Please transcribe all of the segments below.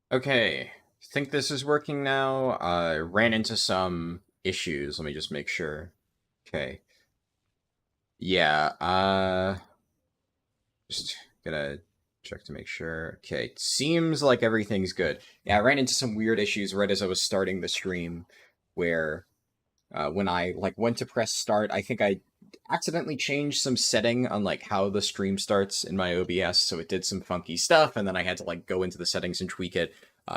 Okay, think this is working now. Ran into some issues. Let me just make sure. Okay. Yeah, just gonna check to make sure. Okay, seems like everything's good. Yeah, I ran into some weird issues right as I was starting the stream where when I went to press start, I think I accidentally changed some setting on how the stream starts in my OBS, so it did some funky stuff, and then I had to go into the settings and tweak it.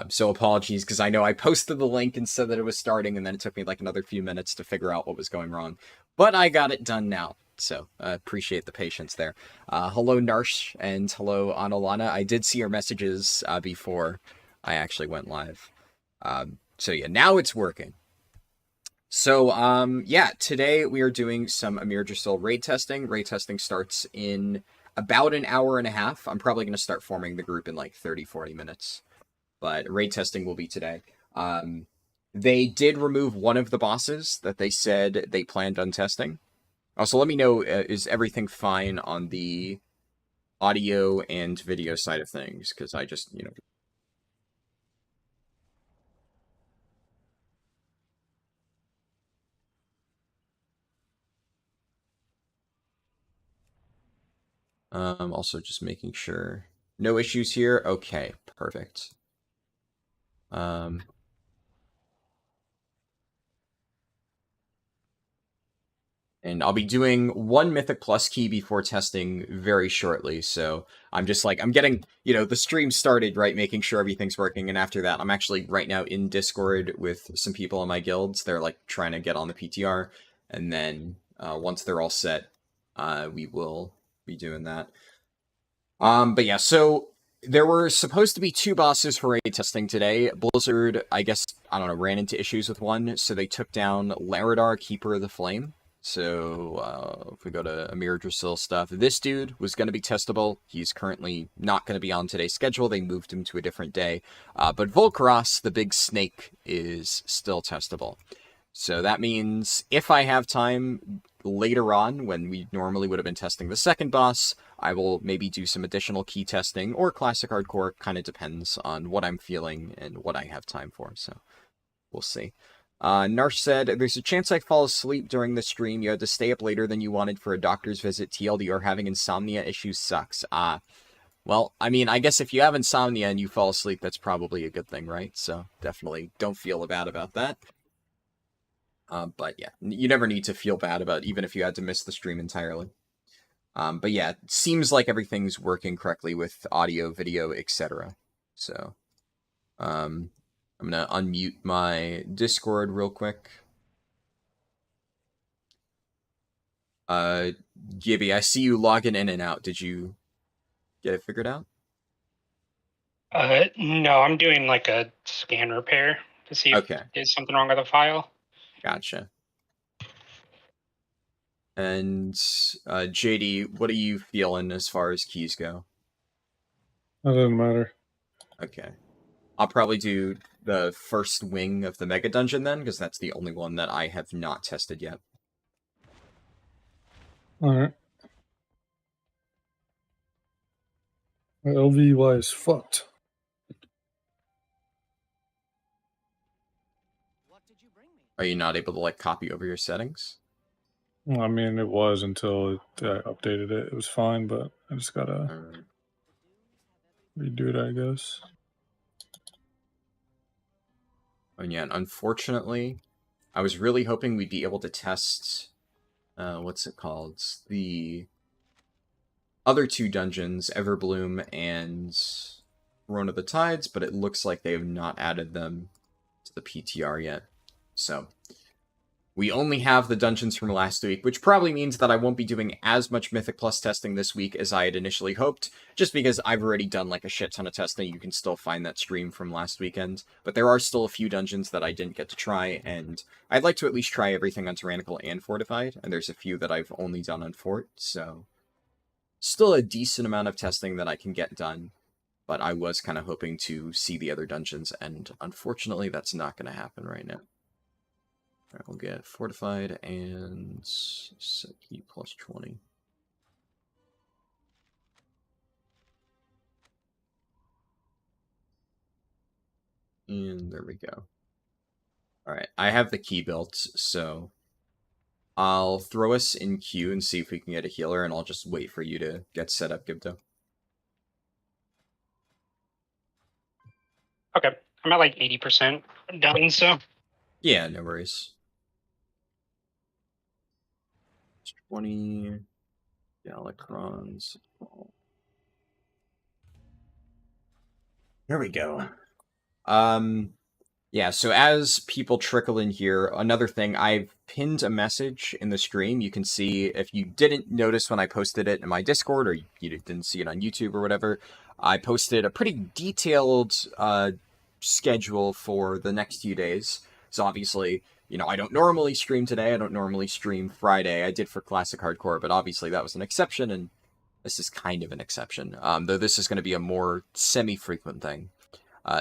So apologies, because I know I posted the link and said that it was starting, and then it took me another few minutes to figure out what was going wrong. But I got it done now, so appreciate the patience there. Hello Narsh, and hello Anolana. I did see your messages before I actually went live. So yeah, now it's working. So, yeah, today we are doing some Amirdrassil raid testing. Raid testing starts in about an hour and a half. I'm probably going to start forming the group in 30, 40 minutes. But raid testing will be today. They did remove one of the bosses that they said they planned on testing. Also, let me know, is everything fine on the audio and video side of things? Because I just, also just making sure. No issues here? Okay, perfect. And I'll be doing one Mythic Plus key before testing very shortly, so I'm just I'm getting, the stream started, right, making sure everything's working, and after that, I'm actually right now in Discord with some people in my guilds. They're, trying to get on the PTR, and then once they're all set, we will be doing that. But yeah, so there were supposed to be two bosses for raid testing today. Blizzard, I guess, I don't know, ran into issues with one, so they took down Laradar, Keeper of the Flame. So if we go to Amirdrassil stuff, this dude was going to be testable. He's currently not going to be on today's schedule. They moved him to a different day. But Volcaros, the big snake, is still testable. So that means if I have time later on, when we normally would have been testing the second boss, I will maybe do some additional key testing, or classic hardcore, kind of depends on what I'm feeling and what I have time for, so we'll see. Narsh said, there's a chance I fall asleep during the stream. You had to stay up later than you wanted for a doctor's visit. TLDR, having insomnia issues sucks. Well, I mean, I guess if you have insomnia and you fall asleep, that's probably a good thing, right? So definitely don't feel bad about that. But yeah, you never need to feel bad about even if you had to miss the stream entirely. But yeah, it seems like everything's working correctly with audio, video, etc. So, I'm gonna unmute my Discord real quick. Gibby, I see you logging in and out. Did you get it figured out? No, I'm doing a scan repair to see if there's something wrong with the file. Gotcha. And JD, what are you feeling as far as keys go? That doesn't matter. Okay. I'll probably do the first wing of the Mega Dungeon then, because that's the only one that I have not tested yet. Alright. My LVY is fucked. Are you not able to copy over your settings? I mean, it was until I updated it. It was fine, but I just gotta redo it, I guess. And yeah, unfortunately, I was really hoping we'd be able to test, what's it called? The other two dungeons, Everbloom and Throne of the Tides, but it looks like they have not added them to the PTR yet. So, we only have the dungeons from last week, which probably means that I won't be doing as much Mythic Plus testing this week as I had initially hoped, just because I've already done a shit ton of testing. You can still find that stream from last weekend, but there are still a few dungeons that I didn't get to try, and I'd like to at least try everything on Tyrannical and Fortified, and there's a few that I've only done on Fort, so still a decent amount of testing that I can get done, but I was kind of hoping to see the other dungeons, and unfortunately that's not going to happen right now. Alright, we'll get Fortified and set key plus 20. And there we go. Alright, I have the key built, so I'll throw us in queue and see if we can get a healer, and I'll just wait for you to get set up, Gibdo. Okay. I'm at like 80% done, so. Yeah, no worries. 20 Galacrons. Here we go. Yeah, so as people trickle in here, another thing, I've pinned a message in the stream. You can see, if you didn't notice when I posted it in my Discord, or you didn't see it on YouTube or whatever, I posted a pretty detailed schedule for the next few days. So obviously, you know, I don't normally stream today, I don't normally stream Friday. I did for Classic Hardcore, but obviously that was an exception, and this is kind of an exception, though this is going to be a more semi-frequent thing.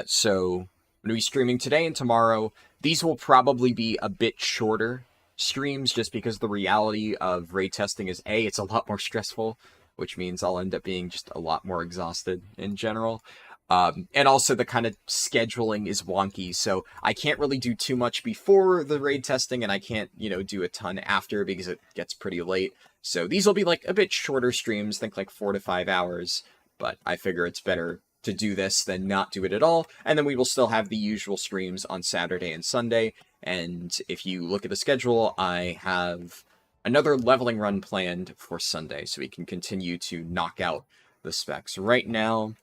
So I'm going to be streaming today and tomorrow. These will probably be a bit shorter streams, just because the reality of raid testing is, A, it's a lot more stressful, which means I'll end up being just a lot more exhausted in general. And also the kind of scheduling is wonky, so I can't really do too much before the raid testing, and I can't, you know, do a ton after because it gets pretty late. So these will be like a bit shorter streams, think like 4 to 5 hours, but I figure it's better to do this than not do it at all. And then we will still have the usual streams on Saturday and Sunday. And if you look at the schedule, I have another leveling run planned for Sunday, so we can continue to knock out the specs. Right now,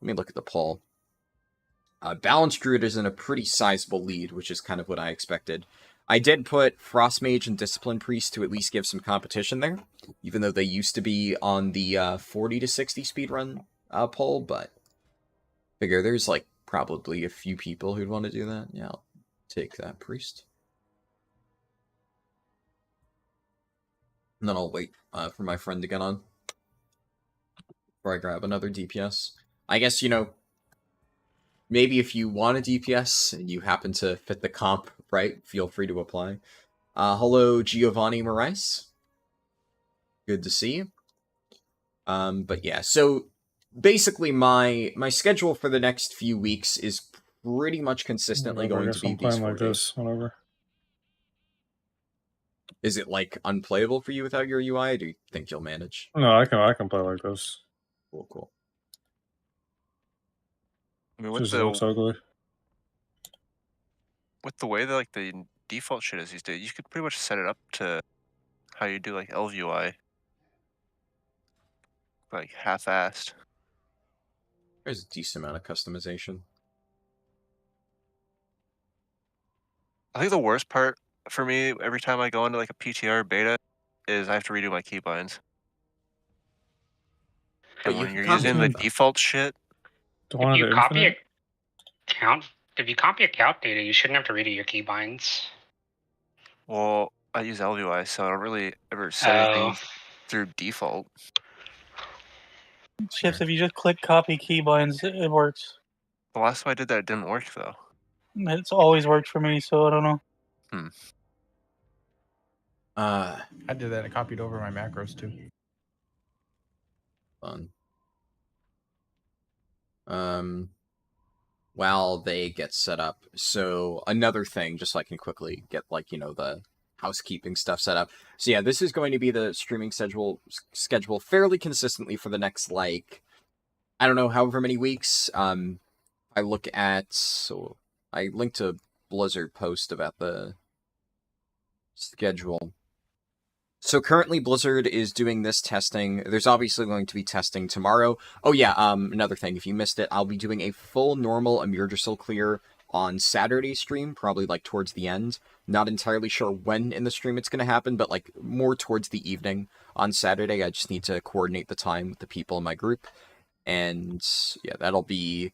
let me look at the poll. Balanced Druid is in a pretty sizable lead, which is kind of what I expected. I did put Frost Mage and Discipline Priest to at least give some competition there, even though they used to be on the 40 to 60 speedrun poll, but figure there's like probably a few people who'd want to do that. Yeah, I'll take that Priest. And then I'll wait for my friend to get on before I grab another DPS. I guess, you know, maybe if you want a DPS and you happen to fit the comp right, feel free to apply. Hello, Giovanni Morais. Good to see you. But yeah, so basically my schedule for the next few weeks is pretty much consistently going to be these 4 like days. This, whatever. Is it like unplayable for you without your UI? Or do you think you'll manage? No, I can play like this. Cool. I mean, Just looks ugly. With the way that like the default shit is these days, you could pretty much set it up to how you do like LVUI, like half-assed. There's a decent amount of customization. I think the worst part for me every time I go into like a PTR beta is I have to redo my keybinds. And when you're using the default shit, if you copy a count data, you shouldn't have to redo your keybinds. Well, I use LVUI, so I don't really ever set anything through default. Shifts, if you just click copy keybinds, it works. The last time I did that, it didn't work though. It's always worked for me, so I don't know. I did that. I copied over my macros too. Fun. While they get set up, so another thing, just so I can quickly get, like, you know, the housekeeping stuff set up. So yeah, this is going to be the streaming schedule fairly consistently for the next, like, I don't know, however many weeks. I look at, so I linked a Blizzard post about the schedule. So currently Blizzard is doing this testing. There's obviously going to be testing tomorrow. Oh yeah, another thing, if you missed it, I'll be doing a full normal Amirdrassil clear on Saturday stream, probably like towards the end. Not entirely sure when in the stream it's going to happen, but like more towards the evening on Saturday. I just need to coordinate the time with the people in my group. And yeah, that'll be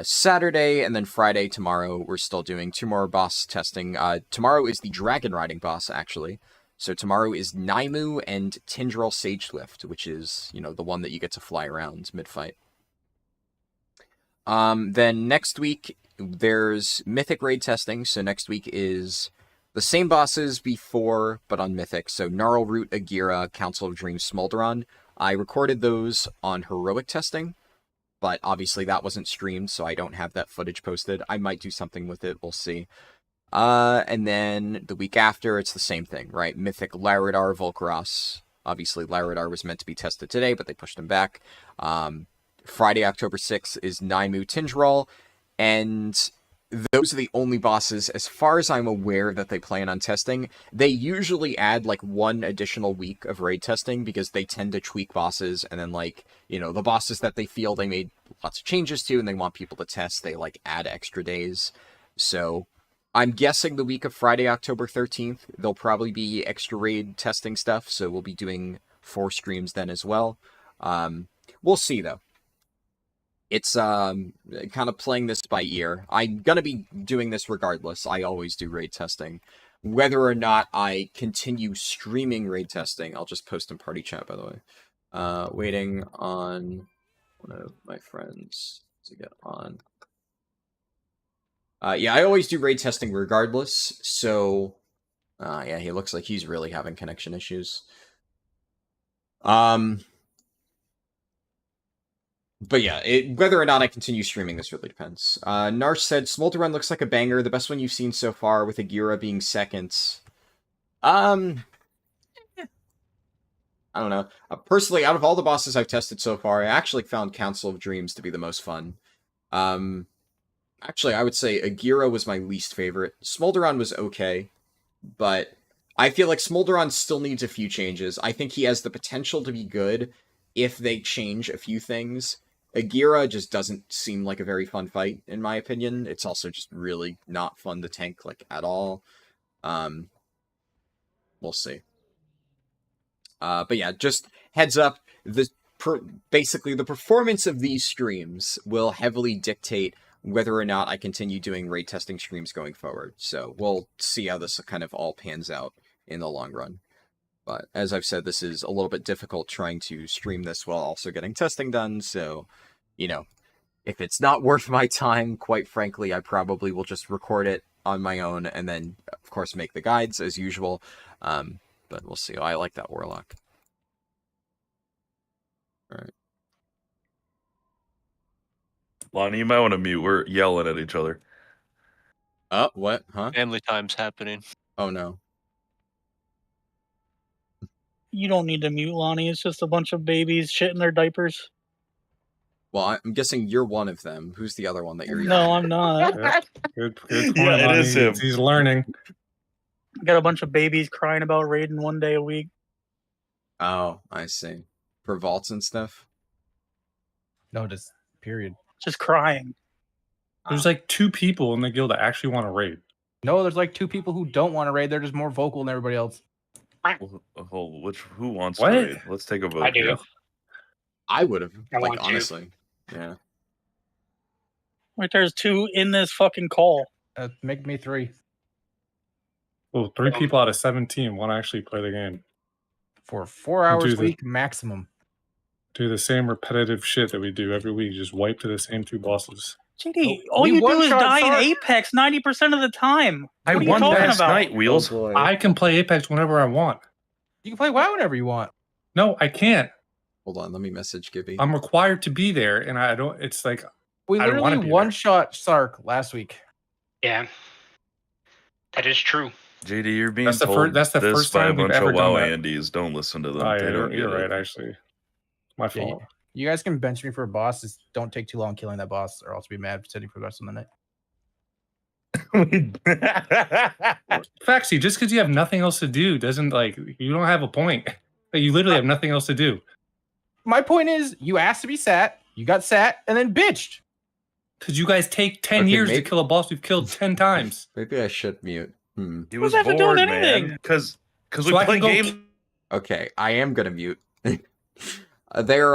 Saturday, and then Friday tomorrow we're still doing 2 more boss testing. Tomorrow is the dragon riding boss, actually. So tomorrow is Naimu and Tindral Sageswift, which is, you know, the one that you get to fly around mid-fight. Then next week, there's Mythic raid testing. So next week is the same bosses before, but on Mythic. So Gnarlroot, Agira, Council of Dreams, Smolderon. I recorded those on Heroic testing. but obviously that wasn't streamed, so I don't have that footage posted. I might do something with it, we'll see. And then the week after, it's the same thing, right? Mythic Laridar Volcaros. Obviously, Laridar was meant to be tested today, but they pushed him back. Friday, October 6th is Naimu Tingeral, and those are the only bosses, as far as I'm aware, that they plan on testing. They usually add, like, 1 additional week of raid testing, because they tend to tweak bosses, and then, like, you know, the bosses that they feel they made lots of changes to, and they want people to test, they, like, add extra days. So I'm guessing the week of Friday, October 13th, there'll probably be extra raid testing stuff, so we'll be doing 4 streams then as well. We'll see, though. It's kind of playing this by ear. I'm gonna be doing this regardless. I always do raid testing. Whether or not I continue streaming raid testing, I'll just post in party chat, by the way. Waiting on one of my friends to get on. Yeah, I always do raid testing regardless, so yeah, he looks like he's really having connection issues. But yeah, whether or not I continue streaming, this really depends. Narsh said, Smolder Run looks like a banger, the best one you've seen so far, with Agira being second. I don't know. Personally, out of all the bosses I've tested so far, I actually found Council of Dreams to be the most fun. Actually, I would say Agira was my least favorite. Smolderon was okay, but I feel like Smolderon still needs a few changes. I think he has the potential to be good if they change a few things. Agira just doesn't seem like a very fun fight, in my opinion. It's also just really not fun to tank, like, at all. We'll see. But yeah, just heads up, basically the performance of these streams will heavily dictate whether or not I continue doing raid testing streams going forward. So we'll see how this kind of all pans out in the long run. But as I've said, this is a little bit difficult trying to stream this while also getting testing done. So, you know, if it's not worth my time, quite frankly, I probably will just record it on my own and then, of course, make the guides as usual. But we'll see. I like that Warlock. All right. Lonnie, you might want to mute. We're yelling at each other. Oh, what? Huh? Family time's happening. Oh, no. You don't need to mute, Lonnie. It's just a bunch of babies shitting their diapers. Well, I'm guessing you're one of them. Who's the other one that you're No, I'm not. Yep. Good point, Yeah, it Lonnie. is him. He's learning. Got a bunch of babies crying about raiding 1 day a week. Oh, I see. For vaults and stuff? No, just period. Just crying. There's like 2 people in the guild that actually want to raid. No, there's like 2 people who don't want to raid. They're just more vocal than everybody else. Who wants What? to raid? Let's take a vote. I do. Yeah. I would have, I like, want to. honestly. Yeah. Like, there's 2 in this fucking call. Make me 3. Well, 3 people out of 17 want to actually play the game. For 4 hours Do a the- week maximum. Do the same repetitive shit that we do every week. Just wipe to the same 2 bosses. JD, all we you do is one-shot die in Sark. Apex 90% of the time. I What are you won talking last about? night, Wheels. Oh, boy. I can play Apex whenever I want. You can play WoW whenever you want. No, I can't. Hold on, let me message Gibby. I'm required to be there, and I don't. It's like We I don't wanna literally be there. one-shot Sark last week. Yeah. That is true. JD, you're being That's the told that's the this first by a time we've bunch ever of WoW done that. Andes. Don't listen to them. Oh, They yeah, don't you're get right. it. Actually, my Yeah, fault. you guys can bench me for a boss. Just don't take too long killing that boss, or else be mad sitting for the rest of the night. Faxi, just because you have nothing else to do doesn't like you don't have a point. Like, you literally have nothing else to do. My point is, you asked to be sat, you got sat, and then bitched. Because you guys take 10 Okay, years maybe- to kill a boss we've killed 10 times. Maybe I should mute. He What was does that have to do with bored, anything? man. Because we So I play can go games. Okay, I am gonna mute. They're,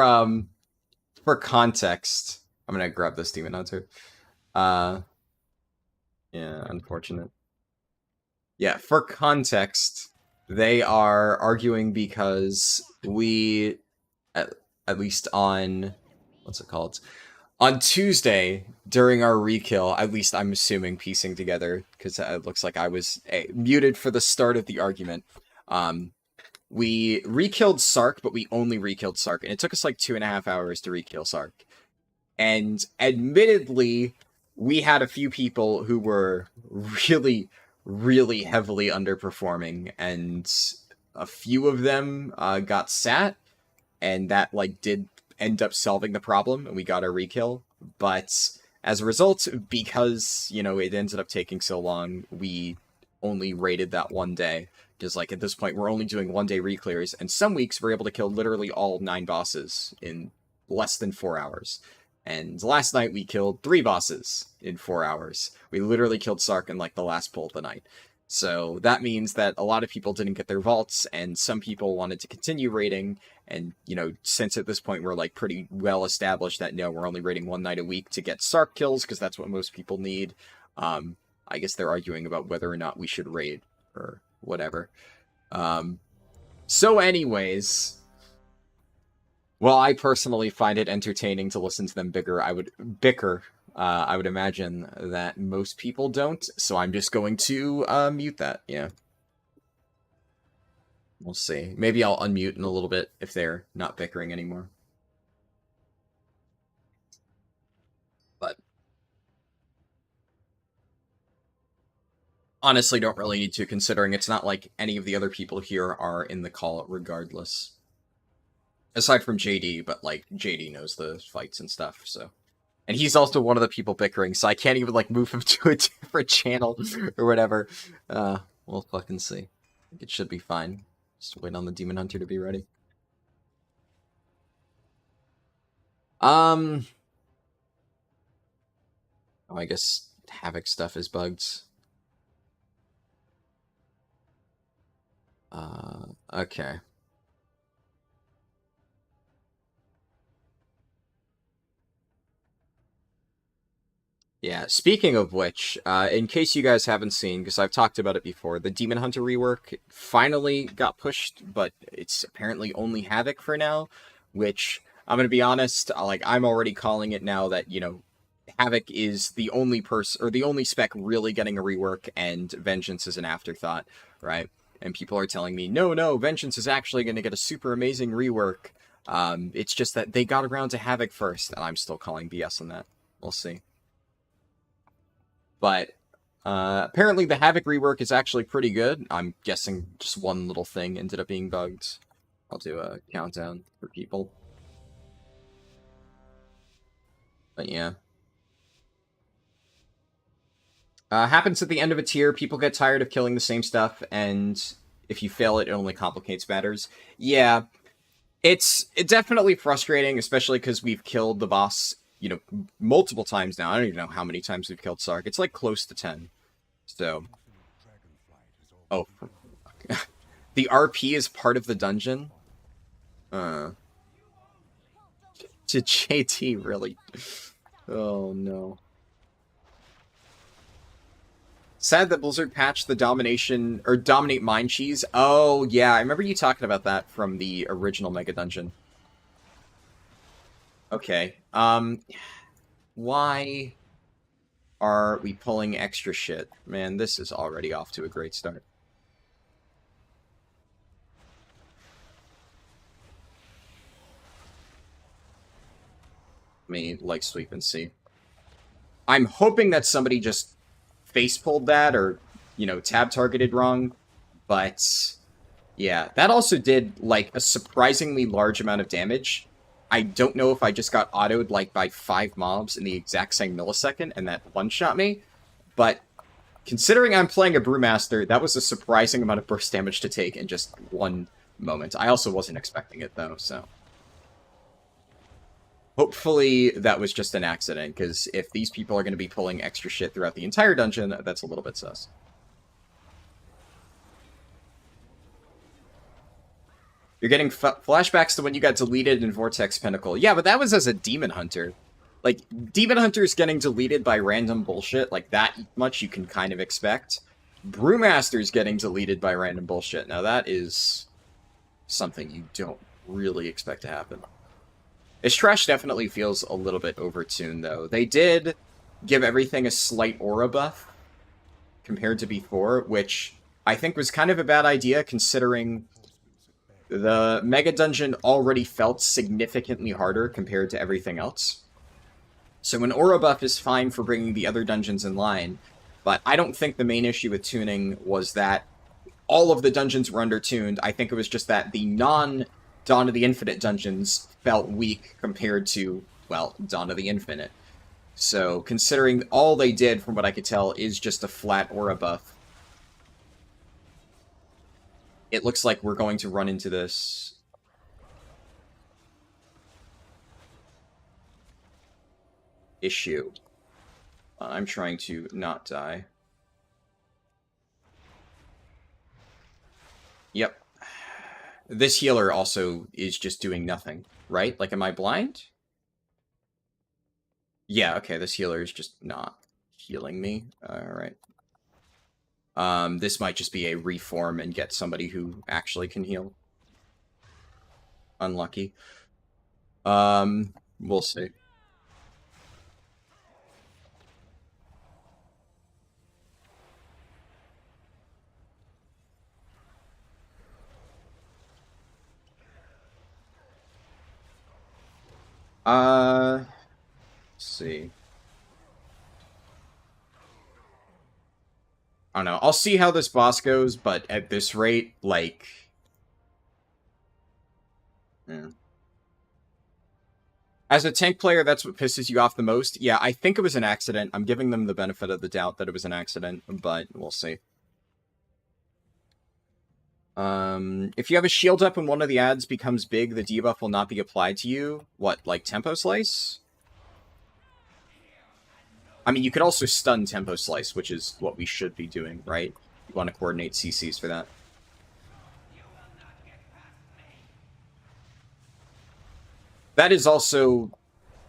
for context, I'm gonna grab this demon hunter. Yeah, unfortunate. Yeah, for context, they are arguing because we, at least on, what's it called? On Tuesday, during our rekill, at least I'm assuming piecing together, because it looks like I was muted for the start of the argument. We rekilled Sark, but we only rekilled Sark, and it took us like 2.5 hours to rekill Sark. And admittedly, we had a few people who were really, really heavily underperforming, and a few of them got sat, and that like did end up solving the problem, and we got a rekill. But as a result, because it ended up taking so long, we only raided that one day. Because like at this point, we're only doing 1 day reclears, and some weeks we're able to kill literally all 9 bosses in less than 4 hours. And last night we killed 3 bosses in 4 hours. We literally killed Sark in like the last pull of the night. So that means that a lot of people didn't get their vaults, and some people wanted to continue raiding. And, since at this point we're like pretty well established that no, we're only raiding 1 night a week to get Sark kills, because that's what most people need. I guess they're arguing about whether or not we should raid, or whatever. So anyways, well, I personally find it entertaining to listen to them bicker. I would imagine that most people don't, so I'm just going to mute that, yeah. We'll see. Maybe I'll unmute in a little bit if they're not bickering anymore. But honestly, don't really need to, considering it's not like any of the other people here are in the call regardless. Aside from JD, but like JD knows the fights and stuff, so. And he's also one of the people bickering, so I can't even like move him to a different channel or whatever. We'll fucking see. I think it should be fine. Just wait on the Demon Hunter to be ready. Oh, I guess Havoc stuff is bugged. Okay. Yeah, speaking of which, in case you guys haven't seen, because I've talked about it before, the Demon Hunter rework finally got pushed, but it's apparently only Havoc for now, which, I'm going to be honest, like, I'm already calling it now that, Havoc is the only or the only spec really getting a rework, and Vengeance is an afterthought, right? And people are telling me, no, Vengeance is actually going to get a super amazing rework. It's just that they got around to Havoc first, and I'm still calling BS on that. We'll see. But apparently the Havoc rework is actually pretty good. I'm guessing just one little thing ended up being bugged. I'll do a countdown for people. But yeah. Happens at the end of a tier. People get tired of killing the same stuff, and if you fail it, it only complicates matters. Yeah, it's definitely frustrating, especially because we've killed the boss multiple times now. I don't even know how many times we've killed Sark. It's like close to 10. So. Oh. The RP is part of the dungeon? To JT, really? Oh, no. Sad that Blizzard patched the Dominate Mine Cheese. Oh, yeah, I remember you talking about that from the original Mega Dungeon. Okay, why are we pulling extra shit? Man, this is already off to a great start. Let me, like, sweep and see. I'm hoping that somebody just face-pulled that, or, tab targeted wrong, but, yeah, that also did, like, a surprisingly large amount of damage. I don't know if I just got autoed, like, by 5 mobs in the exact same millisecond, and that one-shot me, but considering I'm playing a Brewmaster, that was a surprising amount of burst damage to take in just one moment. I also wasn't expecting it, though, so. Hopefully that was just an accident, because if these people are going to be pulling extra shit throughout the entire dungeon, that's a little bit sus. You're getting flashbacks to when you got deleted in Vortex Pinnacle. Yeah, but that was as a Demon Hunter. Like, Demon Hunter's getting deleted by random bullshit, like that much you can kind of expect. Brewmaster's getting deleted by random bullshit. Now that is something you don't really expect to happen. This trash definitely feels a little bit overtuned, though. They did give everything a slight aura buff compared to before, which I think was kind of a bad idea, considering the Mega Dungeon already felt significantly harder compared to everything else. So an aura buff is fine for bringing the other dungeons in line, but I don't think the main issue with tuning was that all of the dungeons were under-tuned. I think it was just that the non-Dawn of the Infinite dungeons felt weak compared to, well, Dawn of the Infinite. So, considering all they did, from what I could tell, is just a flat aura buff, it looks like we're going to run into this issue. I'm trying to not die. Yep. This healer also is just doing nothing, right? Like, am I blind? Yeah, okay, this healer is just not healing me. Alright. This might just be a reform and get somebody who actually can heal. Unlucky. We'll see. Let's see. I don't know. I'll see how this boss goes, but at this rate, like... Yeah. As a tank player, that's what pisses you off the most. Yeah, I think it was an accident. I'm giving them the benefit of the doubt that it was an accident, but we'll see. If you have a shield up and one of the adds becomes big, the debuff will not be applied to you. What, like Tempo Slice? I mean, you could also stun Tempo Slice, which is what we should be doing, right? You want to coordinate CCs for that. That is also,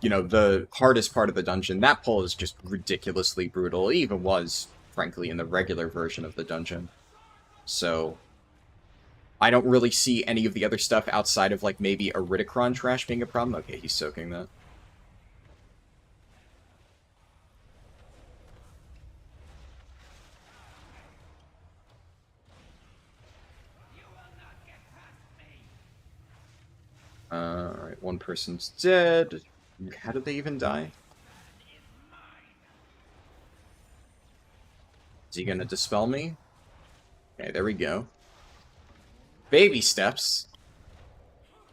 you know, the hardest part of the dungeon. That pull is just ridiculously brutal. It even was, frankly, in the regular version of the dungeon. So... I don't really see any of the other stuff outside of, like, maybe a Ridicron trash being a problem. Okay, he's soaking that. Alright, one person's dead. How did they even die? Is he gonna dispel me? Okay, there we go. Baby steps.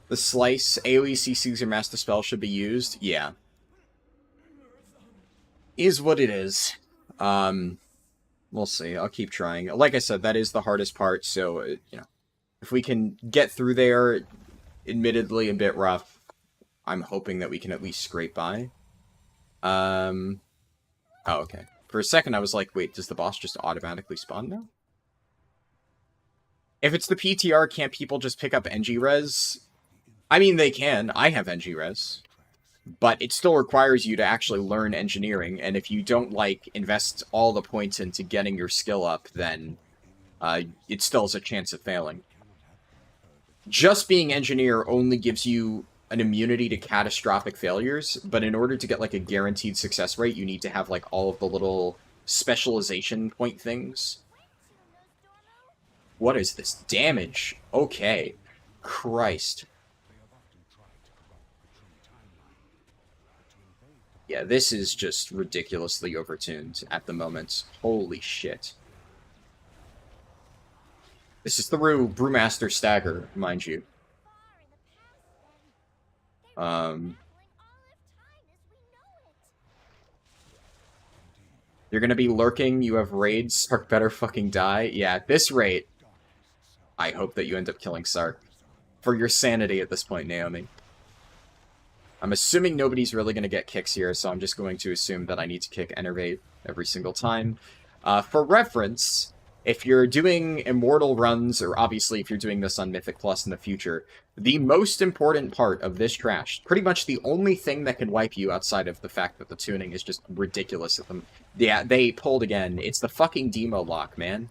The slice, AoE CCs or master spell should be used. Yeah. Is what it is. We'll see. I'll keep trying. Like I said, that is the hardest part, so, you know, if we can get through there, admittedly a bit rough, I'm hoping that we can at least scrape by. Oh, okay. For a second, I was like, wait, does the boss just automatically spawn now? If it's the PTR, can't people just pick up NG res? I mean, they can. I have NG res. But it still requires you to actually learn engineering, and if you don't, like, invest all the points into getting your skill up, then it still has a chance of failing. Just being engineer only gives you an immunity to catastrophic failures, but in order to get, like, a guaranteed success rate, you need to have, like, all of the little specialization point things. What is this? Damage? Okay. Christ. Yeah, this is just ridiculously overtuned at the moment. Holy shit. This is the Brewmaster Stagger, mind you. You're gonna be lurking, you have raids, Sark better fucking die. Yeah, at this rate, I hope that you end up killing Sark. For your sanity at this point, Naomi. I'm assuming nobody's really going to get kicks here, so I'm just going to assume that I need to kick Enervate every single time. For reference, if you're doing Immortal runs, or obviously if you're doing this on Mythic Plus in the future, the most important part of this trash, pretty much the only thing that can wipe you outside of the fact that the tuning is just ridiculous at them. Yeah, they pulled again. It's the fucking demo lock, man.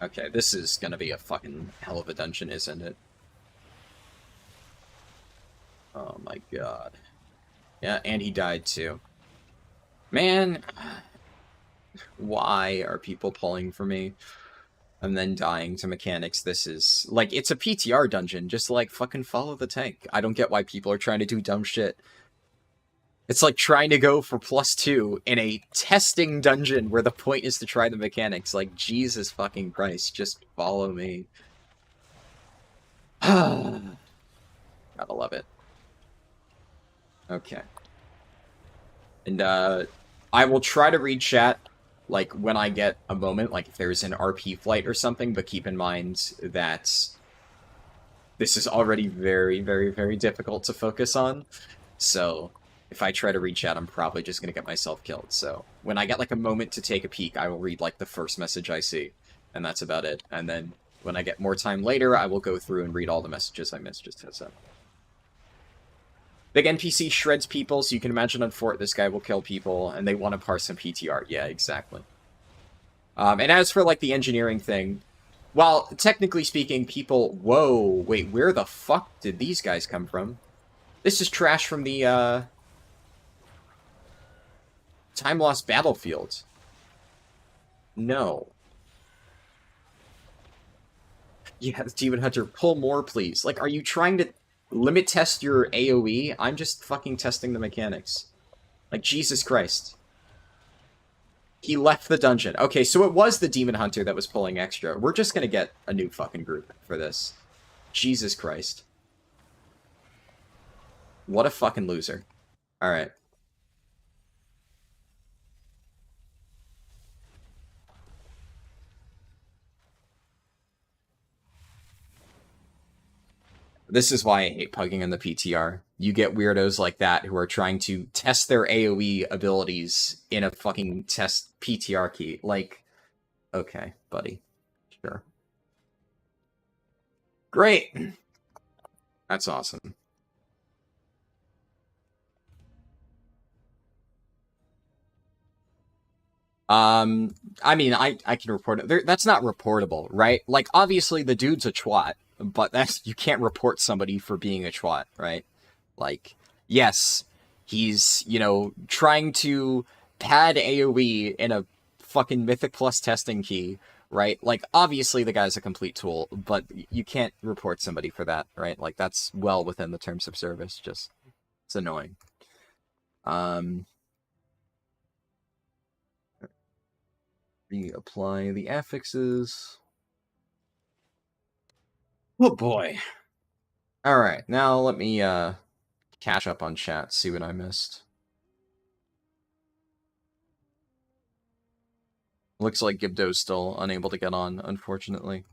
Okay, this is gonna be a fucking hell of a dungeon, isn't it? Oh my god. Yeah, and he died too. Man, why are people pulling for me? and then dying to mechanics. This is, like, it's a PTR dungeon. Just, like, fucking follow the tank. I don't get why people are trying to do dumb shit. It's like trying to go for +2 in a testing dungeon where the point is to try the mechanics. Like, Jesus fucking Christ, just follow me. Gotta love it. Okay. And, I will try to read chat, like, when I get a moment, like, if there's an RP flight or something, but keep in mind that this is already very, very, very difficult to focus on, so if I try to read chat, I'm probably just gonna get myself killed, so when I get, like, a moment to take a peek, I will read, like, the first message I see, and that's about it, and then when I get more time later, I will go through and read all the messages I missed, just heads up. Big NPC shreds people, so you can imagine on Fort this guy will kill people, and they want to parse some PTR. Yeah, exactly. And as for, like, the engineering thing, well, technically speaking, people... Whoa, wait, where the fuck did these guys come from? This is trash from the, Time Lost Battlefield. No. Yeah, the Demon Hunter, pull more, please. Like, are you trying to... limit test your AoE? I'm just fucking testing the mechanics. Like, Jesus Christ. He left the dungeon. Okay, so it was the Demon Hunter that was pulling extra. We're just gonna get a new fucking group for this. Jesus Christ. What a fucking loser. Alright. This is why I hate pugging in the PTR. You get weirdos like that who are trying to test their AoE abilities in a fucking test PTR key. Like, okay, buddy. Sure. Great! That's awesome. I mean, I can report it. That's not reportable, right? Like, obviously the dude's a twat. But that's, you can't report somebody for being a twat, right? Like, yes, he's, you know, trying to pad AoE in a fucking Mythic Plus testing key, right? Like, obviously the guy's a complete tool, but you can't report somebody for that, right? Like, that's well within the terms of service, just, it's annoying. Reapply the affixes. Oh boy. Alright, now let me catch up on chat, see what I missed. Looks like Gibdo's still unable to get on, unfortunately.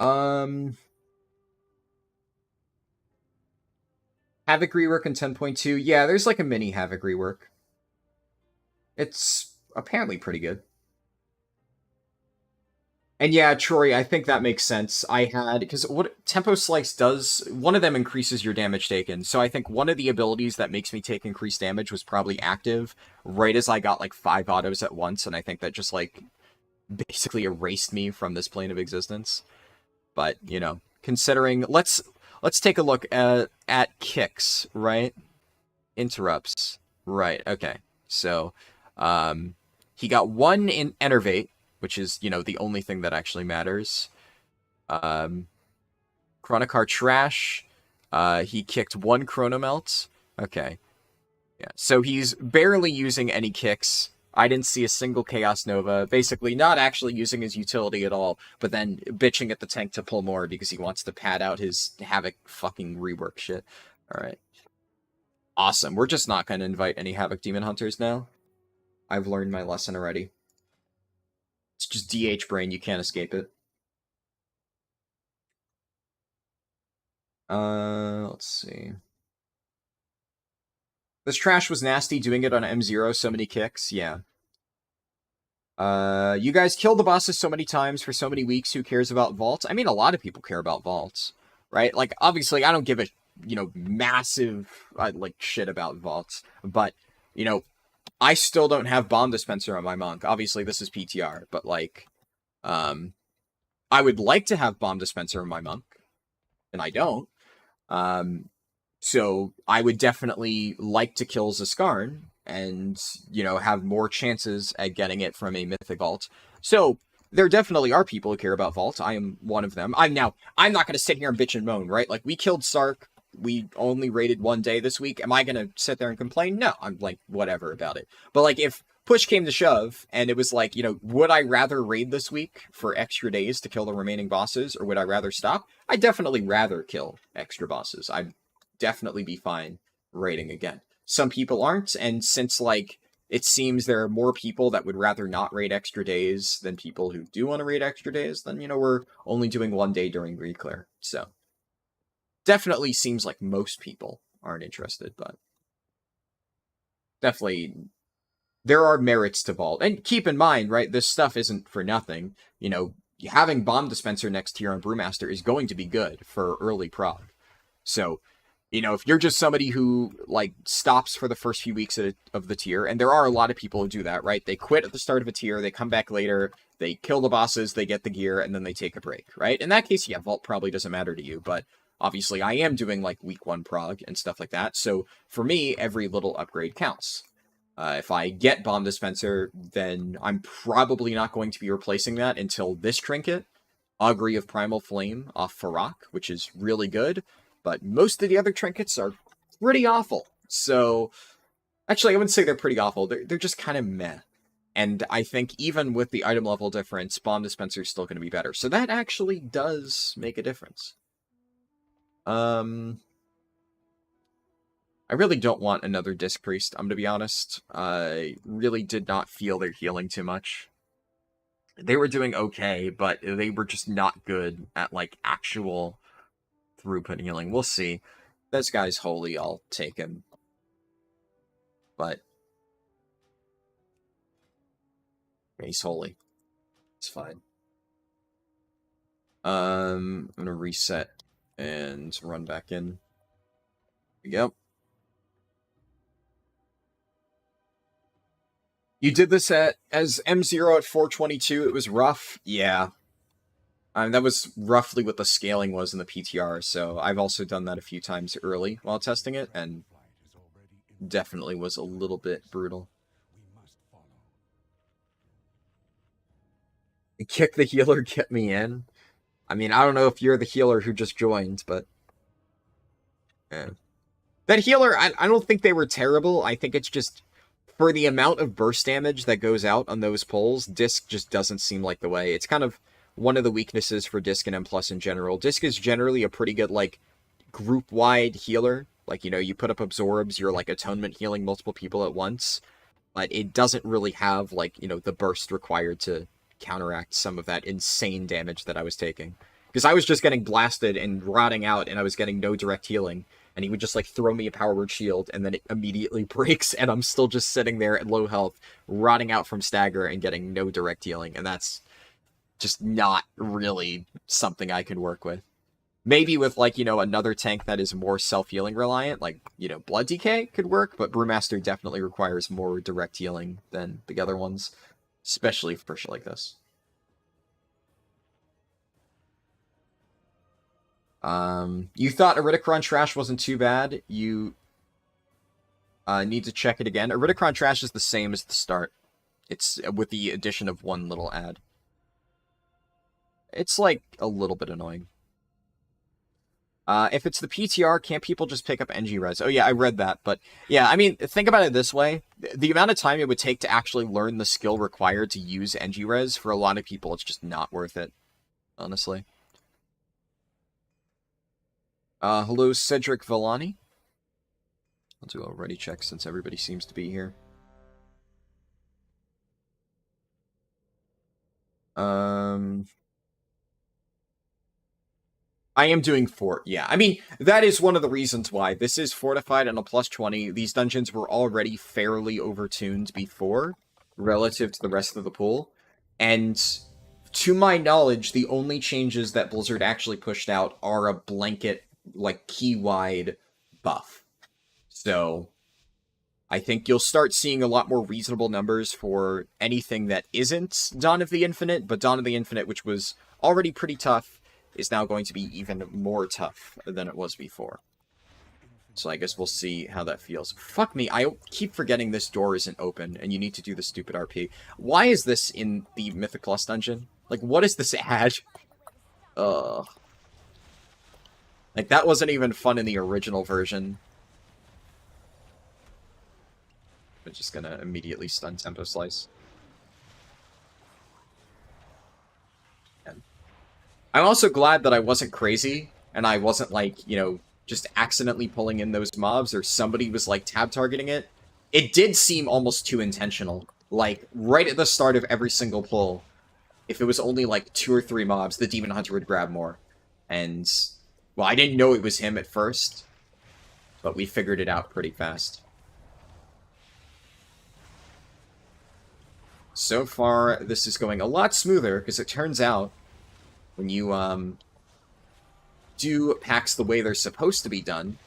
Havoc rework in 10.2. Yeah, there's like a mini Havoc rework. It's apparently pretty good. And yeah, Troy, I think that makes sense. I had, because what Tempo Slice does, one of them increases your damage taken. So I think one of the abilities that makes me take increased damage was probably active right as I got like 5 autos at once. And I think that just like basically erased me from this plane of existence. But, you know, considering, let's take a look at kicks, right? Interrupts. Right, okay. So, he got 1 in Enervate, which is, you know, the only thing that actually matters. Chronicar Trash. He kicked 1 Chronomelt. Okay. Yeah, so he's barely using any kicks. I didn't see a single Chaos Nova. Basically, not actually using his utility at all, but then bitching at the tank to pull more because he wants to pad out his Havoc fucking rework shit. Alright. Awesome. We're just not going to invite any Havoc Demon Hunters now. I've learned my lesson already. It's just DH brain, you can't escape it. Let's see. This trash was nasty, doing it on M0, so many kicks, yeah. You guys killed the bosses so many times for so many weeks, who cares about vaults? I mean, a lot of people care about vaults, right? Like, obviously, I don't give a, you know, massive, like, shit about vaults, but, you know, I still don't have Bomb Dispenser on my Monk. Obviously, this is PTR, but, like, I would like to have Bomb Dispenser on my Monk, and I don't. So, I would definitely like to kill Zaskarn, and, you know, have more chances at getting it from a Mythic Vault. So, there definitely are people who care about Vault. I am one of them. I'm not going to sit here and bitch and moan, right? Like, we killed Sark. We only raided one day this week. Am I going to sit there and complain? No, I'm like, whatever about it. But, like, if push came to shove, and it was like, you know, would I rather raid this week for extra days to kill the remaining bosses, or would I rather stop? I'd definitely rather kill extra bosses. I'd definitely be fine raiding again. Some people aren't, and since, like, it seems there are more people that would rather not raid extra days than people who do want to raid extra days, then, you know, we're only doing one day during reclear. So, definitely seems like most people aren't interested, but definitely there are merits to Vault. And keep in mind, right, this stuff isn't for nothing. You know, having Bomb Dispenser next tier on Brewmaster is going to be good for early prog. So, you know, if you're just somebody who, like, stops for the first few weeks of the tier, and there are a lot of people who do that, right? They quit at the start of a tier, they come back later, they kill the bosses, they get the gear, and then they take a break, right? In that case, yeah, Vault probably doesn't matter to you, but obviously I am doing, like, week 1 prog and stuff like that, so for me, every little upgrade counts. If I get Bomb Dispenser, then I'm probably not going to be replacing that until this trinket, Augury of Primal Flame off Farak, which is really good, but most of the other trinkets are pretty awful. So, actually, I wouldn't say they're pretty awful. They're just kind of meh. And I think even with the item level difference, Bomb Dispenser is still going to be better. So that actually does make a difference. I really don't want another Disc Priest, I'm to be honest. I really did not feel their healing too much. They were doing okay, but they were just not good at, like, actual throughput healing. We'll see. This guy's holy, I'll take him. But he's holy. It's fine. I'm gonna reset and run back in. Here we go. You did this as M0 at 422. It was rough. Yeah. That was roughly what the scaling was in the PTR, so I've also done that a few times early while testing it, and definitely was a little bit brutal. Kick the healer, get me in. I mean, I don't know if you're the healer who just joined, but yeah. That healer, I don't think they were terrible. I think it's just, for the amount of burst damage that goes out on those pulls, Disc just doesn't seem like the way. It's kind of one of the weaknesses for Disc and M+ in general. Disc is generally a pretty good, like, group-wide healer. Like, you know, you put up absorbs, you're, like, atonement healing multiple people at once. But it doesn't really have, like, you know, the burst required to counteract some of that insane damage that I was taking. Because I was just getting blasted and rotting out, and I was getting no direct healing. And he would just, like, throw me a power word shield, and then it immediately breaks, and I'm still just sitting there at low health, rotting out from stagger, and getting no direct healing. And that's just not really something I can work with. Maybe with, like, you know, another tank that is more self-healing reliant, like, you know, Blood Decay could work, but Brewmaster definitely requires more direct healing than the other ones, especially for shit like this. You thought Iridicron Trash wasn't too bad. You need to check it again. Iridicron Trash is the same as the start. It's with the addition of one little ad. It's, like, a little bit annoying. If it's the PTR, can't people just pick up NG Res? Oh yeah, I read that, but yeah, I mean, think about it this way. The amount of time it would take to actually learn the skill required to use NG Res, for a lot of people, it's just not worth it, honestly. Hello, Cedric Villani. I'll do a ready check since everybody seems to be here. I am doing fort, yeah. I mean, that is one of the reasons why. This is fortified on a +20. These dungeons were already fairly overtuned before, relative to the rest of the pool. And to my knowledge, the only changes that Blizzard actually pushed out are a blanket, like, key-wide buff. So, I think you'll start seeing a lot more reasonable numbers for anything that isn't Dawn of the Infinite, but Dawn of the Infinite, which was already pretty tough, is now going to be even more tough than it was before. So I guess we'll see how that feels. Fuck me, I keep forgetting this door isn't open, and you need to do the stupid RP. Why is this in the Mythic Plus dungeon? Like, what is this ad? Ugh. Like, that wasn't even fun in the original version. I'm just gonna immediately stun Tempo Slice. And I'm also glad that I wasn't crazy, and I wasn't, like, you know, just accidentally pulling in those mobs, or somebody was, like, tab targeting it. It did seem almost too intentional. Like, right at the start of every single pull, if it was only, like, 2 or 3 mobs, the Demon Hunter would grab more. And, well, I didn't know it was him at first, but we figured it out pretty fast. So far, this is going a lot smoother, because it turns out, when you, do packs the way they're supposed to be done,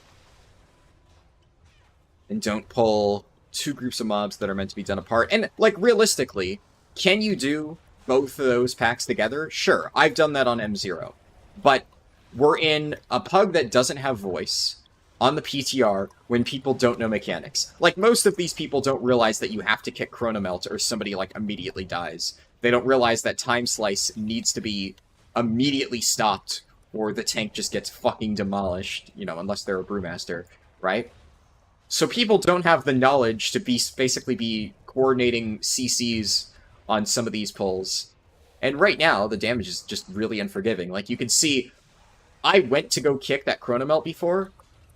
and don't pull 2 groups of mobs that are meant to be done apart. And, like, realistically, can you do both of those packs together? Sure, I've done that on M0. But we're in a pug that doesn't have voice on the PTR when people don't know mechanics. Like, most of these people don't realize that you have to kick Chronomelt or somebody, like, immediately dies. They don't realize that Time Slice needs to be immediately stopped, or the tank just gets fucking demolished, you know, unless they're a Brewmaster, right? So people don't have the knowledge to basically be coordinating CCs on some of these pulls. And right now, the damage is just really unforgiving. Like, you can see, I went to go kick that Chronomelt before,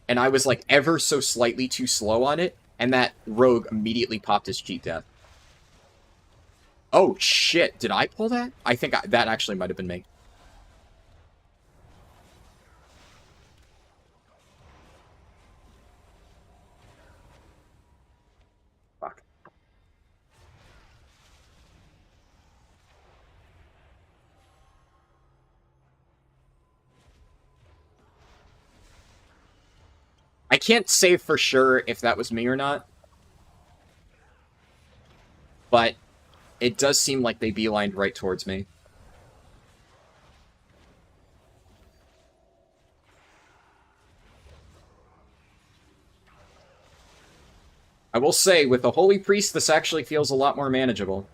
and I was, like, ever so slightly too slow on it, and that rogue immediately popped his cheat death. Oh, shit. Did I pull that? I think that actually might have been me. I can't say for sure if that was me or not, but it does seem like they beelined right towards me. I will say, with the Holy Priest, this actually feels a lot more manageable.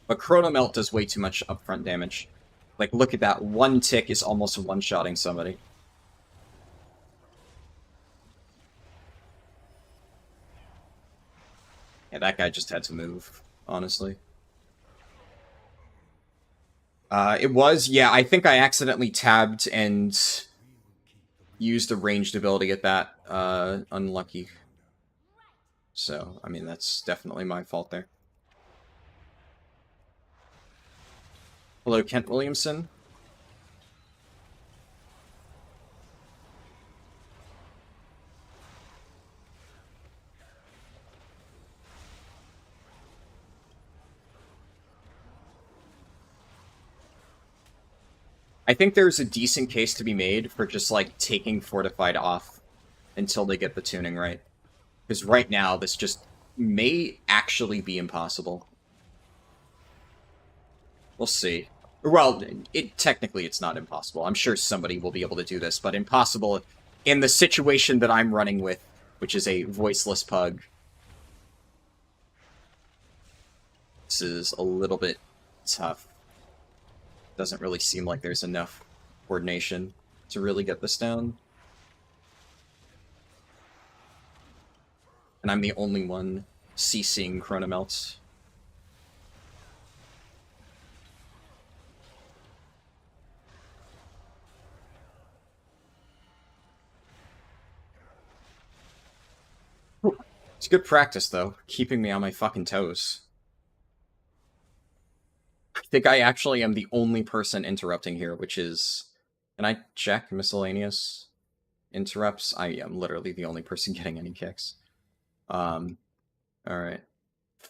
But Chronomelt does way too much upfront damage. Like, look at that. One tick is almost one-shotting somebody. Yeah, that guy just had to move, honestly. It was, yeah, I think I accidentally tabbed and used a ranged ability at that. Unlucky. So, I mean, that's definitely my fault there. Hello, Kent Williamson. I think there's a decent case to be made for just, like, taking Fortified off until they get the tuning right. Because right now, this just may actually be impossible. We'll see. Well, technically it's not impossible. I'm sure somebody will be able to do this, but impossible in the situation that I'm running with, which is a voiceless pug. This is a little bit tough. Doesn't really seem like there's enough coordination to really get this down. And I'm the only one CCing Chronomelts. It's good practice, though, keeping me on my fucking toes. I think I actually am the only person interrupting here, which is... Can I check miscellaneous interrupts? I am literally the only person getting any kicks. Alright.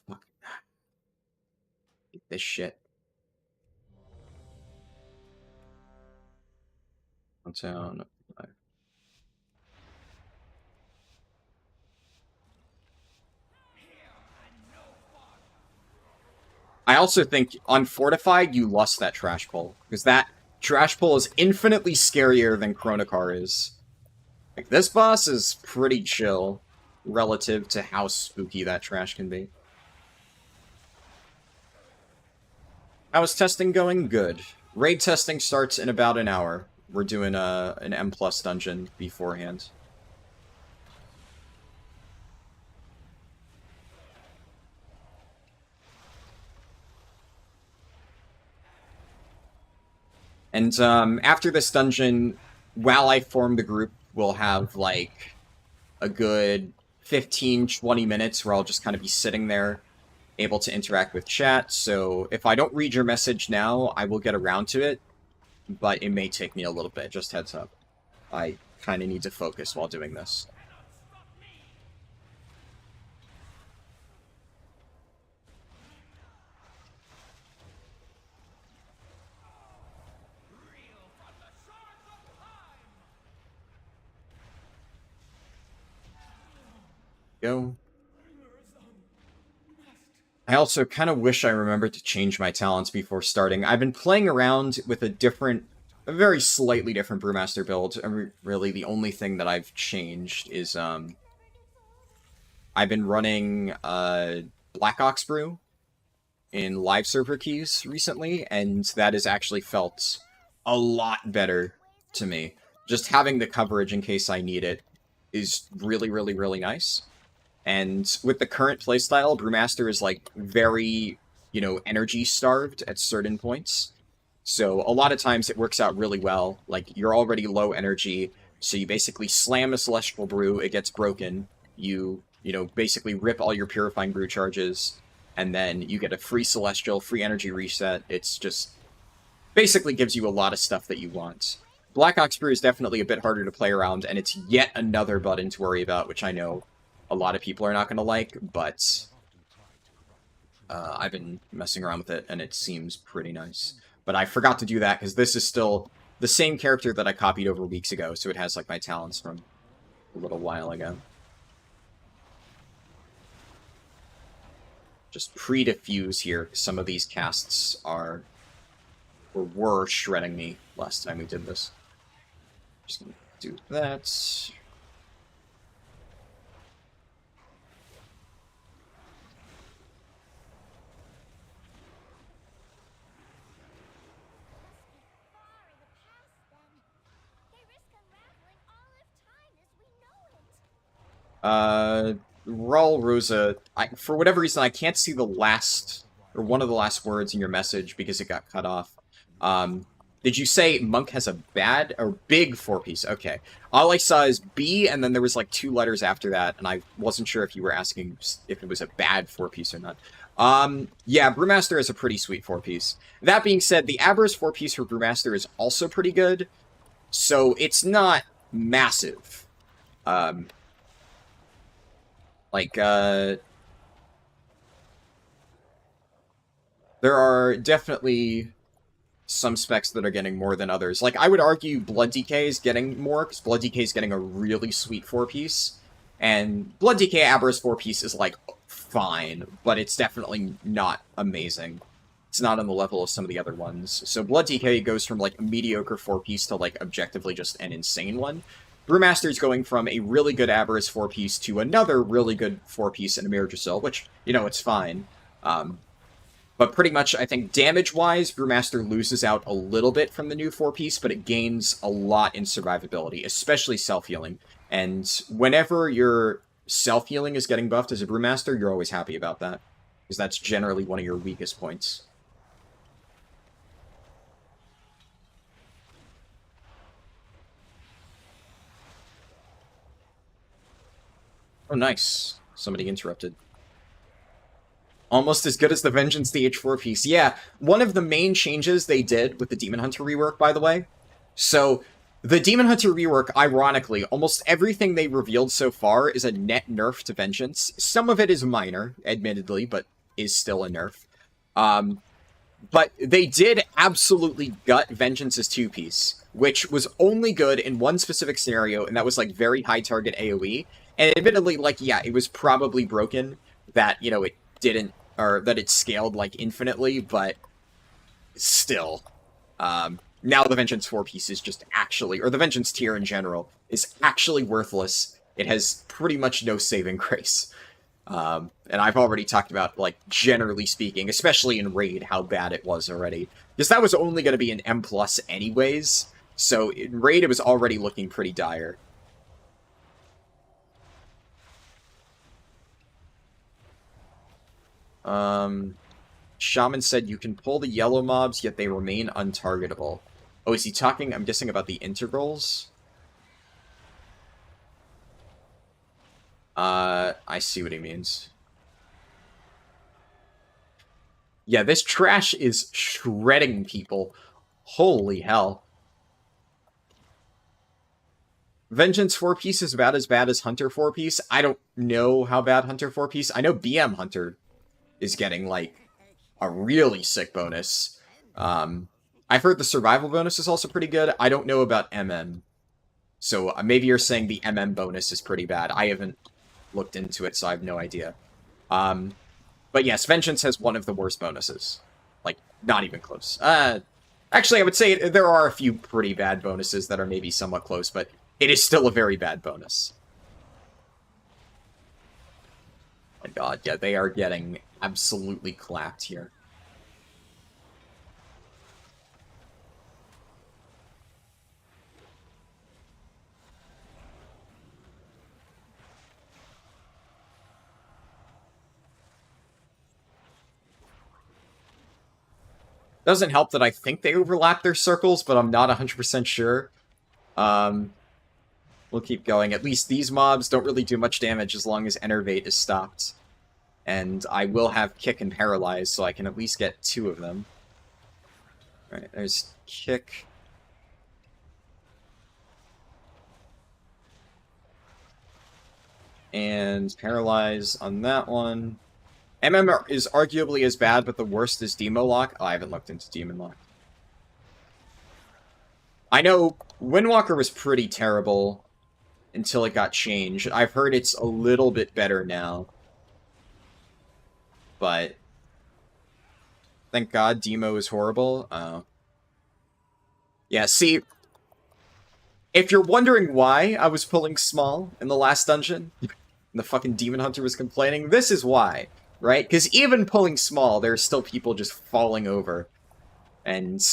Fuck. This shit. Downtown. I also think on Fortified, you lost that trash pull. Because that trash pull is infinitely scarier than Chronocar is. Like, this boss is pretty chill relative to how spooky that trash can be. How is testing going? Good. Raid testing starts in about an hour. We're doing an M+ dungeon beforehand. And after this dungeon, while I form the group, we'll have like a good 15-20 minutes where I'll just kind of be sitting there, able to interact with chat. So if I don't read your message now, I will get around to it, but it may take me a little bit, just heads up. I kind of need to focus while doing this. Go. I also kind of wish I remembered to change my talents before starting. I've been playing around with a very slightly different Brewmaster build. Really, the only thing that I've changed is, I've been running, Black Ox Brew in live server keys recently, and that has actually felt a lot better to me. Just having the coverage in case I need it is really, really, really nice. And with the current playstyle, Brewmaster is, like, very, you know, energy-starved at certain points. So a lot of times it works out really well. Like, you're already low energy, so you basically slam a Celestial Brew, it gets broken. You know, basically rip all your Purifying Brew charges, and then you get a free Celestial, free energy reset. It's just... basically gives you a lot of stuff that you want. Black Ox Brew is definitely a bit harder to play around, and it's yet another button to worry about, which I know a lot of people are not going to like, but I've been messing around with it, and it seems pretty nice. But I forgot to do that, because this is still the same character that I copied over weeks ago, so it has, like, my talents from a little while ago. Just pre-diffuse here. Some of these casts are, or were, shredding me last time we did this. Just gonna do that. Raul Rosa, for whatever reason, I can't see the last, or one of the last words in your message because it got cut off. Did you say Monk has a bad, or big 4-piece? Okay. All I saw is B, and then there was like 2 letters after that, and I wasn't sure if you were asking if it was a bad 4-piece or not. Yeah, Brewmaster is a pretty sweet 4-piece. That being said, the Aberrus 4-piece for Brewmaster is also pretty good, so it's not massive. There are definitely some specs that are getting more than others. Like, I would argue Blood DK is getting more, because Blood DK is getting a really sweet 4-piece, and Blood DK Aberrus 4-piece is, like, fine, but it's definitely not amazing. It's not on the level of some of the other ones. So Blood DK goes from, like, a mediocre 4-piece to, like, objectively just an insane one. Brewmaster's going from a really good Aberrus 4-piece to another really good 4-piece in Amirdrassil, which, you know, it's fine. But pretty much, I think, damage-wise, Brewmaster loses out a little bit from the new 4-piece, but it gains a lot in survivability, especially self-healing. And whenever your self-healing is getting buffed as a Brewmaster, you're always happy about that, because that's generally one of your weakest points. Oh, nice. Somebody interrupted. Almost as good as the Vengeance DH4-piece. Yeah, one of the main changes they did with the Demon Hunter rework, by the way. So, the Demon Hunter rework, ironically, almost everything they revealed so far is a net nerf to Vengeance. Some of it is minor, admittedly, but is still a nerf. But they did absolutely gut Vengeance's 2-piece, which was only good in one specific scenario, and that was, like, very high target AoE. And admittedly, like, yeah, it was probably broken that, you know, it didn't, or that it scaled, like, infinitely, but still. now the Vengeance 4-piece is just actually, or the Vengeance tier in general, is actually worthless. It has pretty much no saving grace. And I've already talked about, like, generally speaking, especially in Raid, how bad it was already. Because that was only going to be an M+ anyways, so in Raid it was already looking pretty dire. Shaman said you can pull the yellow mobs, yet they remain untargetable. Oh, is he talking, I'm guessing, about the integrals? I see what he means. Yeah, this trash is shredding people. Holy hell. Vengeance 4-piece is about as bad as Hunter 4-piece. I don't know how bad Hunter 4-piece. I know BM Hunter is getting, like, a really sick bonus. I've heard the survival bonus is also pretty good. I don't know about MM. So maybe you're saying the MM bonus is pretty bad. I haven't looked into it, so I have no idea. But yes, Vengeance has one of the worst bonuses. Like, not even close. Actually, I would say there are a few pretty bad bonuses that are maybe somewhat close, but it is still a very bad bonus. Oh my god, yeah, they are getting absolutely clapped here. Doesn't help that I think they overlap their circles, but I'm not 100% sure. We'll keep going. At least these mobs don't really do much damage as long as Enervate is stopped. And I will have Kick and Paralyze, so I can at least get 2 of them. Alright, there's Kick. And Paralyze on that one. MM is arguably as bad, but the worst is Demo Lock. Oh, I haven't looked into Demon Lock. I know Windwalker was pretty terrible until it got changed. I've heard it's a little bit better now. But thank God Demo is horrible. Oh. Yeah, see, if you're wondering why I was pulling small in the last dungeon, and the fucking Demon Hunter was complaining, this is why. Right? Because even pulling small, there are still people just falling over. And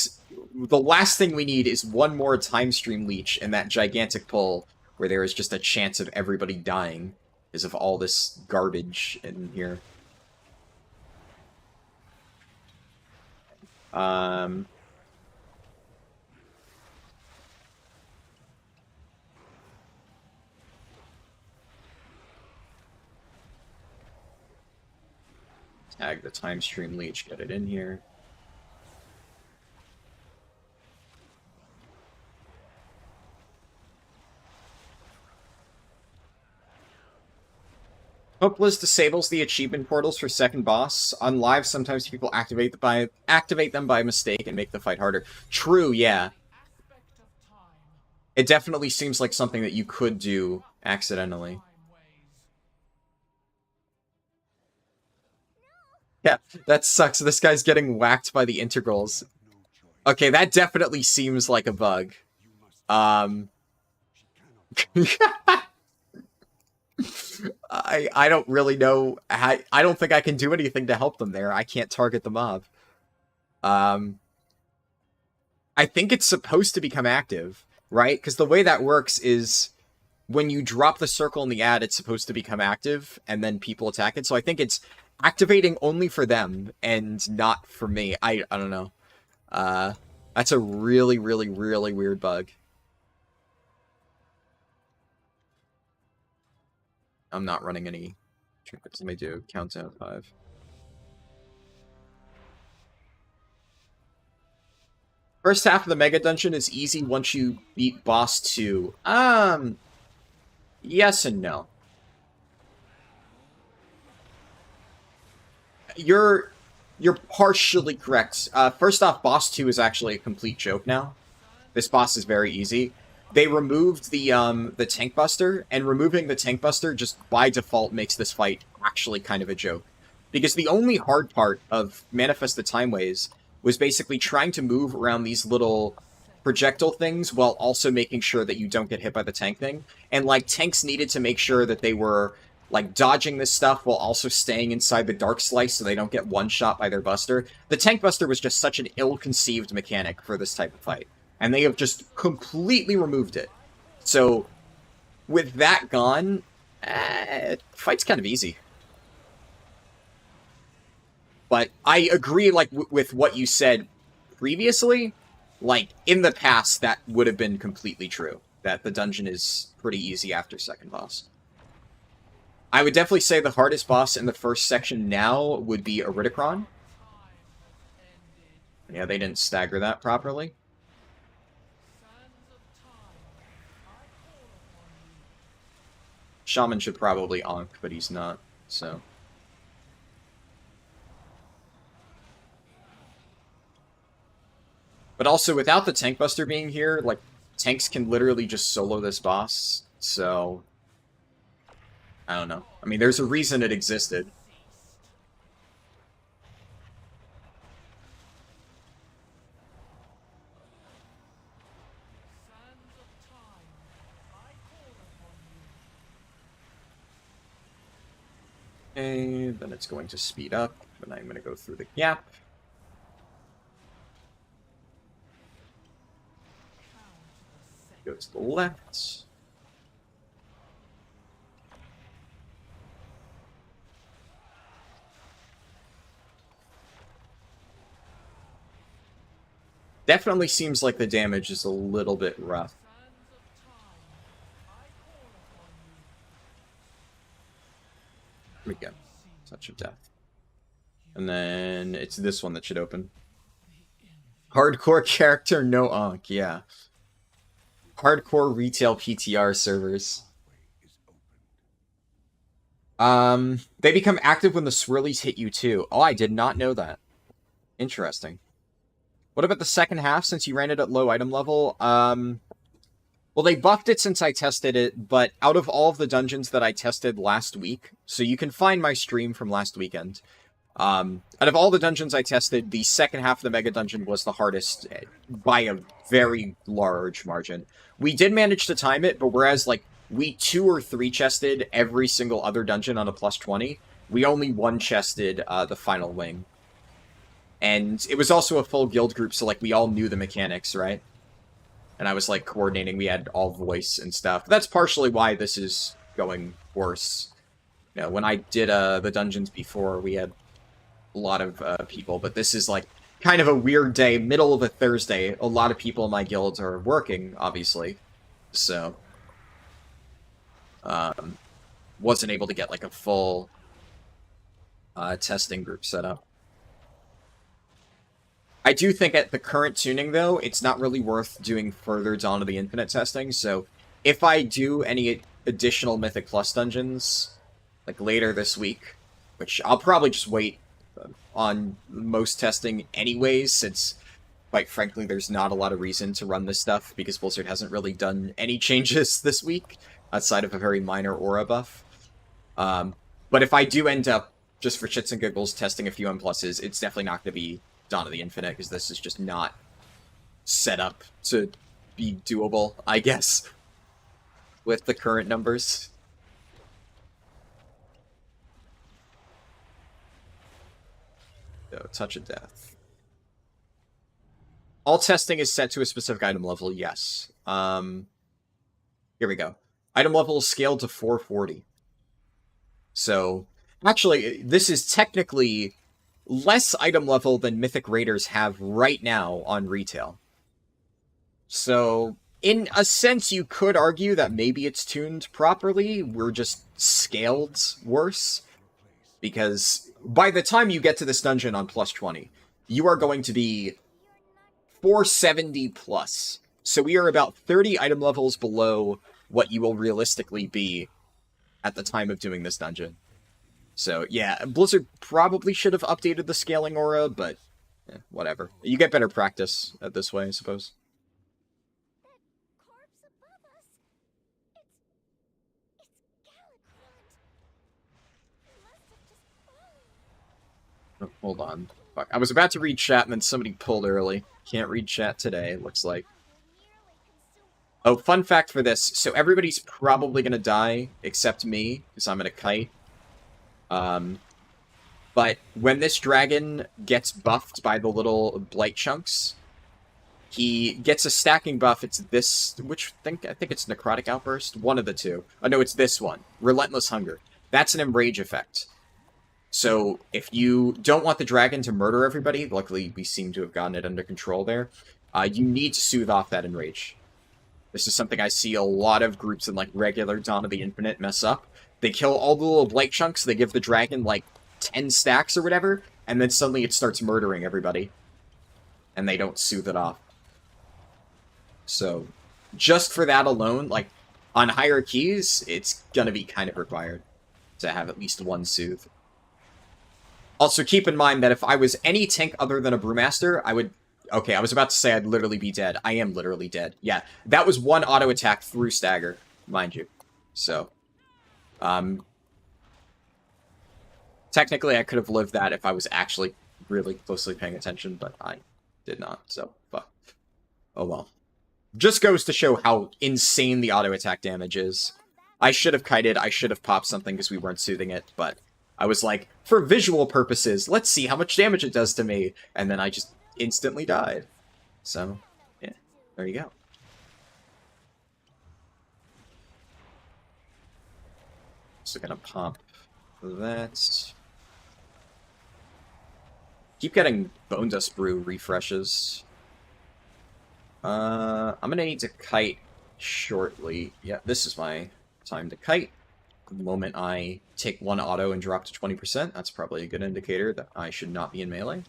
the last thing we need is one more time stream leech in that gigantic pull where there is just a chance of everybody dying because of all this garbage in here. Tag the time stream leech, get it in here. Hopeless disables the achievement portals for second boss. On live, sometimes people activate them by mistake and make the fight harder. True, yeah. It definitely seems like something that you could do accidentally. Yeah, that sucks. This guy's getting whacked by the integrals. Okay, that definitely seems like a bug. I don't really know. I don't think I can do anything to help them there. I can't target the mob. I think it's supposed to become active, right? Because the way that works is when you drop the circle in the ad, it's supposed to become active, and then people attack it. So I think it's activating only for them and not for me. I don't know. That's a really, really, really weird bug. I'm not running any trinkets. Let me do countdown 5. First half of the Mega Dungeon is easy once you beat Boss 2. Yes and no. You're partially correct. First off, Boss 2 is actually a complete joke now. This boss is very easy. They removed the Tank Buster, and removing the Tank Buster just by default makes this fight actually kind of a joke. Because the only hard part of Manifest the Time Ways was basically trying to move around these little projectile things while also making sure that you don't get hit by the tank thing. And, like, tanks needed to make sure that they were, like, dodging this stuff while also staying inside the Dark Slice so they don't get one-shot by their Buster. The Tank Buster was just such an ill-conceived mechanic for this type of fight. And they have just completely removed it. So, with that gone, fight's kind of easy. But I agree, like, with what you said previously. Like, in the past, that would have been completely true. That the dungeon is pretty easy after second boss. I would definitely say the hardest boss in the first section now would be Aridicron. Yeah, they didn't stagger that properly. Shaman should probably onk, but he's not, so... But also, without the Tank Buster being here, like, tanks can literally just solo this boss, so... I don't know. I mean, there's a reason it existed. Okay, then it's going to speed up, and I'm going to go through the gap. Go to the left. Definitely seems like the damage is a little bit rough. Here we go. Touch of Death. And then it's this one that should open. Hardcore character, no onk, yeah. Hardcore retail PTR servers. They become active when the swirlies hit you too. Oh, I did not know that. Interesting. What about the second half, since you ran it at low item level? Well, they buffed it since I tested it, but out of all of the dungeons that I tested last week, so you can find my stream from last weekend, out of all the dungeons I tested, the second half of the Mega Dungeon was the hardest by a very large margin. We did manage to time it, but whereas, like, we 2 or 3 chested every single other dungeon on a plus 20, we only 1 chested the final wing. And it was also a full guild group, so, like, we all knew the mechanics, right? And I was, like, coordinating, we had all voice and stuff. That's partially why this is going worse. You know, when I did the dungeons before, we had a lot of people, but this is, like, kind of a weird day, middle of a Thursday. A lot of people in my guilds are working, obviously. So, wasn't able to get, like, a full testing group set up. I do think at the current tuning, though, it's not really worth doing further Dawn of the Infinite testing, so if I do any additional Mythic Plus dungeons, like, later this week, which I'll probably just wait on most testing anyways, since, quite frankly, there's not a lot of reason to run this stuff, because Blizzard hasn't really done any changes this week, outside of a very minor aura buff. But if I do end up, just for shits and giggles, testing a few M+, it's definitely not going to be Dawn of the Infinite, because this is just not set up to be doable, I guess, with the current numbers. So, Touch of Death. All testing is set to a specific item level, yes. Here we go. Item level is scaled to 440. So, actually, this is technically less item level than Mythic Raiders have right now on retail. So, in a sense, you could argue that maybe it's tuned properly, we're just scaled worse. Because by the time you get to this dungeon on plus 20, you are going to be 470 plus. So we are about 30 item levels below what you will realistically be at the time of doing this dungeon. So, yeah, Blizzard probably should have updated the scaling aura, but whatever. You get better practice at this way, I suppose. Oh, hold on. Fuck. I was about to read chat and then somebody pulled early. Can't read chat today, looks like. Oh, fun fact for this. So everybody's probably going to die except me, because I'm going to kite. But when this dragon gets buffed by the little blight chunks, he gets a stacking buff. It's this, I think it's Necrotic Outburst. One of the two. Oh, no, it's this one. Relentless Hunger. That's an enrage effect. So if you don't want the dragon to murder everybody, luckily we seem to have gotten it under control there, you need to soothe off that enrage. This is something I see a lot of groups in like regular Dawn of the Infinite mess up. They kill all the little blight chunks, they give the dragon like 10 stacks or whatever, and then suddenly it starts murdering everybody. And they don't soothe it off. So, just for that alone, like, on higher keys, it's gonna be kind of required to have at least one soothe. Also, keep in mind that if I was any tank other than a Brewmaster, I would... Okay, I was about to say I'd literally be dead. I am literally dead. Yeah, that was one auto attack through stagger, mind you. So, technically I could have lived that if I was actually really closely paying attention, but I did not, so fuck. Oh well. Just goes to show how insane the auto attack damage is. I should have kited, I should have popped something because we weren't soothing it, but I was like, for visual purposes, let's see how much damage it does to me, and then I just instantly died. So, yeah, there you go. So gonna pop that. Keep getting Bone Dust Brew refreshes. I'm gonna need to kite shortly. Yeah, this is my time to kite. The moment I take one auto and drop to 20%, that's probably a good indicator that I should not be in melee.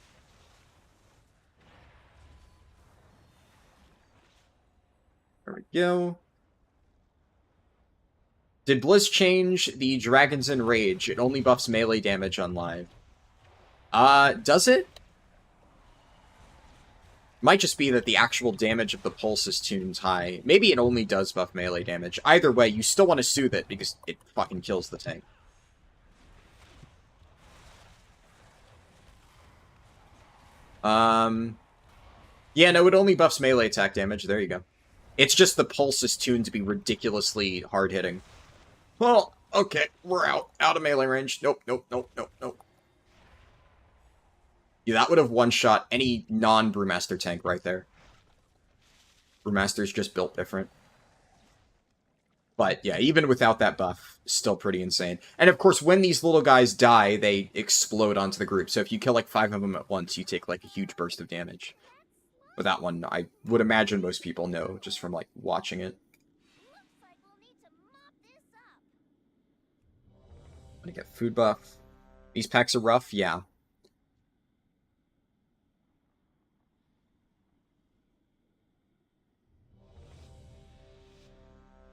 There we go. Did Blizz change the Dragon's Enrage? It only buffs melee damage on live. Does it? Might just be that the actual damage of the pulse is tuned high. Maybe it only does buff melee damage. Either way, you still want to soothe it because it fucking kills the tank. Yeah, no, it only buffs melee attack damage. There you go. It's just the pulse is tuned to be ridiculously hard-hitting. Well, okay, we're out. Out of melee range. Nope, nope, nope, nope, nope. Yeah, that would have one-shot any non-Brewmaster tank right there. Brewmaster's just built different. But yeah, even without that buff, still pretty insane. And of course, when these little guys die, they explode onto the group. So if you kill like 5 of them at once, you take like a huge burst of damage. But that one, I would imagine most people know, just from like watching it. I'm gonna get food buff. These packs are rough, yeah.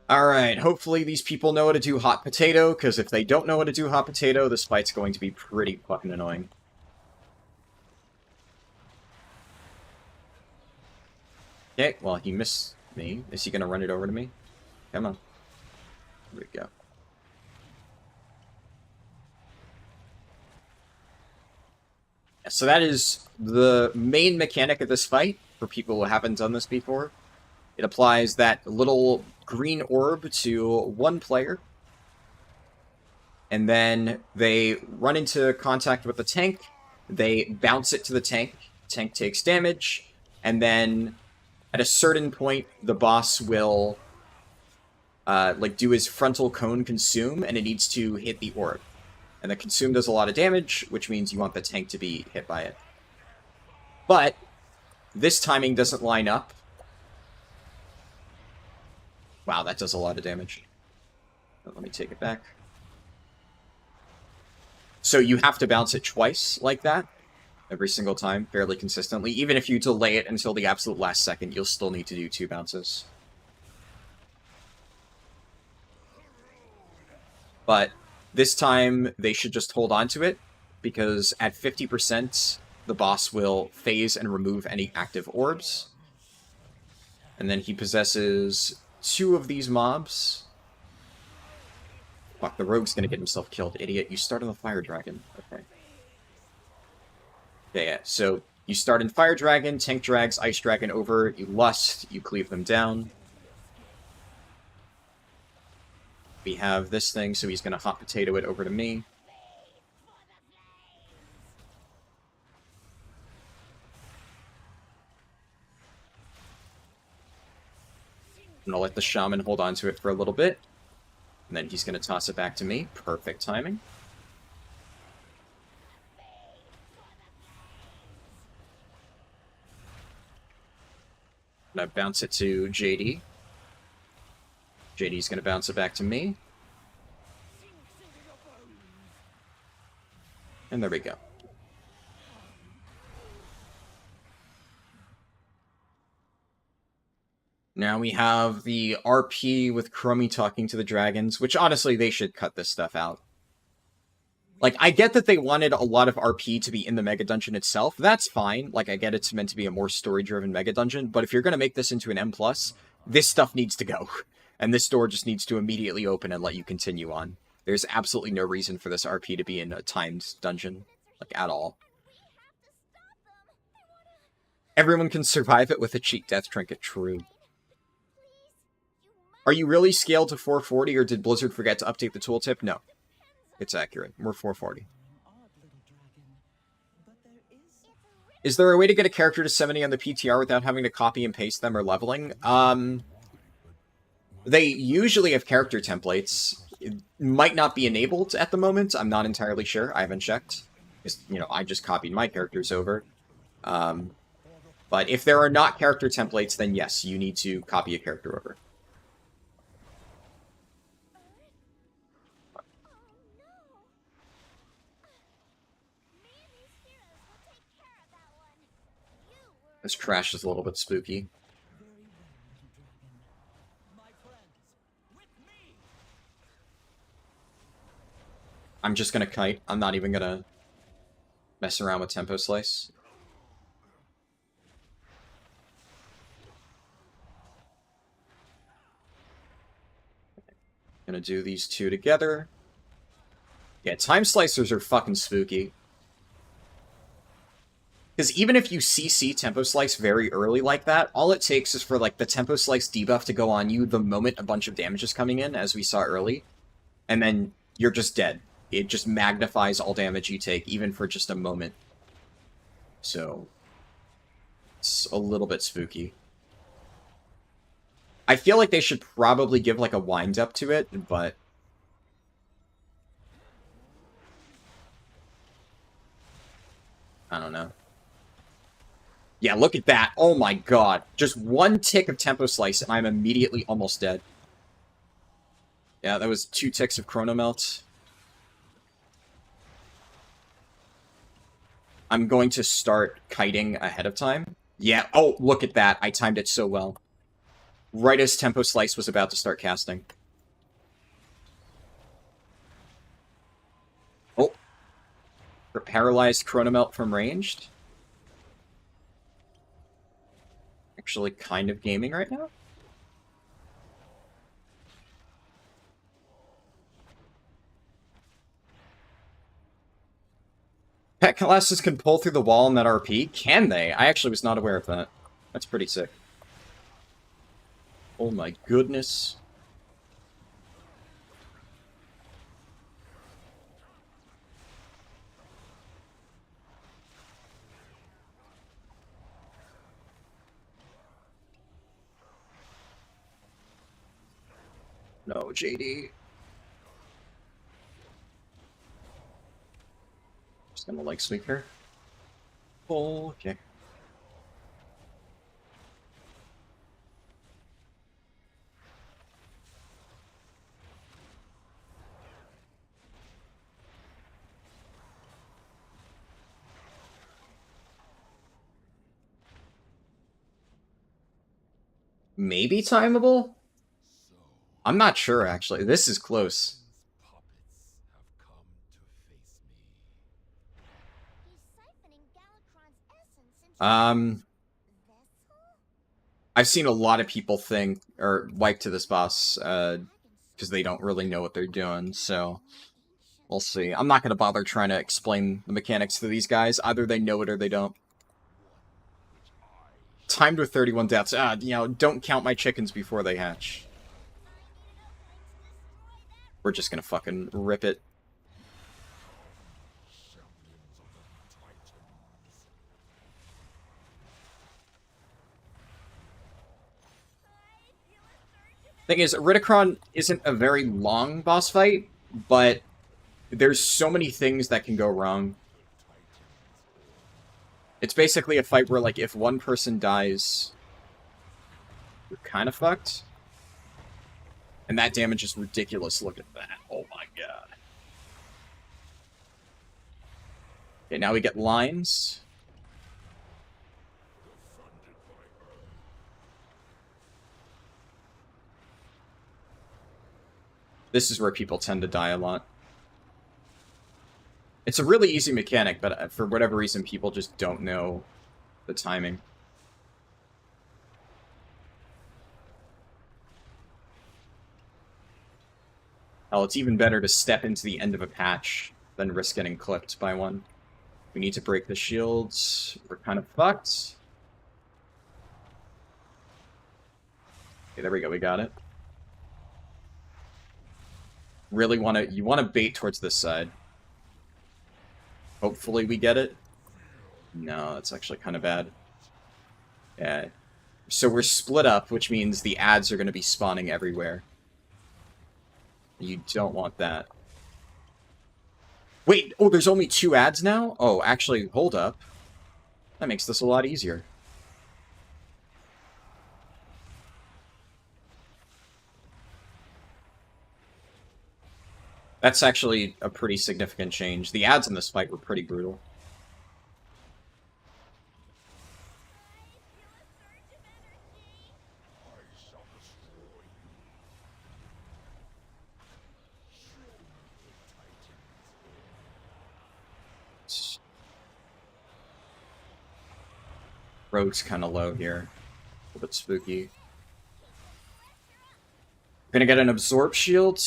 Alright, hopefully these people know how to do hot potato, because if they don't know how to do hot potato, this fight's going to be pretty fucking annoying. Okay, well, he missed me. Is he gonna run it over to me? Come on. Here we go. So that is the main mechanic of this fight, for people who haven't done this before. It applies that little green orb to one player, and then they run into contact with the tank, they bounce it to the tank takes damage, and then at a certain point, the boss will like do his frontal cone consume, and it needs to hit the orb. And the consume does a lot of damage, which means you want the tank to be hit by it. But this timing doesn't line up. Wow, that does a lot of damage. Let me take it back. So you have to bounce it twice like that, every single time, fairly consistently. Even if you delay it until the absolute last second, you'll still need to do 2 bounces. But this time, they should just hold on to it, because at 50%, the boss will phase and remove any active orbs. And then he possesses 2 of these mobs. Fuck, the rogue's gonna get himself killed, idiot. You start on the Fire Dragon. Okay. Yeah, so you start in Fire Dragon, Tank drags Ice Dragon over, you lust, you cleave them down. We have this thing, so he's going to hot potato it over to me. I'm going to let the shaman hold on to it for a little bit. And then he's going to toss it back to me. Perfect timing. I'm going to bounce it to JD. JD's going to bounce it back to me. And there we go. Now we have the RP with Chromie talking to the dragons, which honestly, they should cut this stuff out. Like, I get that they wanted a lot of RP to be in the Mega Dungeon itself. That's fine. Like, I get it's meant to be a more story-driven Mega Dungeon, but if you're going to make this into an M+, this stuff needs to go. And this door just needs to immediately open and let you continue on. There's absolutely no reason for this RP to be in a timed dungeon, like, at all. Everyone can survive it with a cheap death trinket, true. Are you really scaled to 440, or did Blizzard forget to update the tooltip? No. It's accurate. We're 440. Is there a way to get a character to 70 on the PTR without having to copy and paste them or leveling? They usually have character templates. It might not be enabled at the moment. I'm not entirely sure. I haven't checked. You know, I just copied my characters over. But if there are not character templates, then yes, you need to copy a character over. This crash is a little bit spooky. I'm just gonna kite. I'm not even gonna mess around with tempo slice. Gonna do these two together. Yeah, time slicers are fucking spooky. Because even if you CC Tempo Slice very early like that, all it takes is for, like, the Tempo Slice debuff to go on you the moment a bunch of damage is coming in, as we saw early. And then you're just dead. It just magnifies all damage you take, even for just a moment. So, it's a little bit spooky. I feel like they should probably give, like, a wind-up to it, but... I don't know. Yeah, look at that. Oh my god. Just one tick of Tempo Slice and I'm immediately almost dead. Yeah, that was 2 ticks of Chrono Melt. I'm going to start kiting ahead of time. Yeah, oh, look at that. I timed it so well. Right as Tempo Slice was about to start casting. Oh. For paralyzed Chrono Melt from ranged. Actually kind of gaming right now. Pet classes can pull through the wall in that RP? Can they? I actually was not aware of that. That's pretty sick. Oh my goodness. No, JD. Just gonna like sweep her. Oh, okay. Maybe timeable? I'm not sure, actually. This is close. I've seen a lot of people think, or wipe to this boss, because they don't really know what they're doing, so we'll see. I'm not going to bother trying to explain the mechanics to these guys. Either they know it or they don't. Timed with 31 deaths. You know, don't count my chickens before they hatch. We're just gonna fucking rip it. Thing is, Ridicron isn't a very long boss fight, but there's so many things that can go wrong. It's basically a fight where, like, if one person dies, you're kind of fucked. And that damage is ridiculous. Look at that. Oh my god. Okay, now we get lines. This is where people tend to die a lot. It's a really easy mechanic, but for whatever reason, people just don't know the timing. Hell, it's even better to step into the end of a patch than risk getting clipped by one. We need to break the shields. We're kind of fucked. Okay, there we go. We got it. Really you want to bait towards this side. Hopefully we get it. No, that's actually kind of bad. Yeah. So we're split up, which means the adds are going to be spawning everywhere. You don't want that. Wait, oh, there's only 2 adds now? Oh, actually, hold up. That makes this a lot easier. That's actually a pretty significant change. The adds in this fight were pretty brutal. Rogue's kind of low here. A little bit spooky. We're gonna get an absorb shield.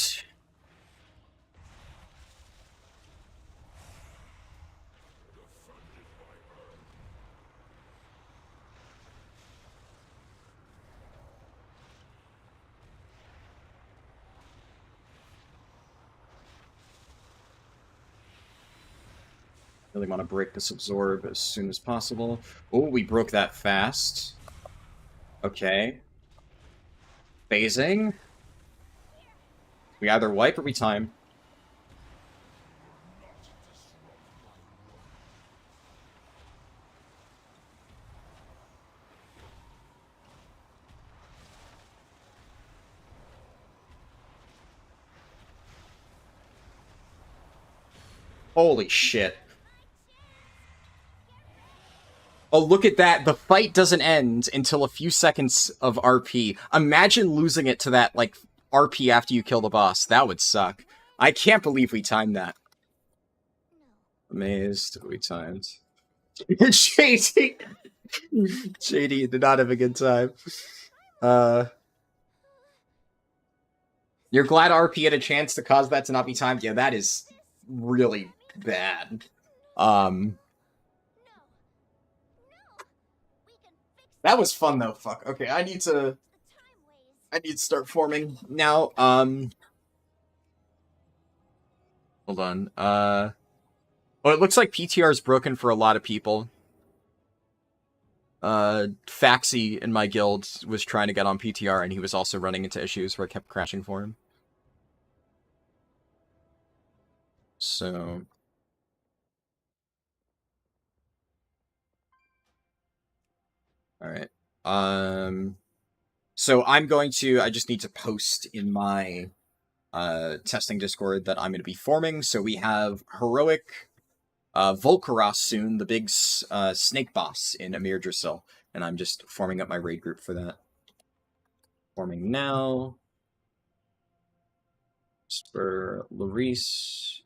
Really want to break this absorb as soon as possible. Oh, we broke that fast. Okay. Phasing. We either wipe or we time. Holy shit. Oh, look at that. The fight doesn't end until a few seconds of RP. Imagine losing it to that, like, RP after you kill the boss. That would suck. I can't believe we timed that. Amazed we timed. JD! JD did not have a good time. You're glad RP had a chance to cause that to not be timed? Yeah, that is really bad. That was fun though. Fuck. Okay, I need to start forming now. Hold on. Oh, it looks like PTR is broken for a lot of people. Faxi in my guild was trying to get on PTR, and he was also running into issues where it kept crashing for him. So... Alright. So I'm going to... I just need to post in my testing Discord that I'm going to be forming. So we have Heroic Volcaros soon, the big snake boss in Amirdrassil. And I'm just forming up my raid group for that. Forming now. Spur Larice.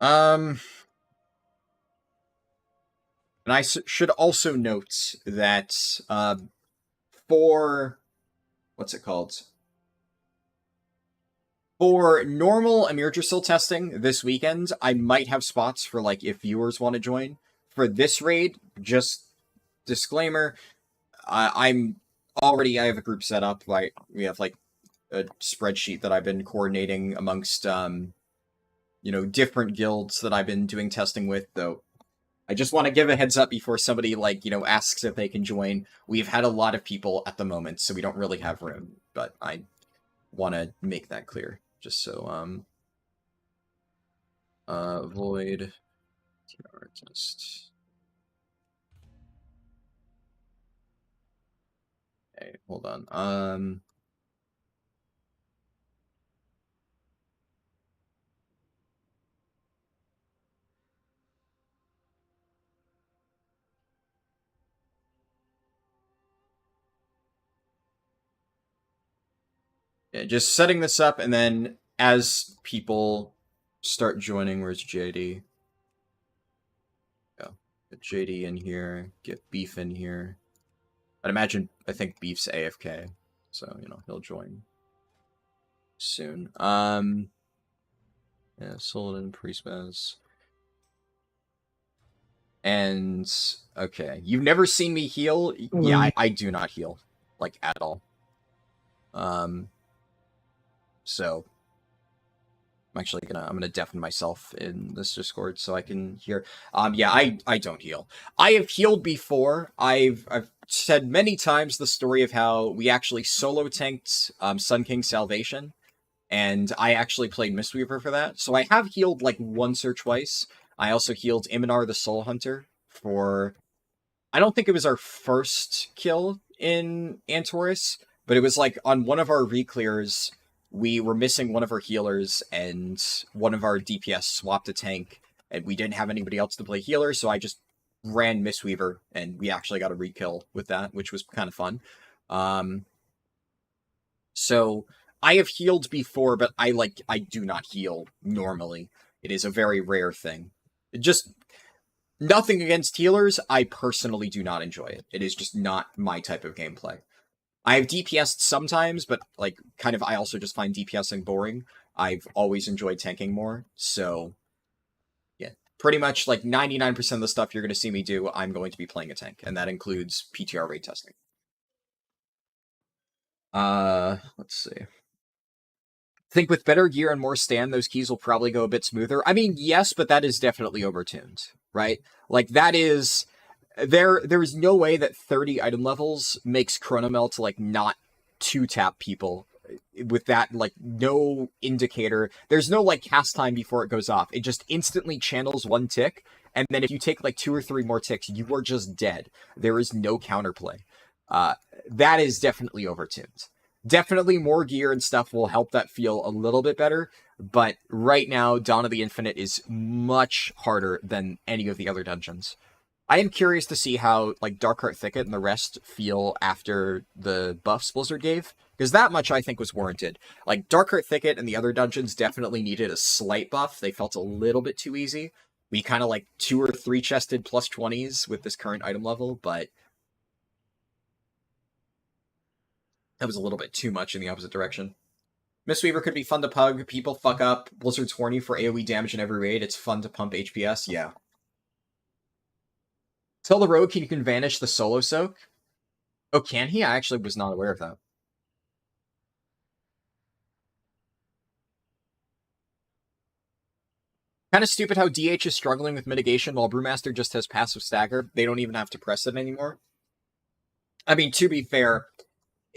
And I should also note that for what's it called? For normal Amirdrassil testing this weekend, I might have spots for like if viewers want to join. For this raid, just disclaimer, I have a group set up. Like, we have like a spreadsheet that I've been coordinating amongst, different guilds that I've been doing testing with, though. I just want to give a heads up before somebody, asks if they can join. We've had a lot of people at the moment, so we don't really have room, but I want to make that clear, just so, void artist. Okay, hold on. Yeah, just setting this up, and then as people start joining, where's JD? Go. Get JD in here, get Beef in here. I think Beef's AFK, so, he'll join soon. Yeah, Solidin, Priestbaz. And, okay, you've never seen me heal? Yeah, I do not heal, at all. So, I'm gonna deafen myself in this Discord so I can hear. Yeah, I don't heal. I have healed before. I've said many times the story of how we actually solo tanked Sun King Salvation, and I actually played Mistweaver for that. So I have healed once or twice. I also healed Iminar the Soul Hunter for, I don't think it was our first kill in Antorus, but it was on one of our reclears. We were missing one of our healers, and one of our DPS swapped a tank, and we didn't have anybody else to play healer, so I just ran Mistweaver, and we actually got a rekill with that, which was kind of fun. So I have healed before, but I do not heal normally. It is a very rare thing. Just nothing against healers, I personally do not enjoy it. It is just not my type of gameplay. I have DPS'd sometimes, but, I also just find DPSing boring. I've always enjoyed tanking more, so, yeah. Pretty much, 99% of the stuff you're going to see me do, I'm going to be playing a tank, and that includes PTR raid testing. Let's see. Think with better gear and more stand, those keys will probably go a bit smoother. I mean, yes, but that is definitely overtuned, right? That is... There is no way that 30 item levels makes Chronomel to, not 2-tap people with that, no indicator. There's no, cast time before it goes off. It just instantly channels one tick, and then if you take, 2 or 3 more ticks, you are just dead. There is no counterplay. That is definitely overtuned. Definitely more gear and stuff will help that feel a little bit better, but right now, Dawn of the Infinite is much harder than any of the other dungeons. I am curious to see how, Darkheart Thicket and the rest feel after the buffs Blizzard gave, because that much I think was warranted. Darkheart Thicket and the other dungeons definitely needed a slight buff. They felt a little bit too easy. We kind of 2 or 3 chested plus 20s with this current item level, but that was a little bit too much in the opposite direction. Mistweaver could be fun to pug. People fuck up. Blizzard's horny for AoE damage in every raid. It's fun to pump HPS. Yeah. Tell the rogue you can vanish the solo soak. Oh, can he? I actually was not aware of that. Kind of stupid how DH is struggling with mitigation while Brewmaster just has passive stagger. They don't even have to press it anymore. I mean, to be fair,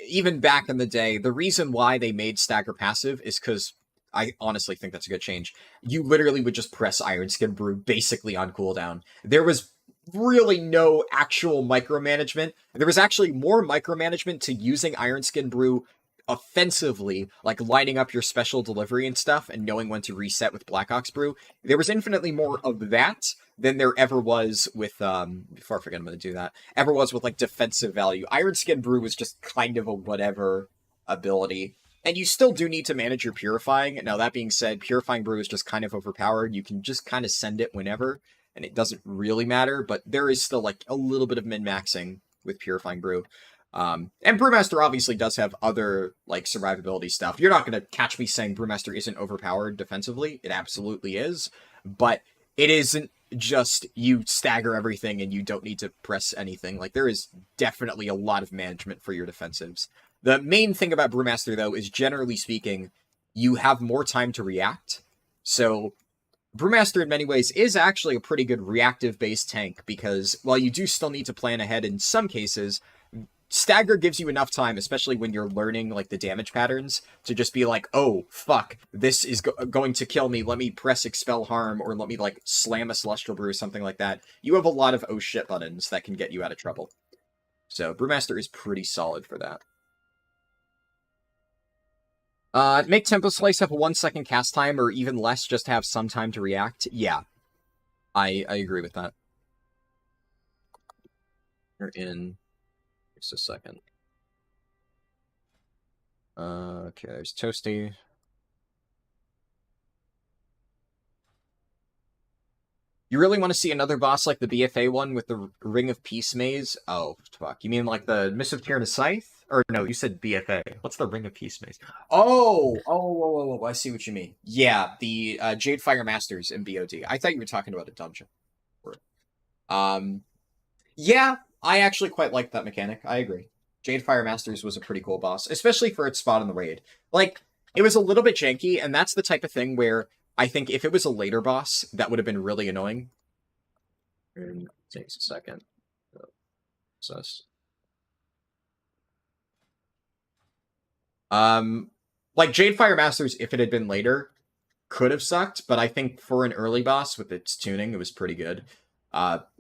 even back in the day, the reason why they made stagger passive is because I honestly think that's a good change. You literally would just press Ironskin Brew basically on cooldown. There was really no actual micromanagement. There was actually more micromanagement to using Ironskin Brew offensively, lining up your special delivery and stuff and knowing when to reset with Black Ox Brew. There was infinitely more of that than there ever was with, before I forget I'm going to do that, ever was with, defensive value. Ironskin Brew was just kind of a whatever ability. And you still do need to manage your Purifying. Now, that being said, Purifying Brew is just kind of overpowered. You can just kind of send it whenever, and it doesn't really matter, but there is still, a little bit of min-maxing with Purifying Brew. And Brewmaster obviously does have other, survivability stuff. You're not going to catch me saying Brewmaster isn't overpowered defensively. It absolutely is, but it isn't just you stagger everything and you don't need to press anything. Like, there is definitely a lot of management for your defensives. The main thing about Brewmaster, though, is generally speaking, you have more time to react. So Brewmaster, in many ways, is actually a pretty good reactive-based tank, because while you do still need to plan ahead in some cases, Stagger gives you enough time, especially when you're learning, like, the damage patterns, to just be like, oh, fuck, this is going to kill me, let me press Expel Harm, or let me, like, slam a Celestial Brew, or something like that. You have a lot of oh shit buttons that can get you out of trouble. So, Brewmaster is pretty solid for that. Make Tempo Slice have a 1 second cast time, or even less, just have some time to react. Yeah, I agree with that. We're in just a second. Okay, there's Toasty. You really want to see another boss like the BFA one with the Ring of Peace maze? Oh, fuck. You mean like the Missive Tyrannus Scythe? Or no, you said BFA. What's the Ring of Peace maze? Oh, I see what you mean. Yeah, the Jade Fire Masters in BOD. I thought you were talking about a dungeon. Yeah, I actually quite like that mechanic. I agree. Jade Fire Masters was a pretty cool boss, especially for its spot in the raid. Like, it was a little bit janky, and that's the type of thing where I think if it was a later boss, that would have been really annoying. It takes a second. Like, Jade Fire Masters, if it had been later, could have sucked, but I think for an early boss with its tuning, it was pretty good.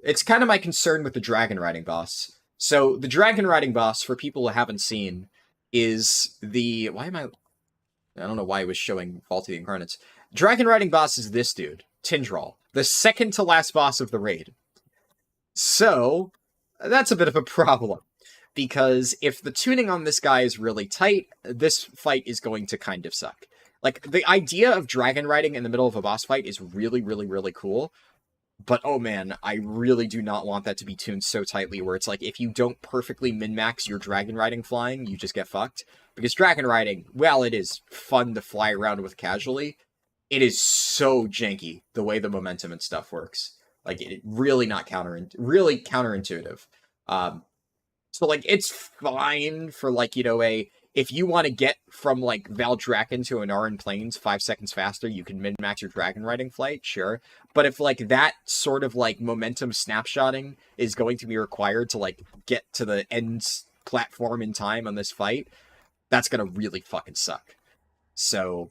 It's kind of my concern with the Dragon Riding boss. So, the Dragon Riding boss, for people who haven't seen, is the... I don't know why it was showing Vault of the Incarnates. Dragon Riding boss is this dude, Tindral, the second to last boss of the raid. So, that's a bit of a problem, because if the tuning on this guy is really tight, this fight is going to kind of suck. Like, the idea of Dragon Riding in the middle of a boss fight is really, really, really cool. But, oh man, I really do not want that to be tuned so tightly where it's like, if you don't perfectly min-max your Dragon Riding flying, you just get fucked. Because Dragon Riding, while it is fun to fly around with casually, it is so janky the way the momentum and stuff works. Like, it really really counterintuitive. So, like, it's fine for, like, you know, if you want to get from, like, Valdrakken to Anaran Plains 5 seconds faster, you can min-max your Dragon Riding flight, sure. But if, like, that sort of, like, momentum snapshotting is going to be required to, like, get to the end platform in time on this fight, that's gonna really fucking suck. So,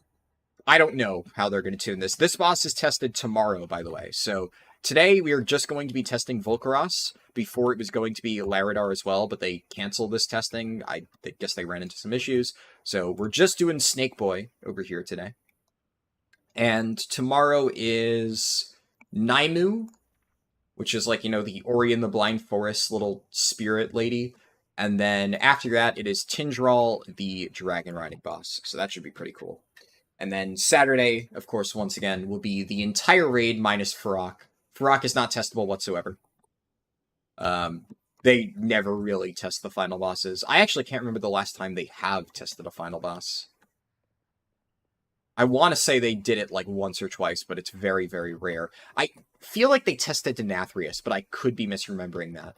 I don't know how they're gonna tune this. This boss is tested tomorrow, by the way. So, today we are just going to be testing Volcaros. Before it was going to be Laradar as well, but they canceled this testing. I guess they ran into some issues. So we're just doing Snake Boy over here today. And tomorrow is Naimu, which is like, you know, the Ori in the Blind Forest little spirit lady. And then after that, it is Tindral, the Dragon Riding boss. So that should be pretty cool. And then Saturday, of course, once again, will be the entire raid minus Farok. Farok is not testable whatsoever. They never really test the final bosses. I actually can't remember the last time they have tested a final boss. I want to say they did it like once or twice, but it's very, very rare. I feel like they tested Denathrius, but I could be misremembering that.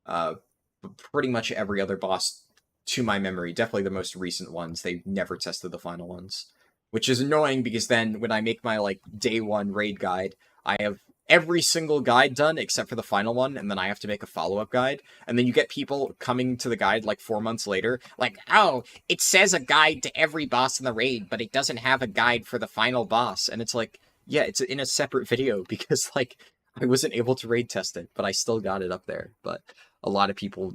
But pretty much every other boss, to my memory, definitely the most recent ones, they never tested the final ones. Which is annoying, because then when I make my, like, day one raid guide, I have every single guide done except for the final one, and then I have to make a follow-up guide. And then you get people coming to the guide like 4 months later, like, oh, it says a guide to every boss in the raid, but it doesn't have a guide for the final boss. And it's like, yeah, it's in a separate video, because, like, I wasn't able to raid test it, but I still got it up there. But a lot of people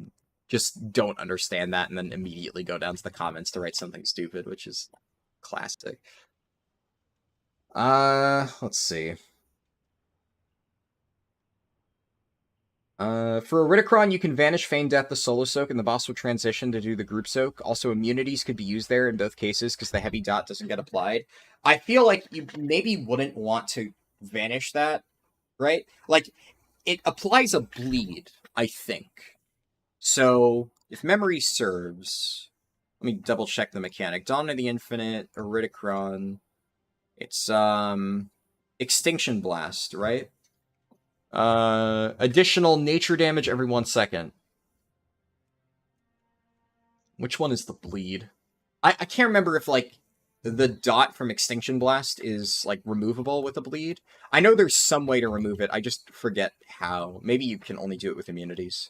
just don't understand that and then immediately go down to the comments to write something stupid, which is classic. Let's see. For a Ridicron, you can Vanish, Feign Death, the Solo Soak, and the boss will transition to do the Group Soak. Also, immunities could be used there in both cases, because the heavy dot doesn't get applied. I feel like you maybe wouldn't want to Vanish that, right? Like, it applies a bleed, I think. So, if memory serves... Let me double-check the mechanic. Dawn of the Infinite, Iridicron... It's, Extinction Blast, right? Additional nature damage every 1 second. Which one is the bleed? I can't remember if, like, the dot from Extinction Blast is, like, removable with a bleed. I know there's some way to remove it. I just forget how. Maybe you can only do it with immunities.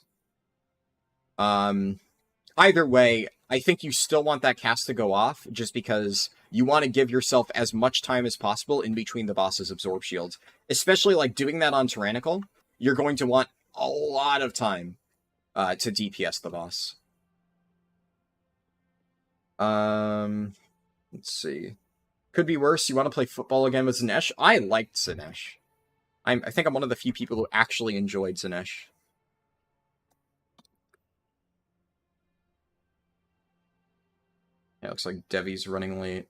Either way, I think you still want that cast to go off, just because you want to give yourself as much time as possible in between the boss's absorb shields. Especially, like, doing that on Tyrannical, you're going to want a lot of time to DPS the boss. Let's see. Could be worse. You want to play football again with Zanesh? I liked Zanesh. I think I'm one of the few people who actually enjoyed Zanesh. Yeah, looks like Devi's running late.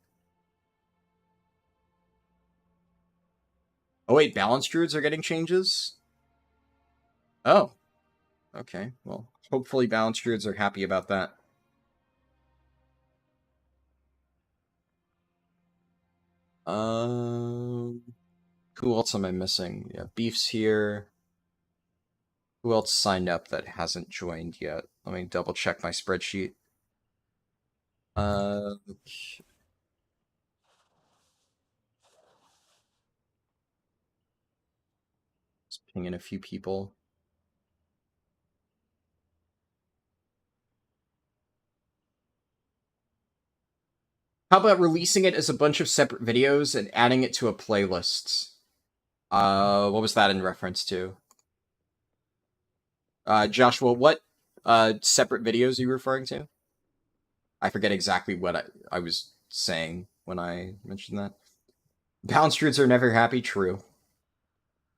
Oh wait, balance druids are getting changes? Oh. Okay, well, hopefully balance druids are happy about that. Who else am I missing? Yeah, Beef's here. Who else signed up that hasn't joined yet? Let me double check my spreadsheet. Just ping in a few people. How about releasing it as a bunch of separate videos and adding it to a playlist? What was that in reference to? Joshua, what separate videos are you referring to? I forget exactly what I was saying when I mentioned that. Balance druids are never happy, true.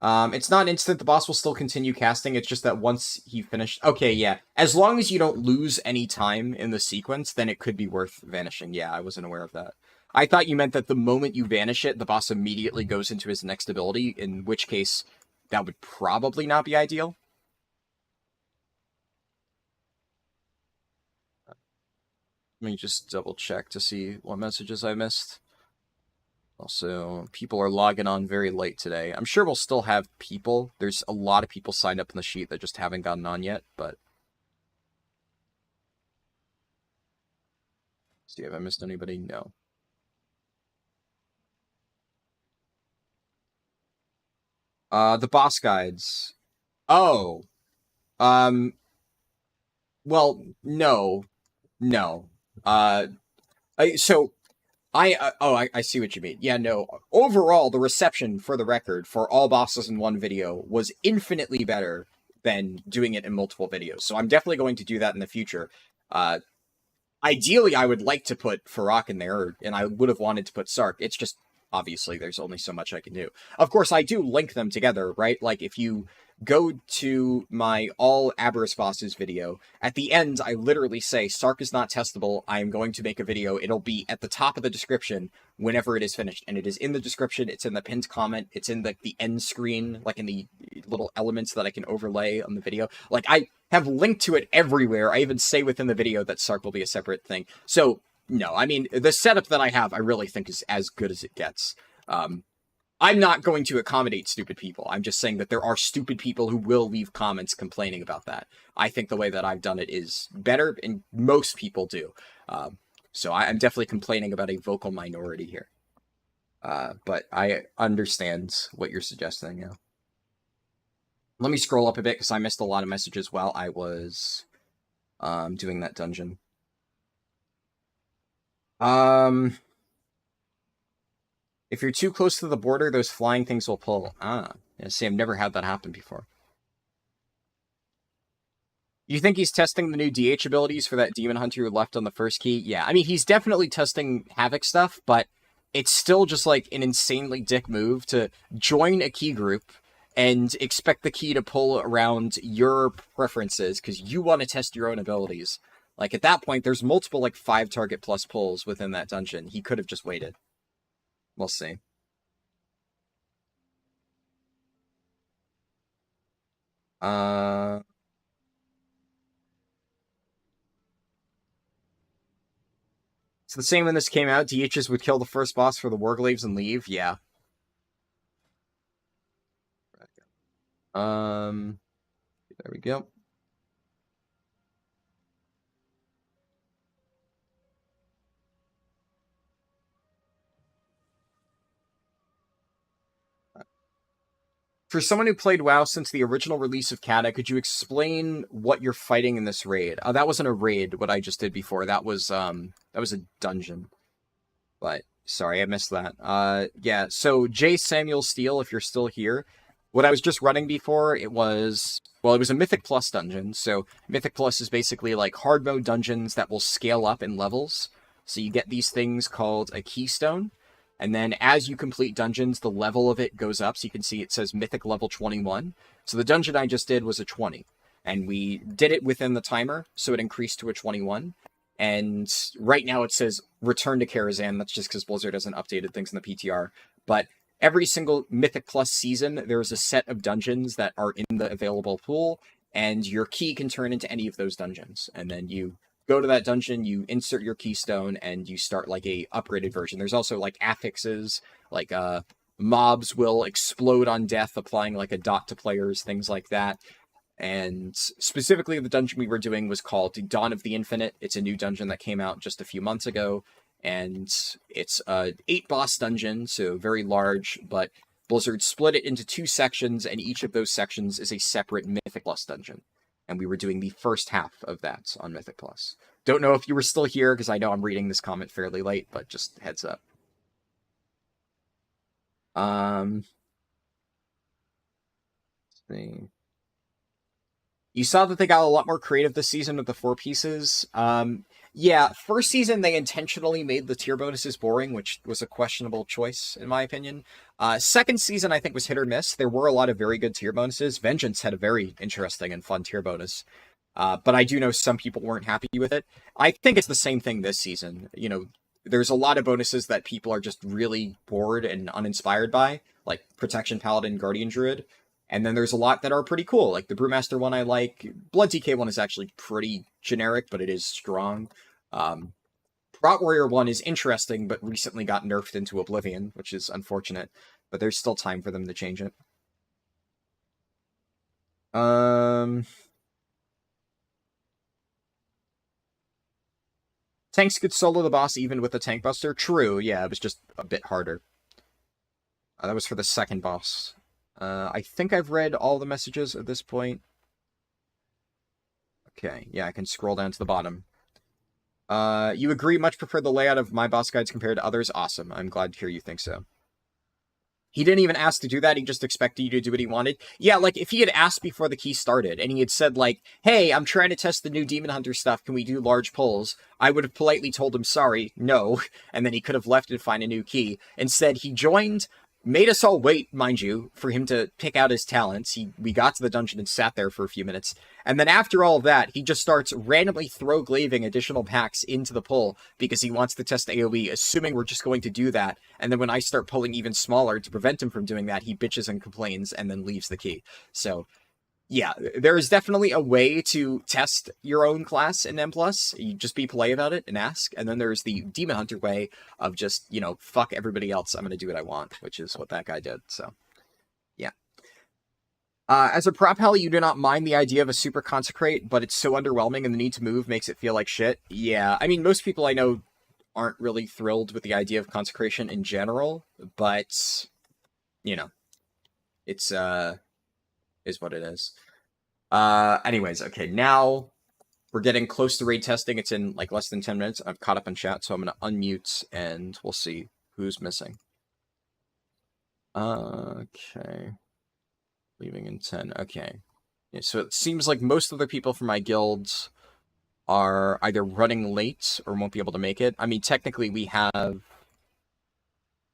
It's not instant, the boss will still continue casting, it's just that once he finished... Okay, yeah. As long as you don't lose any time in the sequence, then it could be worth vanishing. Yeah, I wasn't aware of that. I thought you meant that the moment you vanish it, the boss immediately goes into his next ability, in which case that would probably not be ideal. Let me just double check to see what messages I missed. Also, people are logging on very late today. I'm sure we'll still have people. There's a lot of people signed up in the sheet that just haven't gotten on yet, but... See, have I missed anybody? No. The boss guides. Oh. Well, no. No. I see what you mean. Yeah, no. Overall, the reception, for the record, for all bosses in one video was infinitely better than doing it in multiple videos. So I'm definitely going to do that in the future. Ideally, I would like to put Farrak in there, and I would have wanted to put Sark. It's just, obviously, there's only so much I can do. Of course, I do link them together, right? Like, if you go to my all Aberrus bosses video, at the end, I literally say, Sark is not testable, I am going to make a video, it'll be at the top of the description whenever it is finished, and it is in the description, it's in the pinned comment, it's in the end screen, like in the little elements that I can overlay on the video. Like, I have linked to it everywhere. I even say within the video that Sark will be a separate thing. So, no, I mean, the setup that I have, I really think is as good as it gets. I'm not going to accommodate stupid people. I'm just saying that there are stupid people who will leave comments complaining about that. I think the way that I've done it is better, and most people do. So I'm definitely complaining about a vocal minority here. But I understand what you're suggesting, yeah. Let me scroll up a bit, because I missed a lot of messages while I was doing that dungeon. If you're too close to the border, those flying things will pull. Yeah, see, I've never had that happen before. You think he's testing the new DH abilities for that Demon Hunter who left on the first key? Yeah, I mean, he's definitely testing Havoc stuff, but it's still just, like, an insanely dick move to join a key group and expect the key to pull around your preferences because you want to test your own abilities. Like, at that point, there's multiple, like, 5-target plus pulls within that dungeon. He could have just waited. We'll see. It's the same when this came out. DHs would kill the first boss for the Warglaves and leave. Yeah. There we go. For someone who played WoW since the original release of Kata, could you explain what you're fighting in this raid? That wasn't a raid, what I just did before. That was a dungeon. But sorry, I missed that. Yeah, so J. Samuel Steele, if you're still here, what I was just running before, it was a Mythic Plus dungeon. So Mythic Plus is basically like hard mode dungeons that will scale up in levels. So you get these things called a keystone. And then as you complete dungeons, the level of it goes up. So you can see it says Mythic level 21. So the dungeon I just did was a 20. And we did it within the timer, so it increased to a 21. And right now it says Return to Karazhan. That's just because Blizzard hasn't updated things in the PTR. But every single Mythic Plus season, there's a set of dungeons that are in the available pool, and your key can turn into any of those dungeons. And then you go to that dungeon, you insert your keystone, and you start like a upgraded version. There's also like affixes, like mobs will explode on death, applying like a dot to players, things like that. And specifically, the dungeon we were doing was called Dawn of the Infinite. It's a new dungeon that came out just a few months ago, and it's a 8-boss dungeon, so very large, but Blizzard split it into 2 sections, and each of those sections is a separate Mythic Plus dungeon. And we were doing the first half of that on Mythic Plus. Don't know if you were still here, because I know I'm reading this comment fairly late, but just heads up. Let's see. You saw that they got a lot more creative this season with the 4 pieces. Yeah, first season they intentionally made the tier bonuses boring, which was a questionable choice, in my opinion. Second season, I think, was hit or miss. There were a lot of very good tier bonuses. Vengeance had a very interesting and fun tier bonus. But I do know some people weren't happy with it. I think it's the same thing this season. You know, there's a lot of bonuses that people are just really bored and uninspired by, like Protection Paladin, Guardian Druid. And then there's a lot that are pretty cool, like the Brewmaster one I like. Blood TK one is actually pretty generic, but it is strong. Prot Warrior one is interesting, but recently got nerfed into oblivion, which is unfortunate. But there's still time for them to change it. Tanks could solo the boss even with a tank buster. True, yeah, it was just a bit harder. That was for the second boss. I think I've read all the messages at this point. Okay, yeah, I can scroll down to the bottom. You agree, much prefer the layout of my boss guides compared to others? Awesome, I'm glad to hear you think so. He didn't even ask to do that, he just expected you to do what he wanted. Yeah, like, if he had asked before the key started, and he had said, like, hey, I'm trying to test the new Demon Hunter stuff, can we do large pulls? I would have politely told him, sorry, no, and then he could have left and find a new key. Instead, he joined, made us all wait, mind you, for him to pick out his talents. We got to the dungeon and sat there for a few minutes. And then after all of that, he just starts randomly throw-glaving additional packs into the pull because he wants to test AoE, assuming we're just going to do that. And then when I start pulling even smaller to prevent him from doing that, he bitches and complains and then leaves the key. So, yeah, there is definitely a way to test your own class in M+. You just be polite about it and ask. And then there's the Demon Hunter way of just, you know, fuck everybody else. I'm going to do what I want, which is what that guy did. So, yeah. As a prop heli, you do not mind the idea of a super consecrate, but it's so underwhelming and the need to move makes it feel like shit. Yeah, I mean, most people I know aren't really thrilled with the idea of consecration in general, but, you know, it's, is what it is. Anyways, okay, now we're getting close to raid testing. It's in like less than 10 minutes. I've caught up in chat, so I'm gonna unmute and we'll see who's missing. Okay. Leaving in 10. Okay. Yeah, so it seems like most of the people from my guilds are either running late or won't be able to make it. I mean, technically we have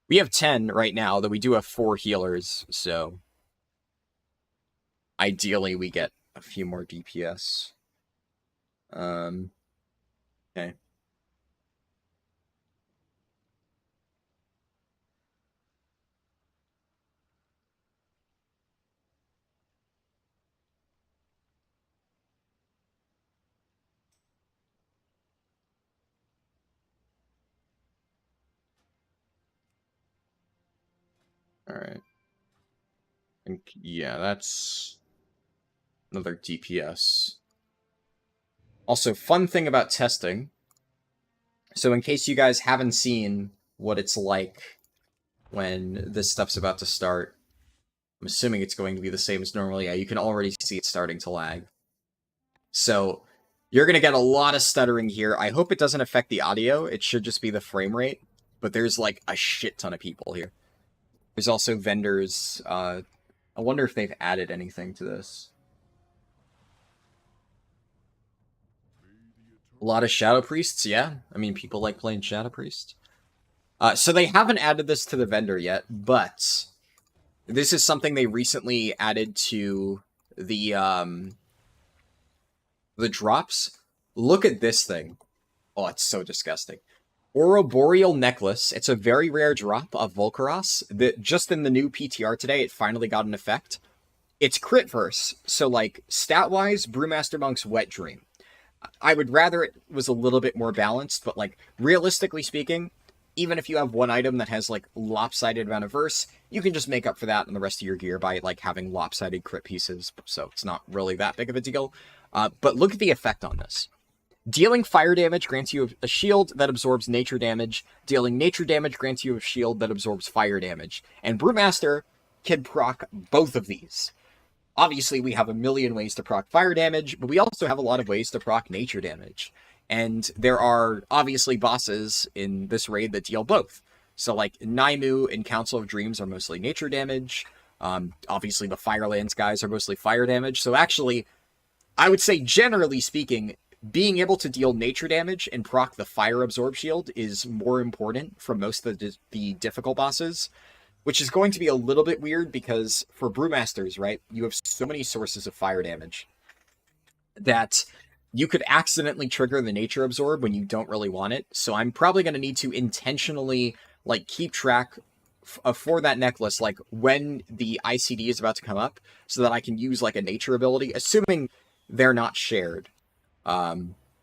10 right now, though we do have 4 healers, so ideally we get a few more DPS. Okay. All right. Yeah, that's another DPS. Also, fun thing about testing. So in case you guys haven't seen what it's like when this stuff's about to start, I'm assuming it's going to be the same as normal. Yeah, you can already see it starting to lag. So you're going to get a lot of stuttering here. I hope it doesn't affect the audio. It should just be the frame rate. But there's like a shit ton of people here. There's also vendors. I wonder if they've added anything to this. A lot of Shadow Priests, yeah. I mean, people like playing Shadow Priest. So they haven't added this to the vendor yet, but this is something they recently added to the drops. Look at this thing. Oh, it's so disgusting. Ouroboreal Necklace. It's a very rare drop of Volcaros. That just in the new PTR today, it finally got an effect. It's crit verse, so like stat-wise, Brewmaster Monk's Wet Dream. I would rather it was a little bit more balanced, but like realistically speaking, even if you have one item that has like lopsided amount of verse, you can just make up for that in the rest of your gear by like having lopsided crit pieces, so it's not really that big of a deal. But look at the effect on this. Dealing fire damage grants you a shield that absorbs nature damage. Dealing nature damage grants you a shield that absorbs fire damage. And Brewmaster can proc both of these. Obviously, we have a million ways to proc fire damage, but we also have a lot of ways to proc nature damage. And there are obviously bosses in this raid that deal both. So like Naimu and Council of Dreams are mostly nature damage. Obviously the Firelands guys are mostly fire damage. So actually, I would say generally speaking, being able to deal nature damage and proc the fire absorb shield is more important for most of the difficult bosses. Which is going to be a little bit weird because for Brewmasters, right, you have so many sources of fire damage that you could accidentally trigger the nature absorb when you don't really want it. So I'm probably going to need to intentionally like keep track for that necklace, like when the ICD is about to come up so that I can use like a nature ability, assuming they're not shared.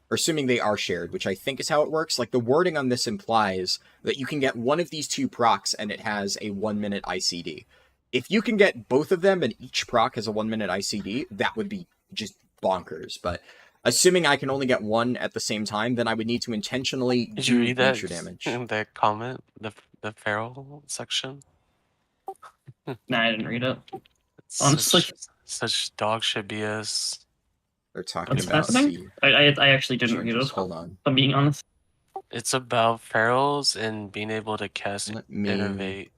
Or assuming they are shared, which I think is how it works. Like the wording on this implies that you can get one of these two procs and it has a 1 minute ICD. If you can get both of them and each proc has a 1 minute ICD, that would be just bonkers. But assuming I can only get one at the same time, then I would need to intentionally Did you read that nature damage. in the comment, the feral section? Nah, I didn't read it. It's Honestly. such dog shit BS. They're talking What's about happening? I actually didn't read changes. it. Hold on. I'm being honest. It's about ferals and being able to cast Let me... Innervate.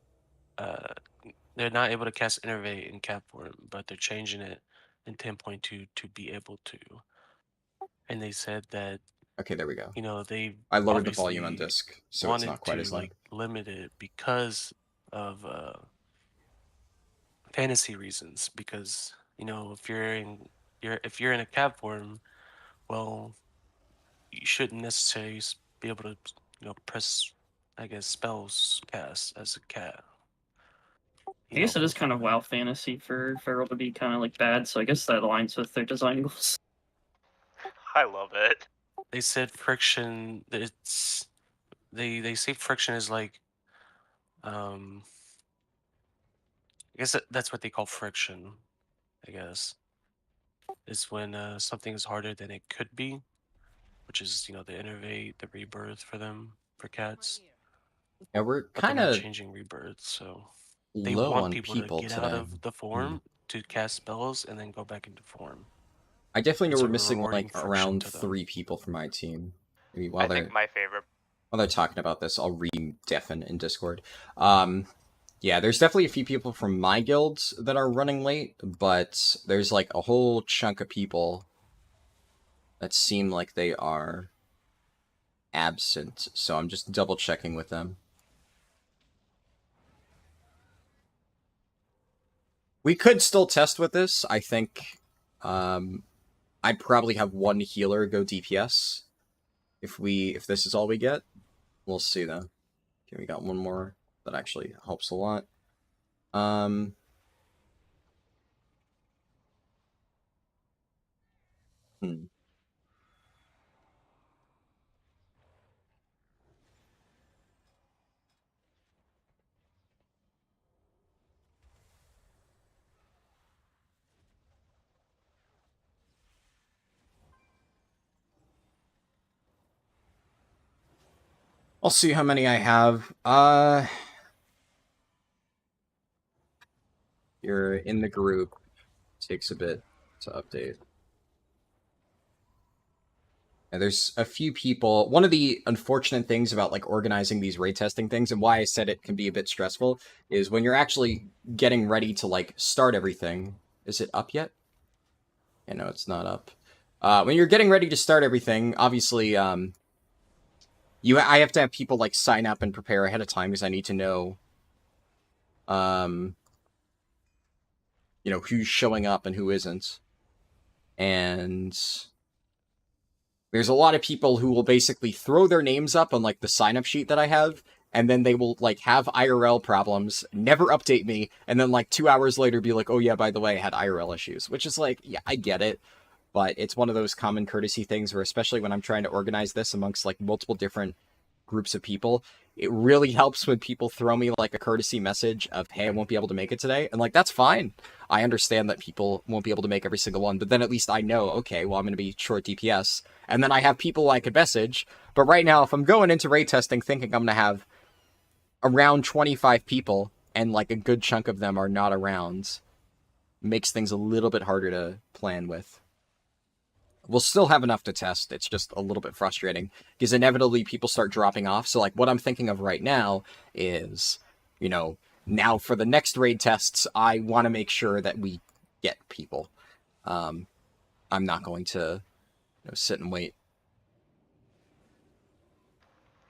They're not able to cast Innervate in cap form, but they're changing it in 10.2 to be able to. And they said that, Okay, there we go. you know, they I lowered the volume on disc, so it's not quite as loud. like limit it because of fantasy reasons. Because you know, if you're in a cap form, well, you shouldn't necessarily be able to, you know, press, I guess, spells cast as a cat. I guess it is kind of WoW fantasy for feral to be kind of like bad, so I guess that aligns with their design goals. I love it. They said friction. It's they say friction is like, I guess that's what they call friction. I guess is when something is harder than it could be, which is, you know, the innervate, the rebirth for them, for cats. Yeah, we're But they're kind not of changing rebirth, so they low want on people people to get today. out of the form to cast spells and then go back into form. I definitely know It's we're a missing rewarding like friction around to them. 3 people from my team. Maybe I think my favorite. while they're talking about this, I'll re-deafen in Discord. Yeah, there's definitely a few people from my guilds that are running late, but there's like a whole chunk of people that seem like they are absent, so I'm just double checking with them. We could still test with this. I think I'd probably have one healer go DPS if this is all we get. We'll see though. Okay, we got one more that actually helps a lot. I'll see how many I have. You're in the group. Takes a bit to update. And there's a few people. One of the unfortunate things about like organizing these raid testing things, and why I said it can be a bit stressful, is when you're actually getting ready to like start everything. Is it up yet? Yeah, no, it's not up. When you're getting ready to start everything, obviously, I have to have people like sign up and prepare ahead of time because I need to know, you know, who's showing up and who isn't. And there's a lot of people who will basically throw their names up on like the sign-up sheet that I have, and then they will like have IRL problems, never update me, and then like 2 hours later be like, oh yeah, by the way, I had IRL issues, which is like, yeah, I get it, but it's one of those common courtesy things where, especially when I'm trying to organize this amongst like multiple different groups of people, it really helps when people throw me like a courtesy message of, hey, I won't be able to make it today. And like, that's fine. I understand that people won't be able to make every single one, but then at least I know, okay, well, I'm going to be short DPS. And then I have people I could message. But right now, if I'm going into raid testing thinking I'm going to have around 25 people and like a good chunk of them are not around, makes things a little bit harder to plan with. We'll still have enough to test. It's just a little bit frustrating because inevitably people start dropping off. So like what I'm thinking of right now is, you know, now for the next raid tests, I want to make sure that we get people. I'm not going to, you know, sit and wait.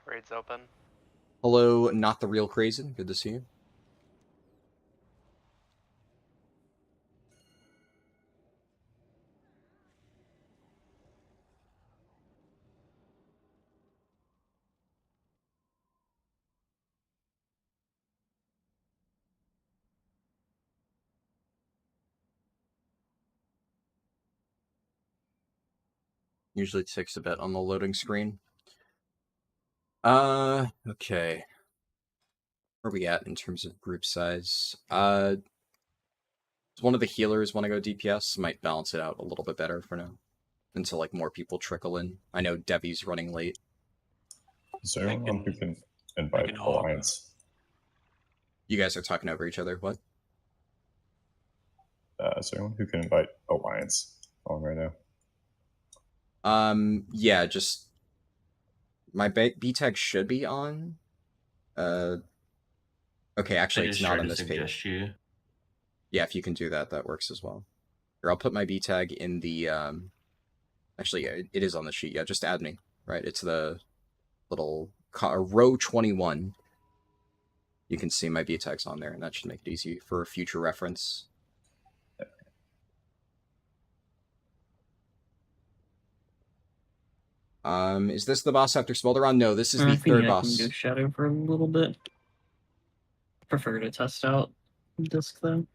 Raid's open. Hello, not the real crazy. Good to see you. Usually takes a bit on the loading screen. Okay. Where are we at in terms of group size? Does one of the healers want to go DPS? Might balance it out a little bit better for now. Until like more people trickle in. I know Devi's running late. Is there anyone who can invite Alliance? You guys are talking over each other. What? Is there anyone who can invite Alliance on right now? Yeah, just my B tag should be on. Okay, actually, it's not on this page. Yeah, if you can do that, that works as well. Here, I'll put my B tag in the Actually, yeah, it is on the sheet. Yeah, just add me. Right, it's the little row 21. You can see my B tags on there, and that should make it easy for future reference. Is this the boss after Smolderon? No, this is the third boss. I can go Shadow for a little bit. Prefer to test out Disc though.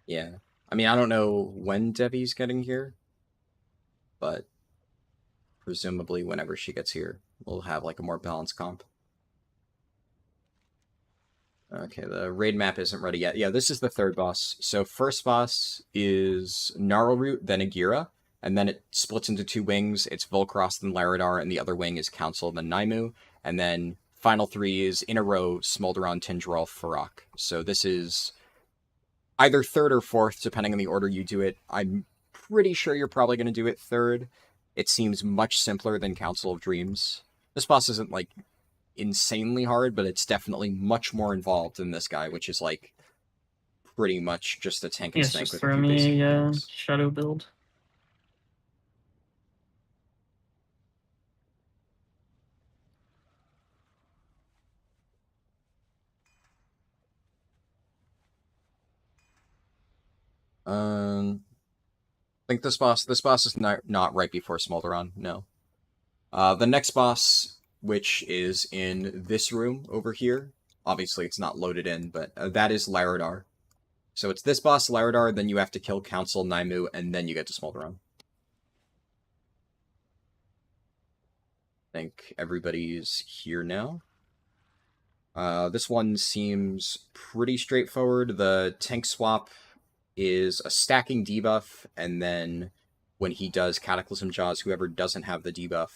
Yeah. I mean, I don't know when Devi's getting here, but presumably whenever she gets here, we'll have like a more balanced comp. Okay, the raid map isn't ready yet. Yeah, this is the third boss. So first boss is Gnarlroot, then Agira, and then it splits into two wings. It's Volcross, then Laradar, and the other wing is Council, then Naimu. And then final three is in a row, Smolderon, Tindral, Farok. So this is either third or fourth, depending on the order you do it. I'm pretty sure you're probably going to do it third. It seems much simpler than Council of Dreams. This boss isn't, like, insanely hard, but it's definitely much more involved than this guy, which is, like, pretty much just a tank and stank Just with throw a few me basic a things. Shadow build. I think this boss is not right before Smolderon, no. The next boss, which is in this room over here, obviously it's not loaded in, but that is Laradar. So it's this boss, Laradar, then you have to kill Council, Naimu, and then you get to Smolderon. I think everybody's here now. This one seems pretty straightforward. The tank swap is a stacking debuff, and then when he does Cataclysm Jaws, whoever doesn't have the debuff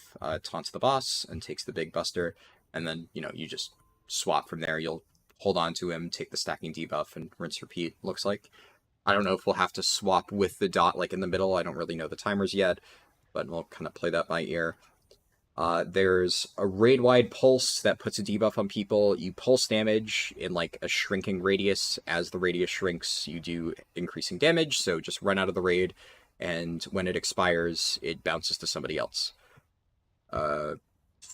taunts the boss and takes the big buster, and then, you know, you just swap from there. You'll hold on to him, take the stacking debuff, and rinse repeat, looks like. I don't know if we'll have to swap with the dot, like, in the middle. I don't really know the timers yet, but we'll kind of play that by ear. There's a raid-wide pulse that puts a debuff on people. You pulse damage in, like, a shrinking radius. As the radius shrinks, you do increasing damage, so just run out of the raid, and when it expires, it bounces to somebody else.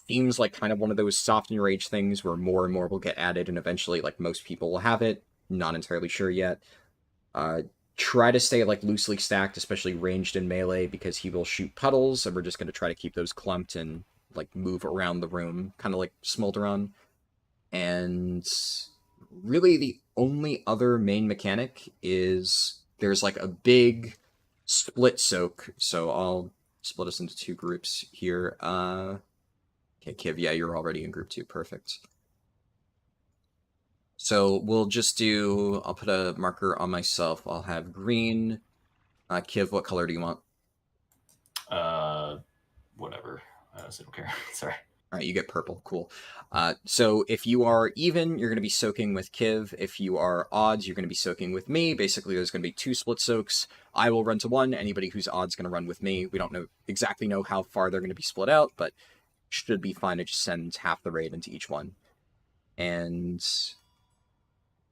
Seems like kind of one of those soft and rage things where more and more will get added, and eventually, like, most people will have it. Not entirely sure yet. Try to stay, like, loosely stacked, especially ranged in melee, because he will shoot puddles, and we're just going to try to keep those clumped and, like, move around the room, kind of like Smolderon. And really the only other main mechanic is there's, like, a big split soak, so I'll split us into 2 groups here. Okay, Kiv, yeah, you're already in group 2, perfect. So we'll just do, I'll put a marker on myself. I'll have green. Kiv, what color do you want? Whatever. I honestly don't care. Sorry. All right, you get purple. Cool. So if you are even, you're going to be soaking with Kiv. If you are odds, you're going to be soaking with me. Basically, there's going to be 2 split soaks. I will run to 1. Anybody who's odds going to run with me. We don't exactly know how far they're going to be split out, but should be fine to just send half the raid into each one. And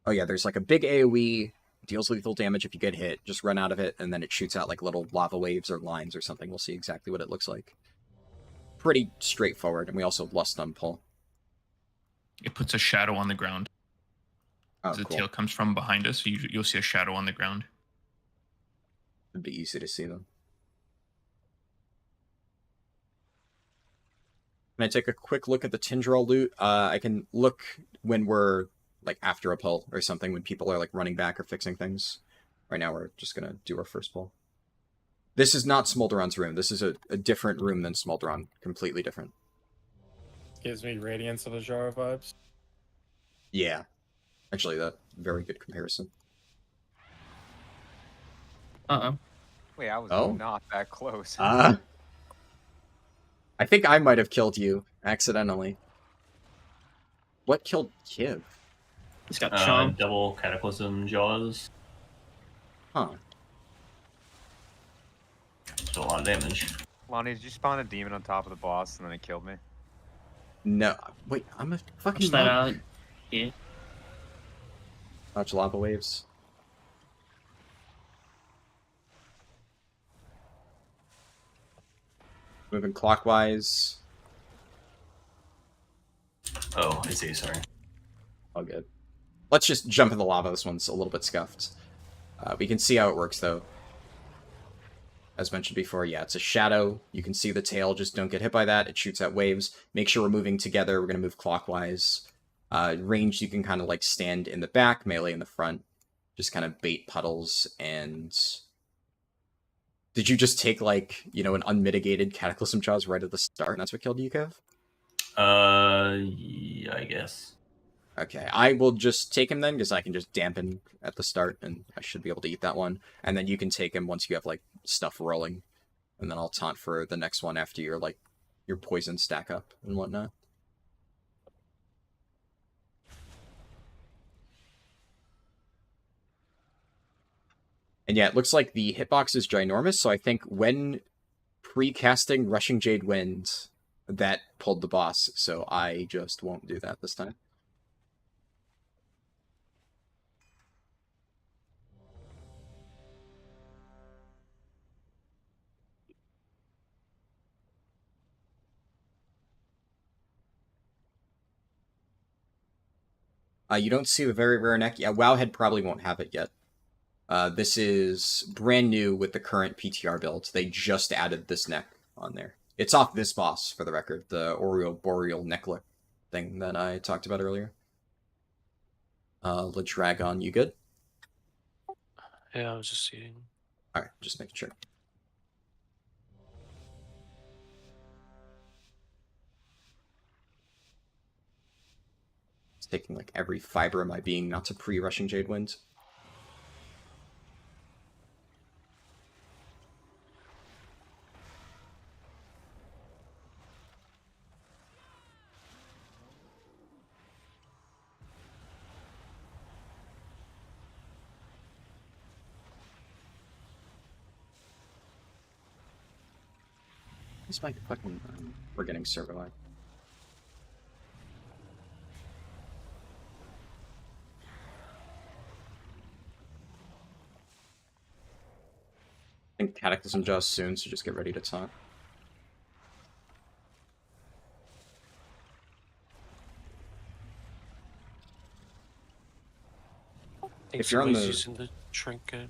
oh yeah, there's like a big AoE, deals lethal damage if you get hit. Just run out of it, and then it shoots out like little lava waves or lines or something. We'll see exactly what it looks like. Pretty straightforward, and we also have Lust on Pull. It puts a shadow on the ground. Oh, the cool. tail comes from behind us, so you'll see a shadow on the ground. It'd be easy to see them. Can I take a quick look at the Tindral loot? I can look when we're like after a pull or something, when people are like running back or fixing things. Right now we're just gonna do our first pull. This is not Smolderon's room. This is a different room than Smolderon. Completely different. Gives me Radiance of the Jara vibes. Yeah. Actually, that's a very good comparison. Uh-oh. Wait, I was not that close. I think I might have killed you accidentally. What killed Kiv? He's got Chomp. Double Cataclysm Jaws. Huh. So a lot of damage. Lonnie, did you spawn a demon on top of the boss and then it killed me? No. Wait, I'm a fucking... Watch that out. Yeah. Watch lava waves. Moving clockwise. Oh, I see, sorry. All good. Let's just jump in the lava. This one's a little bit scuffed. We can see how it works, though. As mentioned before, yeah, it's a shadow. You can see the tail. Just don't get hit by that. It shoots out waves. Make sure we're moving together. We're going to move clockwise. Ranged, you can kind of like stand in the back, melee in the front. Just kind of bait puddles. And did you just take, like, you know, an unmitigated Cataclysm Jaws right at the start, and that's what killed you, Kev? Yeah, I guess. Okay, I will just take him then, because I can just dampen at the start, and I should be able to eat that one. And then you can take him once you have, like, stuff rolling. And then I'll taunt for the next one after your, like, your poison stack up and whatnot. And yeah, it looks like the hitbox is ginormous, so I think when pre-casting Rushing Jade Wind, that pulled the boss, so I just won't do that this time. You don't see the very rare neck. Yeah, Wowhead probably won't have it yet. This is brand new with the current PTR build. They just added this neck on there. It's off this boss, for the record, the Oriole Boreal necklet thing that I talked about earlier. Dragon, you good? Yeah, I was just seeing. Alright, just making sure. It's taking like every fiber of my being not to pre-Rushing Jade Wind. Where's my fucking... we're getting server-lag. I think Cataclysm Jaws soon, so just get ready to talk. If you're on the... using the trinket.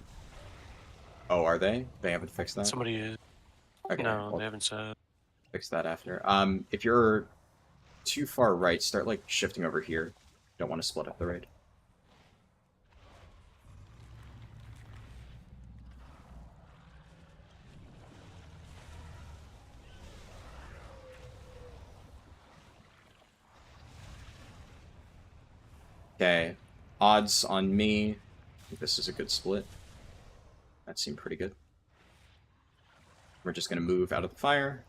Oh, are they? They haven't fixed that? Somebody is. Okay, No, well, they haven't said. fix that after. If you're too far right, start like shifting over here. Don't want to split up the raid. Okay, odds on me. I think this is a good split. That seemed pretty good. We're just gonna move out of the fire.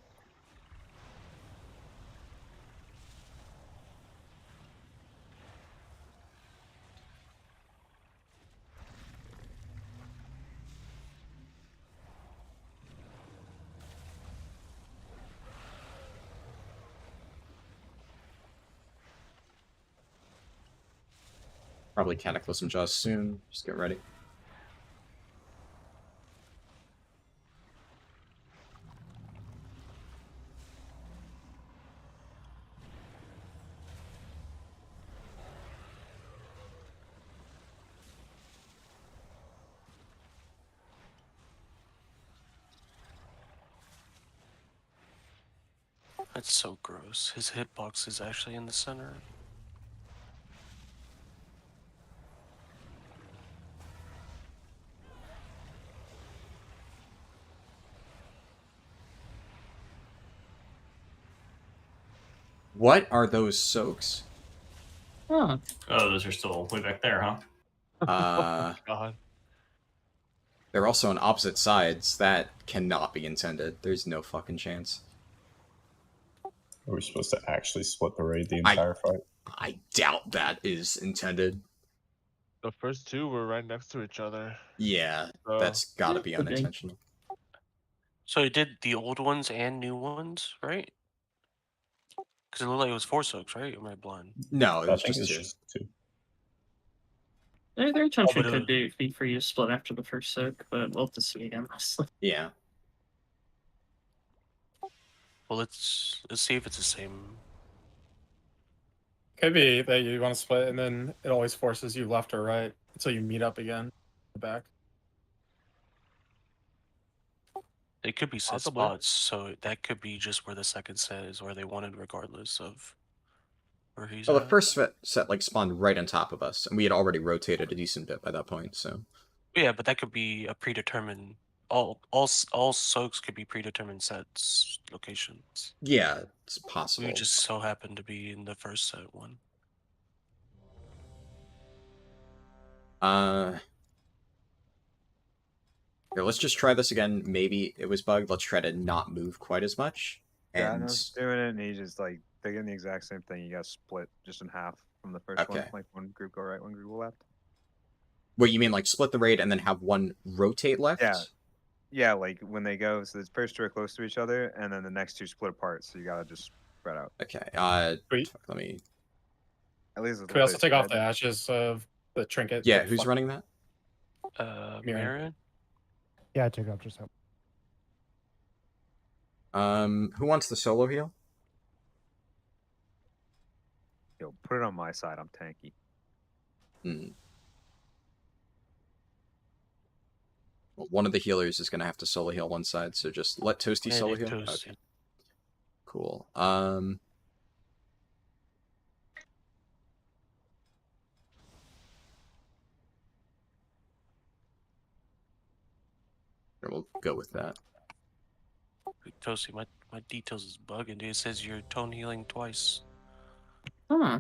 Probably Cataclysm Jaws soon. Just get ready. That's so gross. His hitbox is actually in the center. What are those soaks? Huh. Oh, those are still way back there, huh? God. They're also on opposite sides. That cannot be intended. There's no fucking chance. Are we supposed to actually split the raid the entire fight? I doubt that is intended. The first two were right next to each other. Yeah, that's gotta be unintentional. So it did the old ones and new ones, right? Because it looked like it was 4 soaks, right? Or am I blind? No, I it's think just it's two. just 2. Their intention but could be for you to split after the first soak, but we'll have to see again. Yeah. Well, let's see if it's the same. Could be that you want to split, and then it always forces you left or right until you meet up again. Back. It could be set Possibly. spots, so that could be just where the second set is where they wanted, regardless of where he's Well, the at. first set like spawned right on top of us, and we had already rotated a decent bit by that point. So Yeah, but that could be a predetermined. All soaks could be predetermined sets locations. yeah, it's possible. We just so happen to be in the first set one. Here, let's just try this again. Maybe it was bugged. Let's try to not move quite as much. Yeah, And I was doing it, and he just like they're getting the exact same thing. You got split just in half from the first one. Okay. Like one group go right, one group go left. what you mean, like split the raid and then have one rotate left? Yeah. Yeah, like when they go, so the first two are close to each other, and then the next two split apart. So you gotta just spread out. Okay. Sweet. Let me. At least. Can we also take off the ashes of the trinket? Yeah, who's running that? Marion? Yeah, I took off just Who wants the solo heal? Yo, put it on my side. I'm tanky. Well, one of the healers is gonna have to solo heal one side, so just let Toasty solo heal. Toast, Okay. Cool. We'll go with that. Toasty, my details is bugging, dude. It says you're tone healing twice. Huh.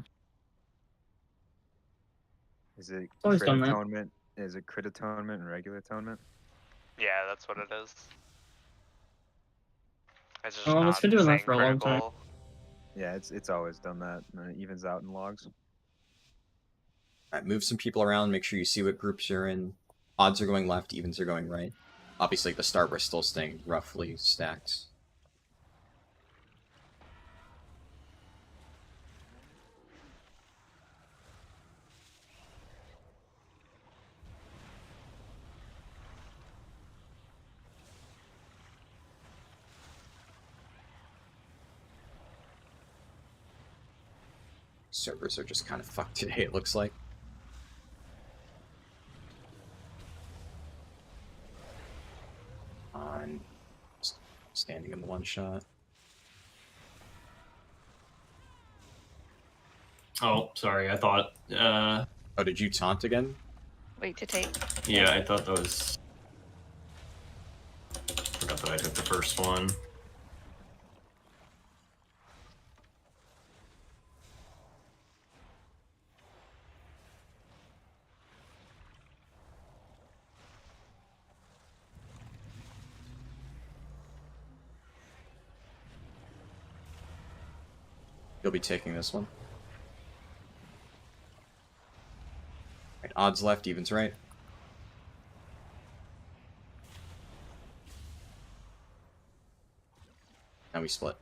Is it Always crit done that. atonement? Is it crit atonement and regular atonement? Yeah, that's what it is. It's just Oh, it's not been doing that saying for a long time. critical. Yeah, it's always done that, and it evens out in logs. Alright, move some people around. Make sure you see what groups you're in. Odds are going left, evens are going right. Obviously, at the start, we're still staying roughly stacked. Servers are just kind of fucked today, it looks like. On standing in the one shot. Oh, sorry. I thought. Oh, did you taunt again? Wait to take. Yeah, I thought that was. Forgot that I took the first one. You'll be taking this one. Right, odds left, evens right. Now we split.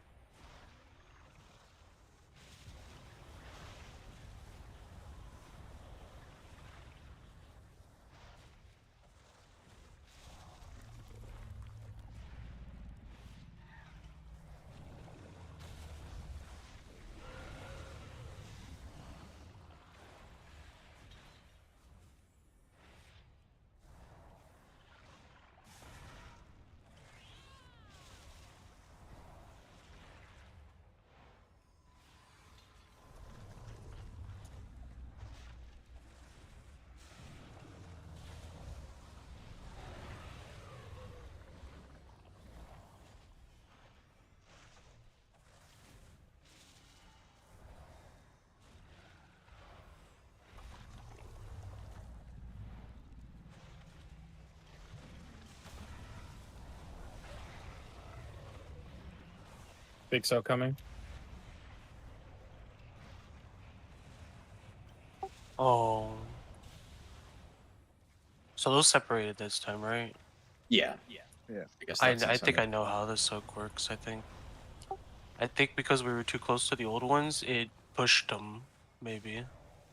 Big so coming. Oh. So those separated this time, right? Yeah. Yeah. I guess I that's think I know how this soak works, I think because we were too close to the old ones, it pushed them, maybe.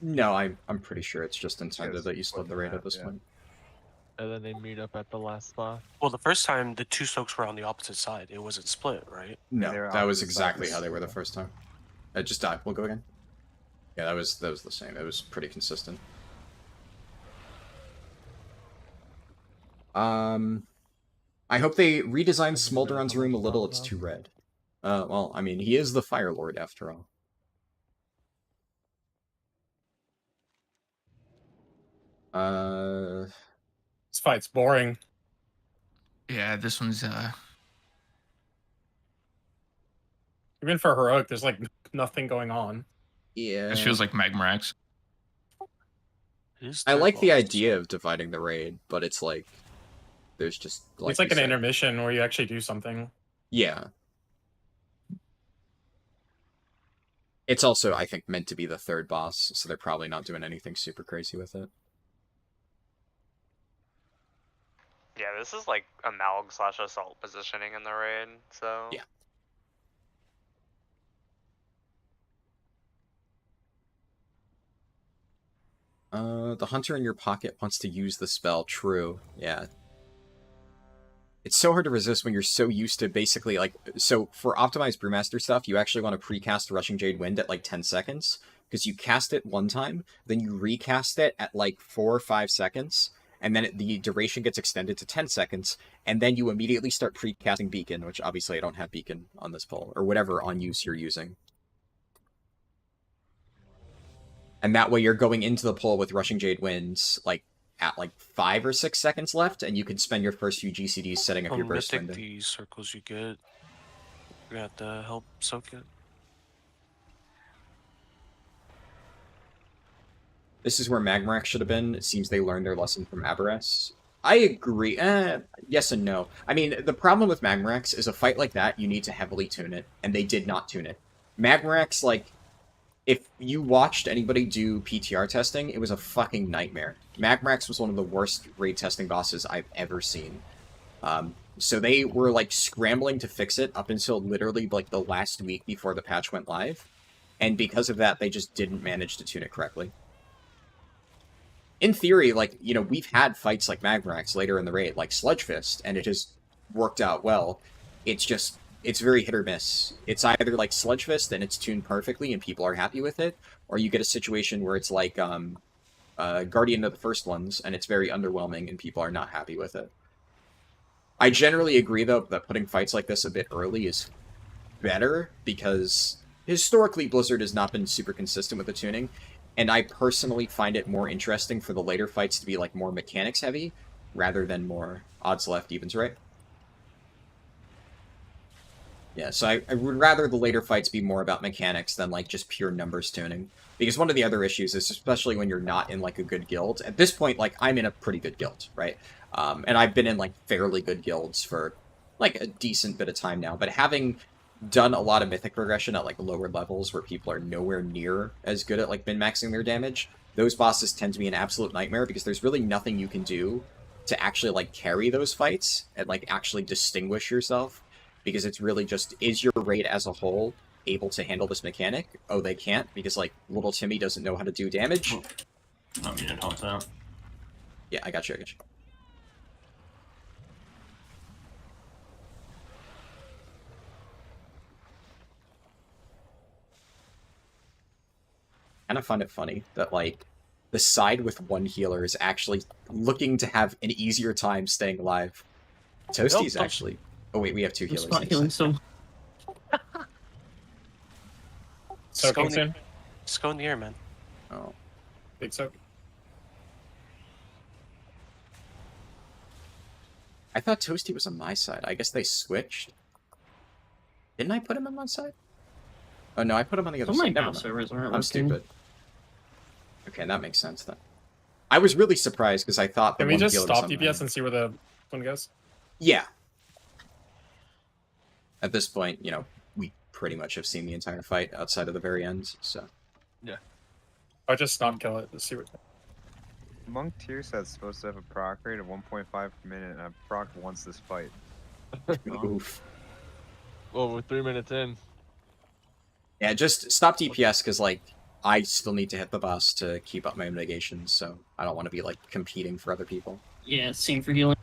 No, I'm pretty sure it's just intended that you split the raid at this point. And then they meet up at the last spot. Well, the first time, the two soaks were on the opposite side. It wasn't split, right? No, They're that was opposite exactly sides. how they were the first time. Just die. We'll go again. Yeah, that was the same. It was pretty consistent. I hope they redesigned Smolderon's room a little. It's too red. Well, I mean, he is the Fire Lord after all. This fight's boring. Yeah, this one's Even for heroic, there's like nothing going on. Yeah. this feels like Magmarax. I like the idea of dividing the raid, but it's like there's just It's like you an said. intermission where you actually do something. Yeah. It's also, I think, meant to be the third boss, so they're probably not doing anything super crazy with it. Yeah, this is like a Malg / assault positioning in the raid, so. Yeah. The hunter in your pocket wants to use the spell. True. Yeah. It's so hard to resist when you're so used to basically, like... So, for optimized Brewmaster stuff, you actually want to precast Rushing Jade Wind at, like, 10 seconds. Because you cast it one time, then you recast it at, like, 4 or 5 seconds, and then the duration gets extended to 10 seconds, and then you immediately start precasting Beacon, which obviously I don't have Beacon on this poll, or whatever on use you're using. And that way you're going into the poll with Rushing Jade Winds, like, at like 5 or 6 seconds left, and you can spend your first few GCDs setting up your burst Mythic, window. the circles you get, you're gonna have to help soak it. This is where Magmarax should have been. It seems they learned their lesson from Aberress. I agree. Yes and no. I mean, the problem with Magmarax is a fight like that, you need to heavily tune it, and they did not tune it. Magmarax, like, if you watched anybody do PTR testing, it was a fucking nightmare. Magmarax was one of the worst raid testing bosses I've ever seen. So they were, like, scrambling to fix it up until literally, like, the last week before the patch went live. And because of that, they just didn't manage to tune it correctly. In theory, like, you know, we've had fights like Magmarax later in the raid, like Sludgefist, and it has worked out well. It's just... It's very hit or miss. It's either like Sludgefist and it's tuned perfectly and people are happy with it, or you get a situation where it's like Guardian of the First Ones, and it's very underwhelming, and people are not happy with it. I generally agree, though, that putting fights like this a bit early is better, because historically Blizzard has not been super consistent with the tuning, and I personally find it more interesting for the later fights to be like more mechanics heavy, rather than more odds left, evens right. Yeah, so I would rather the later fights be more about mechanics than like just pure numbers tuning. Because one of the other issues is, especially when you're not in like a good guild, at this point, like I'm in a pretty good guild, right? And I've been in like fairly good guilds for like a decent bit of time now, but having done a lot of mythic progression at like lower levels where people are nowhere near as good at like min-maxing their damage, those bosses tend to be an absolute nightmare because there's really nothing you can do to actually like carry those fights and like actually distinguish yourself, because it's really just, is your raid as a whole able to handle this mechanic? Oh, they can't, because like little Timmy doesn't know how to do damage. I mean, it helps out. Yeah, I got you. Kind of find it funny that like the side with one healer is actually looking to have an easier time staying alive. Toasty's actually. Oh wait, we have 2 healers. Not healing, so Soaking soon. Just go in the air, man. Oh, Big soak. I thought Toasty was on my side. I guess they switched. Didn't I put him on my side? Oh no, I put him on the other side. Never mind. I'm stupid. Okay, that makes sense then. I was really surprised because I thought. Can we just stop DPS and see where the one goes? Yeah. At this point, you know, we pretty much have seen the entire fight outside of the very end, so. Yeah. I'll just not kill it. Let's see what. Monk tier set's supposed to have a proc rate of 1.5 per minute, and I proc once this fight. Oof. Well, we're 3 minutes in. Yeah, just stop DPS, because, like, I still need to hit the boss to keep up my mitigations, so I don't want to be, like, competing for other people. yeah, same for healing.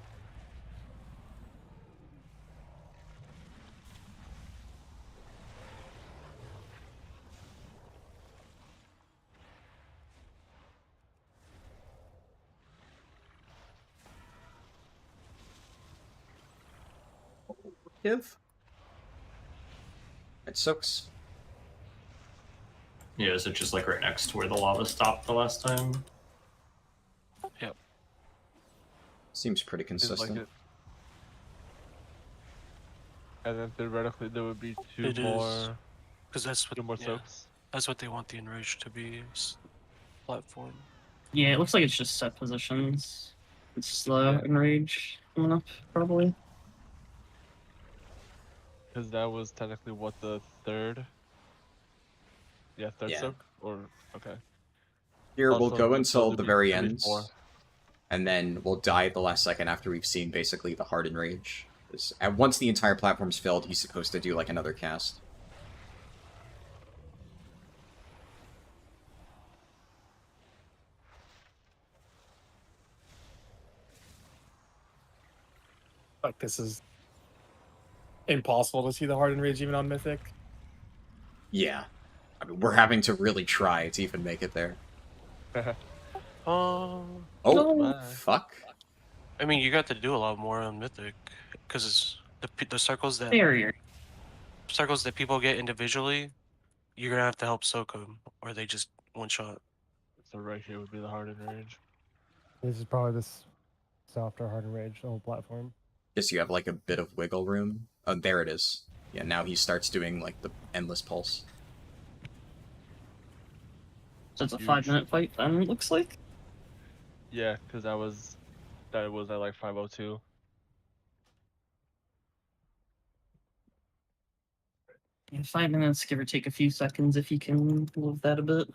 Give. It sucks. Yeah, is it just like right next to where the lava stopped the last time? Yep. Seems pretty consistent. Like and then theoretically there would be two It more. is. Because that's what. Two more Yeah, soaks. that's what they want the enrage to be. Platform. Yeah, it looks like it's just set positions. It's slow enrage coming up, probably. Because that was technically what, the third? Yeah, third soak? Or, okay. Here, we'll Also, go so until there'd the be- very there'd be end, 4. and then we'll die at the last second after we've seen basically the Harden Rage. And once the entire platform's filled, he's supposed to do like another cast. Like, this is impossible to see the Harden Rage even on Mythic. Yeah. I mean, we're having to really try to even make it there. Oh, Oh, fuck. I mean, you got to do a lot more on Mythic because the circles that Barrier. circles that people get individually, you're gonna have to help soak them, or they just one shot. So right here would be the Harden Rage. This is probably this softer Harden Rage, the whole platform. Guess you have like a bit of wiggle room. Oh, there it is. Yeah, now he starts doing like the endless pulse. So it's a 5-minute fight then, it looks like. Yeah, because that was at like 5:02. Yeah, 5 minutes, give or take a few seconds if you can live that a bit.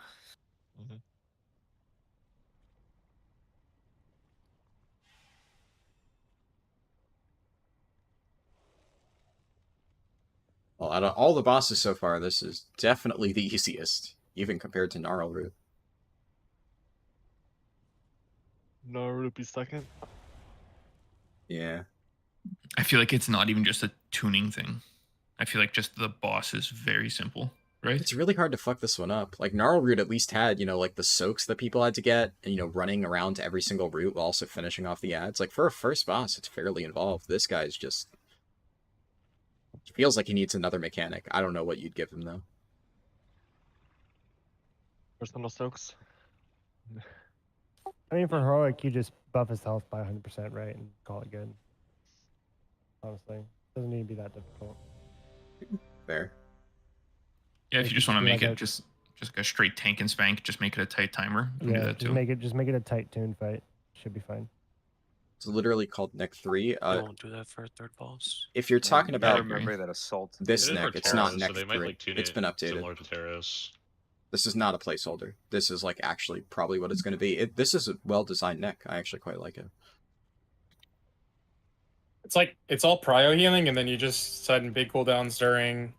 Well, out of all the bosses so far, this is definitely the easiest, even compared to Gnarlroot. No, Rupee second. Yeah. I feel like it's not even just a tuning thing. I feel like just the boss is very simple. Right. It's really hard to fuck this one up. Like, Gnarl Root at least had, you know, like, the soaks that people had to get, and, you know, running around to every single route while also finishing off the ads. Like, for a first boss, it's fairly involved. This guy's just... feels like he needs another mechanic. I don't know what you'd give him, though. Personal soaks. I mean, for heroic, you just buff his health by 100%, right, and call it good. Honestly, doesn't need to be that difficult. Fair. Yeah, if you just want to make like it just like a straight tank and spank, just make it a tight timer. You can do Yeah, that too. just make it a tight tune fight. Should be fine. It's literally called Neck 3. You won't do that for a third boss. If you're talking I about remember that assault. this It is neck, for it's not Terras, Neck so they might 3. like tune It's it been updated. similar to Terras. This is not a placeholder. This is like actually probably what it's going to be. This is a well-designed neck. I actually quite like it. It's like it's all prio healing, and then you just sudden big cooldowns during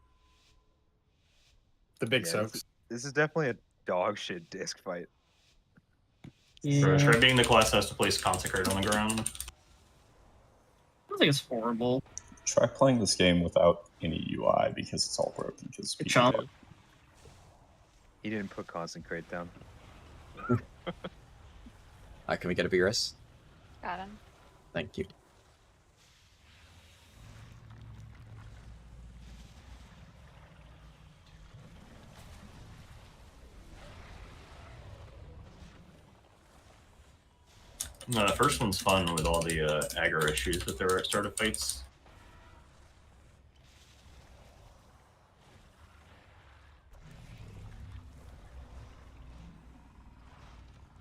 the big soaks. This is definitely a dog shit disc fight. Try being the class has to place Consecrate on the ground. I don't think it's horrible. Try playing this game without any UI because it's all broken. Because Chomp. He didn't put Consecrate down. Can we get a Beerus? Got him. Thank you. No, the first one's fun with all the aggro issues that there are at start of fights.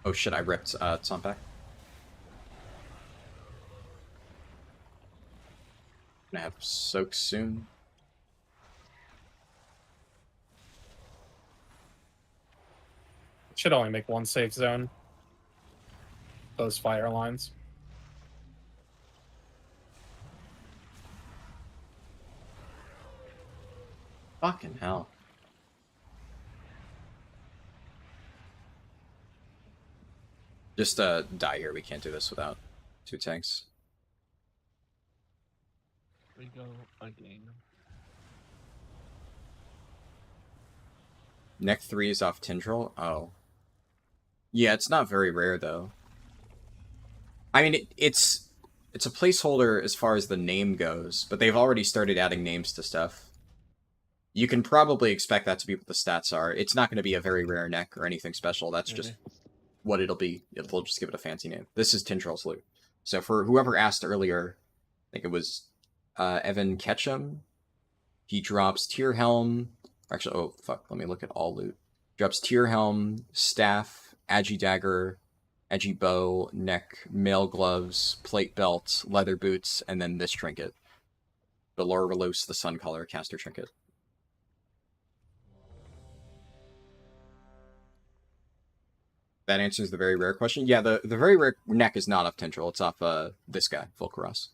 Oh shit, I ripped Tsompek. Gonna have soak soon. Should only make one safe zone. Those fire lines. Fucking hell. Just die here. We can't do this without 2 tanks. We go again. Neck 3 is off Tindril? Oh. Yeah, it's not very rare, though. I mean, it's a placeholder as far as the name goes, but they've already started adding names to stuff. You can probably expect that to be what the stats are. It's not going to be a very rare neck or anything special. That's just what it'll be. They'll just give it a fancy name. This is Tindril's loot. So for whoever asked earlier, I think it was Evan Ketchum, he drops Tear Helm. Actually, oh, fuck. Let me look at all loot. Drops Tear Helm, Staff, Agi Dagger, Agi Bow, Neck, Mail Gloves, Plate Belt, Leather Boots, and then this trinket. The Laura Relos, the Sun Color Caster Trinket. That answers the very rare question. Yeah, the very rare neck is not off Tindril. It's off this guy, Volcaros.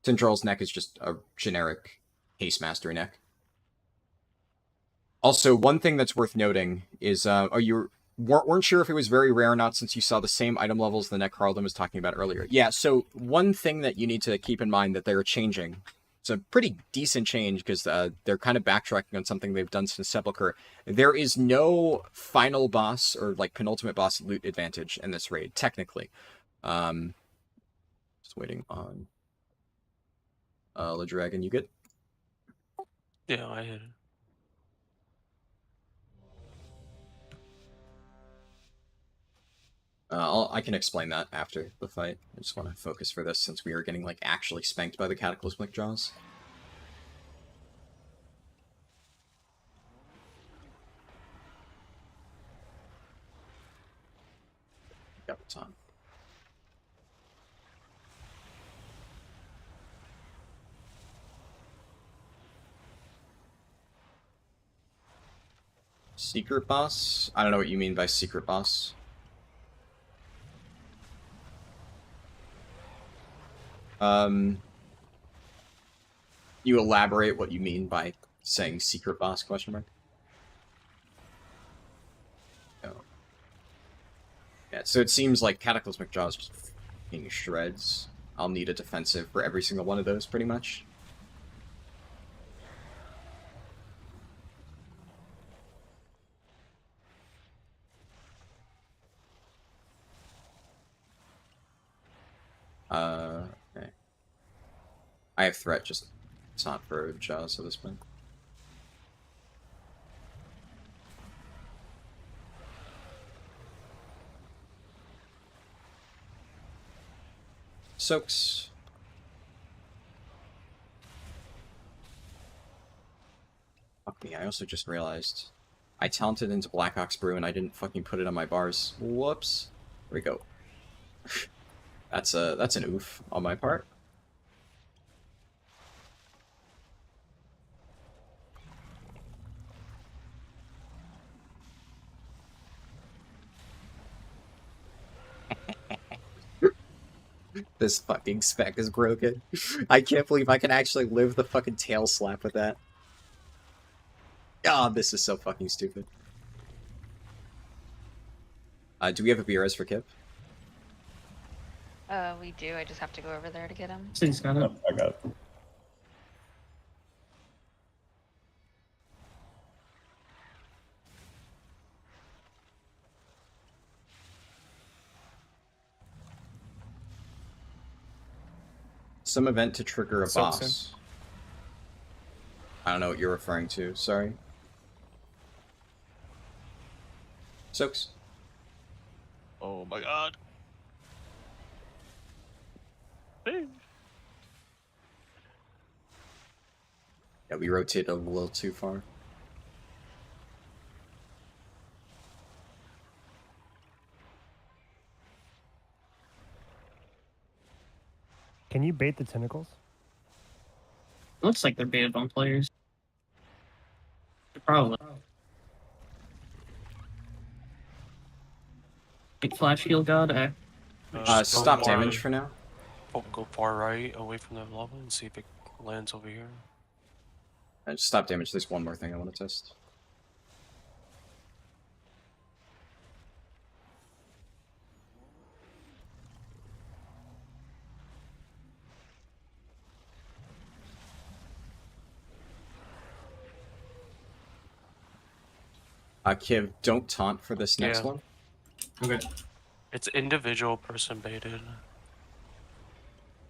Tindril's neck is just a generic Haste Mastery neck. Also, one thing that's worth noting is, you weren't sure if it was very rare or not since you saw the same item levels the neck Harldan was talking about earlier. Yeah, so one thing that you need to keep in mind that they're changing, it's a pretty decent change because they're kind of backtracking on something they've done since Sepulchre. There is no final boss or like penultimate boss loot advantage in this raid, technically. Just waiting on Le Dragon, you good? Yeah, I hit it. I can explain that after the fight. I just want to focus for this since we are getting like actually spanked by the Cataclysmic Jaws. Got what's on. Secret boss? I don't know what you mean by secret boss. You elaborate what you mean by saying secret boss, question mark? Oh. Yeah, so it seems like Cataclysmic Jaws just being shreds. I'll need a defensive for every single one of those, pretty much. I have threat, just it's not for Jaws at this point. Soaks. Fuck me, I also just realized I talented into Black Ox Brew and I didn't fucking put it on my bars. Whoops. Here we go. That's an oof on my part. This fucking spec is broken. I can't believe I can actually live the fucking tail slap with that. Oh, this is so fucking stupid. Do we have a BRS for Kip? We do. I just have to go over there to get him. He's got it. I got it. Some event to trigger a Soaks boss. I don't know what you're referring to. Sorry. Soaks. Oh my god. Yeah, we rotated a little too far. Can you bait the tentacles? Looks like they're baited on players. Probably. Flash heal god. Stop damage for now. Go far right, away from the lava, and see if it lands over here. And stop damage. There's one more thing I want to test. Kiv, don't taunt for this next one. Okay. It's individual person baited.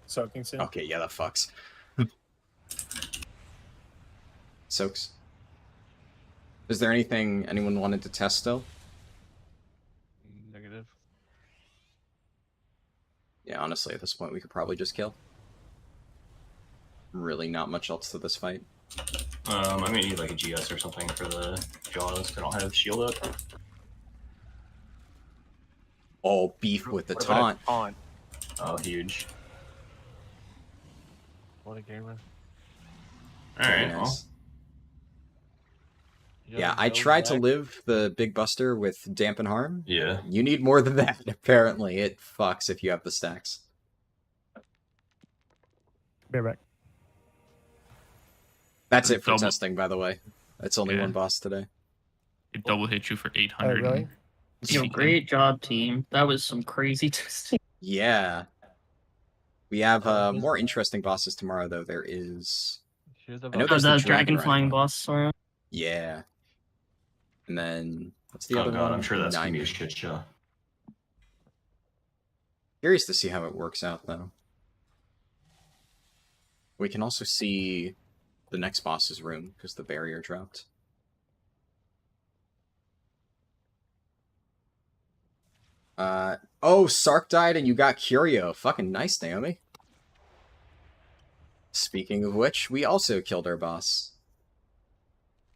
Soaking soon. Okay, yeah, that fucks. Soaks. Is there anything anyone wanted to test still? Negative. Yeah, honestly, at this point, we could probably just kill. Really not much else to this fight. I'm gonna need like a GS or something for the Jaws. I don't have shield up. Oh, beef with the What about a taunt. Oh, huge. What a gamer. Alright, Nice. well. Yeah, I tried to live the Big Buster with Dampen Harm. Yeah. You need more than that, apparently. It fucks if you have the stacks. Be right back. That's it for Double. testing, by the way. It's only Yeah. one boss today. It double hit you for 800. Oh, really? Yo, great job, team. That was some crazy testing. Yeah. We have more interesting bosses tomorrow, though. There is... Here's a I know Oh, there's the that dragon flying one. boss, sorry. Yeah. And then... What's the Oh other god, one? I'm sure that's gonna be a 90. shit show. Curious to see how it works out, though. We can also see the next boss's room, because the barrier dropped. Oh, Sark died and you got Curio. Fucking nice, Naomi. Speaking of which, we also killed our boss.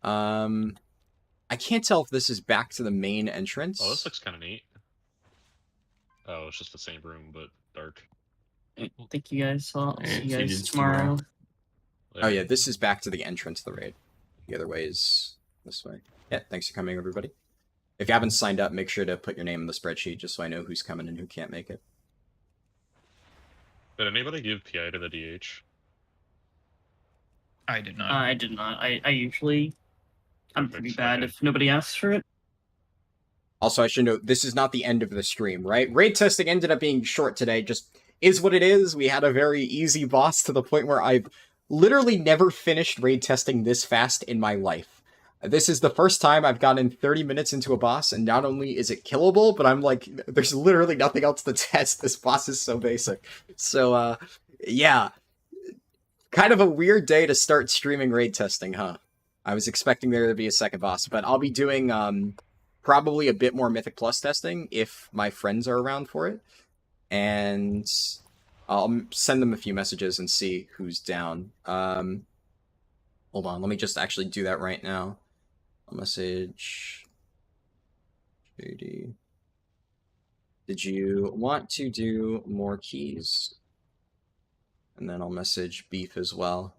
I can't tell if this is back to the main entrance. Oh, this looks kind of neat. Oh, it's just the same room, but dark. Thank you guys. I'll see Alright, you see you guys dudes tomorrow. Oh yeah, this is back to the entrance of the raid. The other way is this way. Yeah, thanks for coming, everybody. If you haven't signed up, make sure to put your name in the spreadsheet just so I know who's coming and who can't make it. Did anybody give PI to the DH? I did not. I did not. I usually... I'm Perfect, pretty bad okay. if nobody asks for it. Also, I should note, this is not the end of the stream, right? Raid testing ended up being short today, just is what it is. We had a very easy boss to the point where I've literally never finished raid testing this fast in my life. This is the first time I've gotten 30 minutes into a boss, and not only is it killable, but I'm like, there's literally nothing else to test. This boss is so basic. So, yeah. Kind of a weird day to start streaming raid testing, huh? I was expecting there to be a second boss, but I'll be doing probably a bit more Mythic Plus testing if my friends are around for it. And I'll send them a few messages and see who's down. Hold on, let me just actually do that right now. I'll message JD. Did you want to do more keys? And then I'll message Beef as well.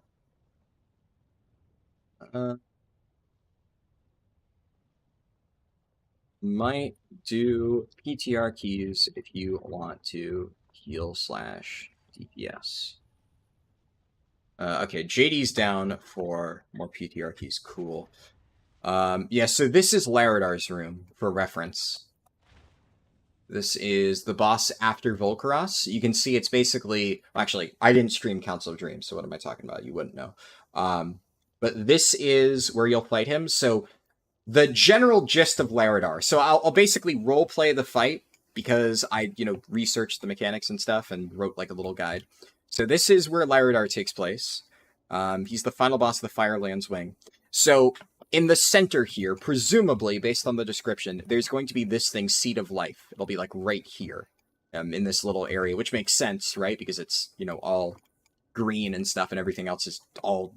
Might do PTR keys if you want to heal / DPS. Okay, JD's down for more PTR keys. Cool. Yeah, so this is Laradar's room, for reference. This is the boss after Volcaros. You can see it's basically... Actually, I didn't stream Council of Dreams, so what am I talking about? You wouldn't know. But this is where you'll fight him. So the general gist of Laradar. So I'll basically roleplay the fight because I, researched the mechanics and stuff and wrote like a little guide. So this is where Laradar takes place. He's the final boss of the Firelands Wing. So in the center here, presumably, based on the description, there's going to be this thing, Seed of Life. It'll be like right here in this little area, which makes sense, right? Because it's, all green and stuff and everything else is all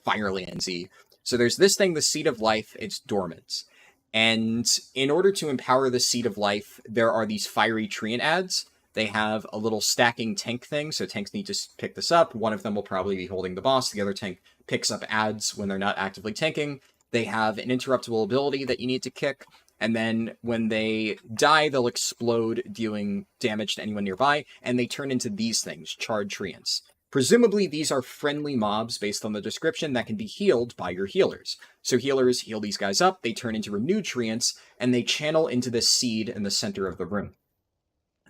Firelandsy. So there's this thing, the Seed of Life. It's dormant. And in order to empower the Seed of Life, there are these fiery treant adds. They have a little stacking tank thing, so tanks need to pick this up. One of them will probably be holding the boss. The other tank picks up adds when they're not actively tanking. They have an interruptible ability that you need to kick, and then when they die, they'll explode, dealing damage to anyone nearby, and they turn into these things, charred treants. Presumably, these are friendly mobs based on the description that can be healed by your healers. So healers heal these guys up, they turn into renewed treants, and they channel into this seed in the center of the room.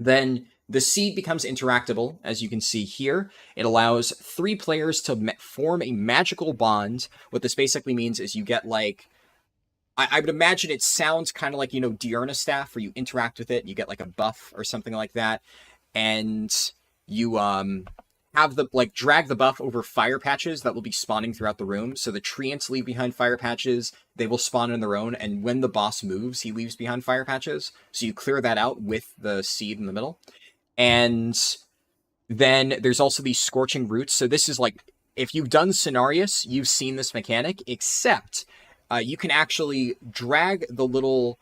Then the seed becomes interactable, as you can see here. It allows 3 players to form a magical bond. What this basically means is you get like... I would imagine it sounds kind of like, Diurna Staff, where you interact with it, you get like a buff or something like that. And you have the drag the buff over fire patches that will be spawning throughout the room. So the treants leave behind fire patches, they will spawn on their own, and when the boss moves, he leaves behind fire patches. So you clear that out with the seed in the middle. And then there's also these scorching roots. So this is like, if you've done Cenarius, you've seen this mechanic, except you can actually drag the little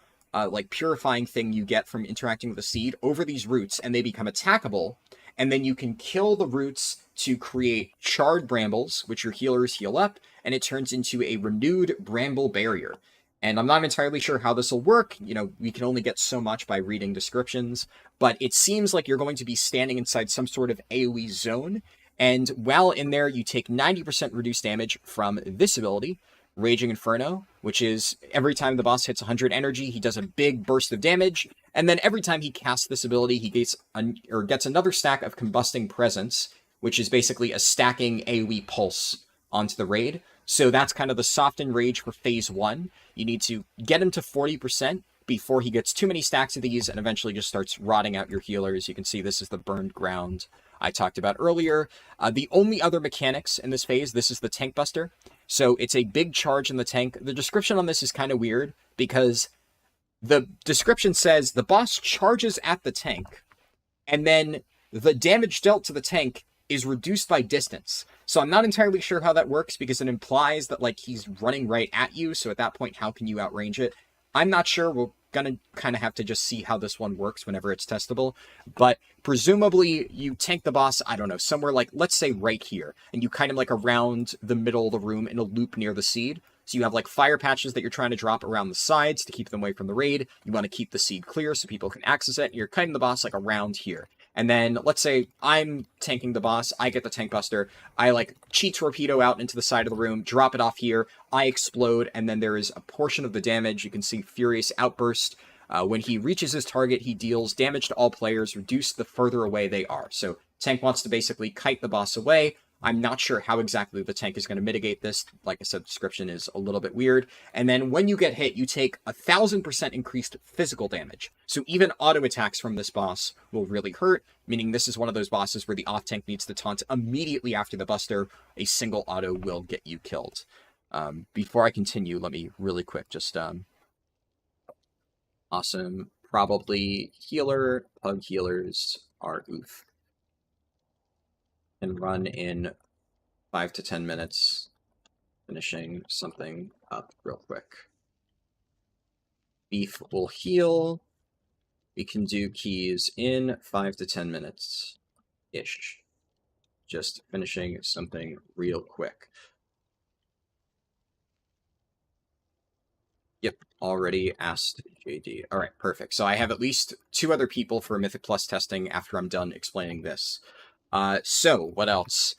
purifying thing you get from interacting with the seed over these roots, and they become attackable. And then you can kill the roots to create charred brambles, which your healers heal up, and it turns into a renewed bramble barrier. And I'm not entirely sure how this will work. We can only get so much by reading descriptions, but it seems like you're going to be standing inside some sort of AoE zone. And while in there, you take 90% reduced damage from this ability, Raging Inferno, which is every time the boss hits 100 energy, he does a big burst of damage. And then every time he casts this ability, he gets another stack of Combusting Presence, which is basically a stacking AoE pulse onto the raid. So that's kind of the soften rage for phase 1. You need to get him to 40% before he gets too many stacks of these and eventually just starts rotting out your healers. You can see this is the burned ground I talked about earlier. The only other mechanics in this phase, this is the Tank Buster. So it's a big charge in the tank. The description on this is kind of weird because the description says the boss charges at the tank and then the damage dealt to the tank is reduced by distance. So I'm not entirely sure how that works because it implies that he's running right at you. So at that point, how can you outrange it? I'm not sure. We're going to kind of have to just see how this one works whenever it's testable. But presumably you tank the boss, I don't know, somewhere let's say right here. And you kind of around the middle of the room in a loop near the seed. So you have fire patches that you're trying to drop around the sides to keep them away from the raid. You want to keep the seed clear so people can access it. And you're kiting the boss around here. And then let's say I'm tanking the boss. I get the Tank Buster. I cheat torpedo out into the side of the room, drop it off here. I explode. And then there is a portion of the damage. You can see Furious Outburst. When he reaches his target, he deals damage to all players, reduced the further away they are. So Tank wants to basically kite the boss away. I'm not sure how exactly the tank is going to mitigate this. Like I said, the description is a little bit weird. And then when you get hit, you take 1,000% increased physical damage. So even auto attacks from this boss will really hurt, meaning this is one of those bosses where the off tank needs to taunt immediately after the buster. A single auto will get you killed. Before I continue, let me really quick just... Awesome. Probably healer. Pug healers are oof. And run in 5 to 10 minutes, finishing something up real quick. Beef will heal. We can do keys in 5 to 10 minutes-ish. Just finishing something real quick. Yep, already asked JD. All right, perfect. So I have at least 2 other people for Mythic Plus testing after I'm done explaining this. So, what else?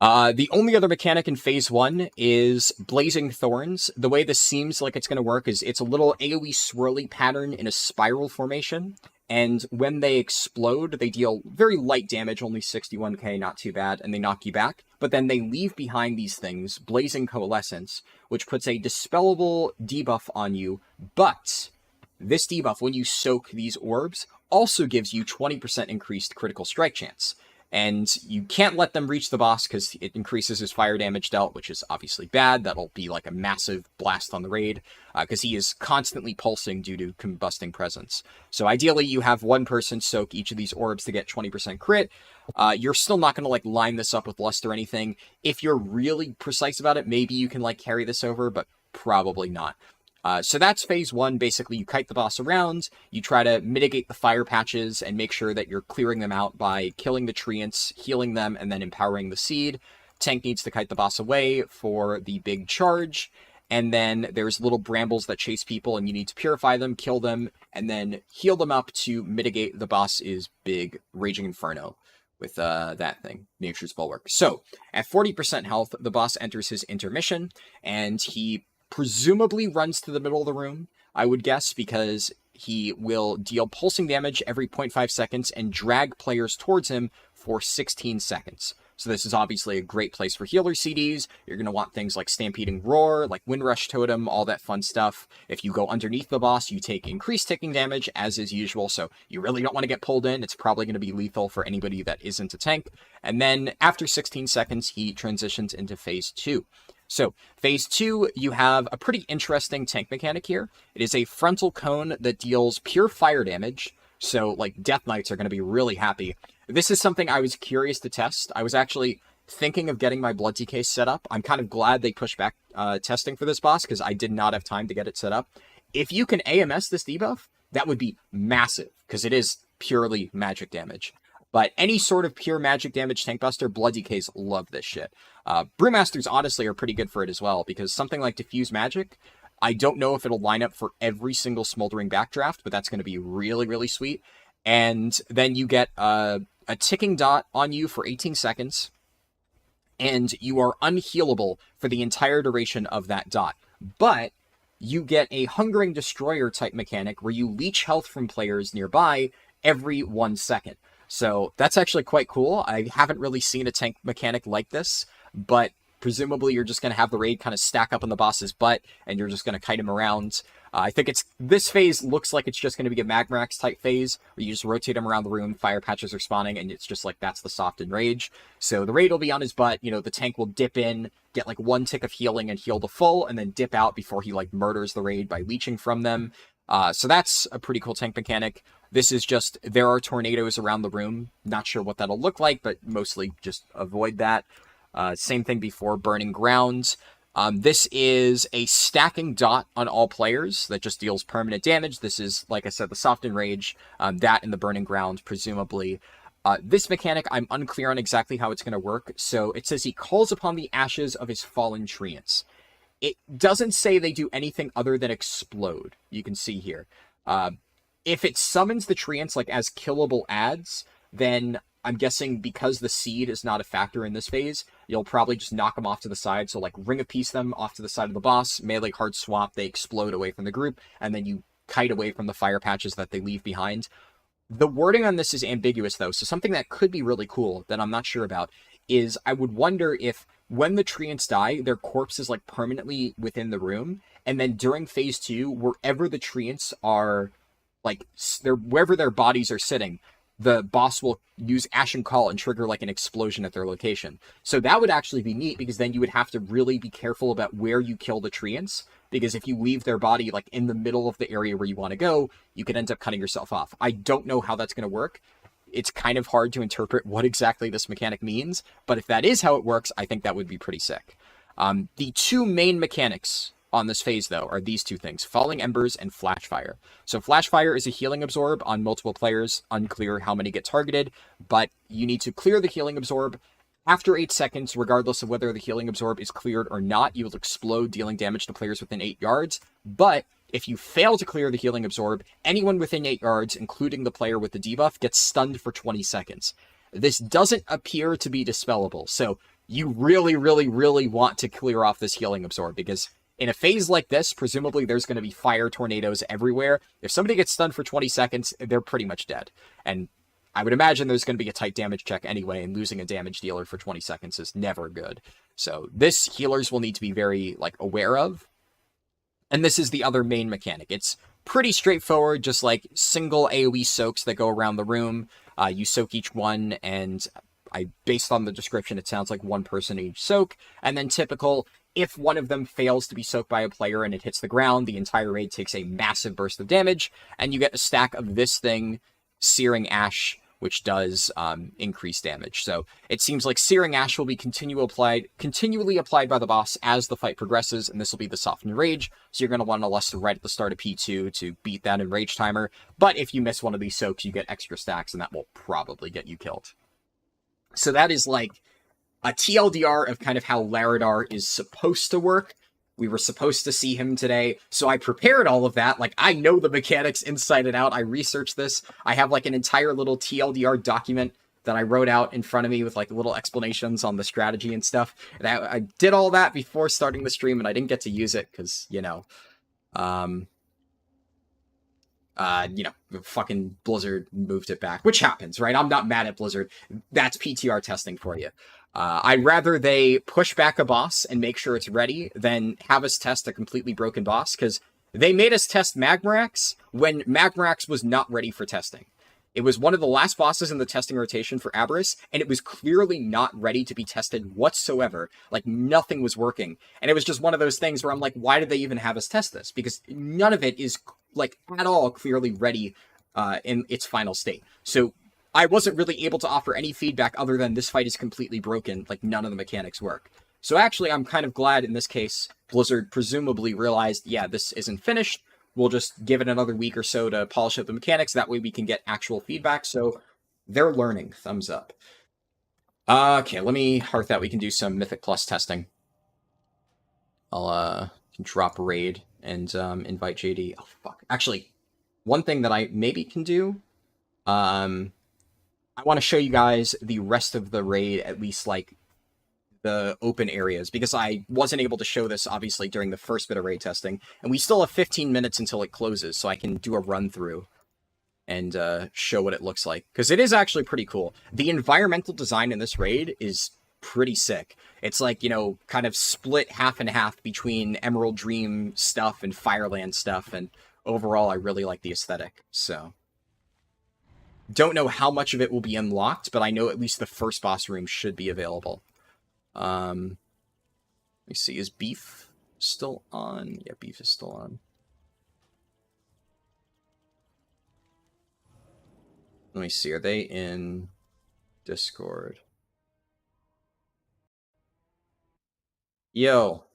The only other mechanic in Phase 1 is Blazing Thorns. The way this seems like it's going to work is it's a little AoE swirly pattern in a spiral formation, and when they explode, they deal very light damage, only 61k, not too bad, and they knock you back. But then they leave behind these things, Blazing Coalescence, which puts a dispellable debuff on you, but this debuff, when you soak these orbs, also gives you 20% increased critical strike chance. And you can't let them reach the boss because it increases his fire damage dealt, which is obviously bad. That'll be like a massive blast on the raid because he is constantly pulsing due to combusting presence. So ideally, you have one person soak each of these orbs to get 20% crit. You're still not going to like line this up with Lust or anything. If you're really precise about it, maybe you can like carry this over, but probably not. So that's Phase 1. Basically, you kite the boss around, you try to mitigate the fire patches and make sure that you're clearing them out by killing the treants, healing them, and then empowering the seed. Tank needs to kite the boss away for the big charge, and then there's little brambles that chase people, and you need to purify them, kill them, and then heal them up to mitigate the boss's big Raging Inferno with that thing, Nature's Bulwark. So, at 40% health, the boss enters his intermission, and he presumably runs to the middle of the room, I would guess, because he will deal pulsing damage every 0.5 seconds and drag players towards him for 16 seconds. So this is obviously a great place for healer CDs. You're going to want things like Stampeding Roar, like Windrush Totem, all that fun stuff. If you go underneath the boss, you take increased ticking damage, as is usual, so you really don't want to get pulled in. It's probably going to be lethal for anybody that isn't a tank. And then after 16 seconds, he transitions into Phase 2. So, Phase 2, you have a pretty interesting tank mechanic here. It is a frontal cone that deals pure fire damage, so, like, Death Knights are going to be really happy. This is something I was curious to test. I was actually thinking of getting my Blood TK set up. I'm kind of glad they pushed back testing for this boss, because I did not have time to get it set up. If you can AMS this debuff, that would be massive, because it is purely magic damage. But any sort of pure magic damage tank buster, Blood DKs love this shit. Brewmasters honestly are pretty good for it as well, because something like Diffuse Magic, I don't know if it'll line up for every single Smoldering Backdraft, but that's going to be really, really sweet. And then you get a ticking dot on you for 18 seconds, and you are unhealable for the entire duration of that dot. But you get a Hungering Destroyer type mechanic where you leech health from players nearby every 1 second. So that's actually quite cool. I haven't really seen a tank mechanic like this, but presumably you're just going to have the raid kind of stack up on the boss's butt, and you're just going to kite him around. I think this phase looks like it's just going to be a Magmarax type phase, where you just rotate him around the room, fire patches are spawning, and it's just like, that's the soft enrage. So the raid will be on his butt, you know, the tank will dip in, get like 1 tick of healing and heal to full, and then dip out before he like murders the raid by leeching from them. So that's a pretty cool tank mechanic. This is just, there are tornadoes around the room. Not sure what that'll look like, but mostly just avoid that. Same thing before, Burning Ground. This is a stacking dot on all players that just deals permanent damage. This is, like I said, the Soft Enrage, that and the Burning Ground, presumably. This mechanic, I'm unclear on exactly how it's going to work. So it says he calls upon the ashes of his fallen treants. It doesn't say they do anything other than explode. You can see here. If it summons the treants like as killable adds, then I'm guessing because the seed is not a factor in this phase, you'll probably just knock them off to the side. So like Ring of Peace them off to the side of the boss, melee hard swap, they explode away from the group, and then you kite away from the fire patches that they leave behind. The wording on this is ambiguous though, so something that could be really cool that I'm not sure about is I would wonder if when the treants die, their corpse is like permanently within the room, and then during phase 2, wherever the treants are, like wherever their bodies are sitting, the boss will use Ashen Call and trigger like an explosion at their location. So that would actually be neat, because then you would have to really be careful about where you kill the treants, because if you leave their body like in the middle of the area where you want to go, you could end up cutting yourself off. I don't know how that's going to work. It's kind of hard to interpret what exactly this mechanic means, but if that is how it works, I think that would be pretty sick. The two main mechanics on this phase, though, are these two things: Falling Embers and Flash Fire. So Flash Fire is a healing absorb on multiple players. Unclear how many get targeted, but you need to clear the healing absorb. After 8 seconds, regardless of whether the healing absorb is cleared or not, you will explode, dealing damage to players within 8 yards. But if you fail to clear the healing absorb, anyone within 8 yards, including the player with the debuff, gets stunned for 20 seconds. This doesn't appear to be dispellable, so you really, really, really want to clear off this healing absorb, because in a phase like this, presumably there's going to be fire tornadoes everywhere. If somebody gets stunned for 20 seconds, they're pretty much dead. And I would imagine there's going to be a tight damage check anyway, and losing a damage dealer for 20 seconds is never good. So this healers will need to be very aware of. And this is the other main mechanic. It's pretty straightforward, just like single AoE soaks that go around the room. You soak each one, and based on the description, it sounds like one person each soak. And then typical, if one of them fails to be soaked by a player and it hits the ground, the entire raid takes a massive burst of damage, and you get a stack of this thing, Searing Ash, which does increase damage. So it seems like Searing Ash will be continually applied by the boss as the fight progresses, and this will be the Softened Rage, so you're going to want to lust right at the start of P2 to beat that in Rage Timer, but if you miss one of these soaks, you get extra stacks, and that will probably get you killed. So that is like a TLDR of kind of how Laradar is supposed to work. We were supposed to see him today, so I prepared all of that. Like, I know the mechanics inside and out. I researched this. I have like an entire little TLDR document that I wrote out in front of me with like little explanations on the strategy and stuff. And I did all that before starting the stream, and I didn't get to use it because, fucking Blizzard moved it back, which happens, right? I'm not mad at Blizzard. That's PTR testing for you. I'd rather they push back a boss and make sure it's ready than have us test a completely broken boss, because they made us test Magmarax when Magmarax was not ready for testing. It was one of the last bosses in the testing rotation for Aberrus, and it was clearly not ready to be tested whatsoever. Like, nothing was working. And it was just one of those things where I'm like, why did they even have us test this? Because none of it is, like, at all clearly ready in its final state. So I wasn't really able to offer any feedback other than this fight is completely broken, like none of the mechanics work. So actually, I'm kind of glad in this case, Blizzard presumably realized, yeah, this isn't finished. We'll just give it another week or so to polish up the mechanics. That way we can get actual feedback. So they're learning. Thumbs up. Okay, let me heart that we can do some Mythic Plus testing. I'll drop raid and invite JD. Oh, fuck. Actually, one thing that I maybe can do, I want to show you guys the rest of the raid, at least like the open areas, because I wasn't able to show this obviously during the first bit of raid testing, and we still have 15 minutes until it closes, so I can do a run through and show what it looks like, because it is actually pretty cool. The environmental design in this raid is pretty sick. It's like, kind of split half and half between Emerald Dream stuff and Fireland stuff, and overall I really like the aesthetic. So don't know how much of it will be unlocked, but I know at least the first boss room should be available. Let me see, is Beef still on? Yeah, Beef is still on. Let me see, are they in Discord? Yo.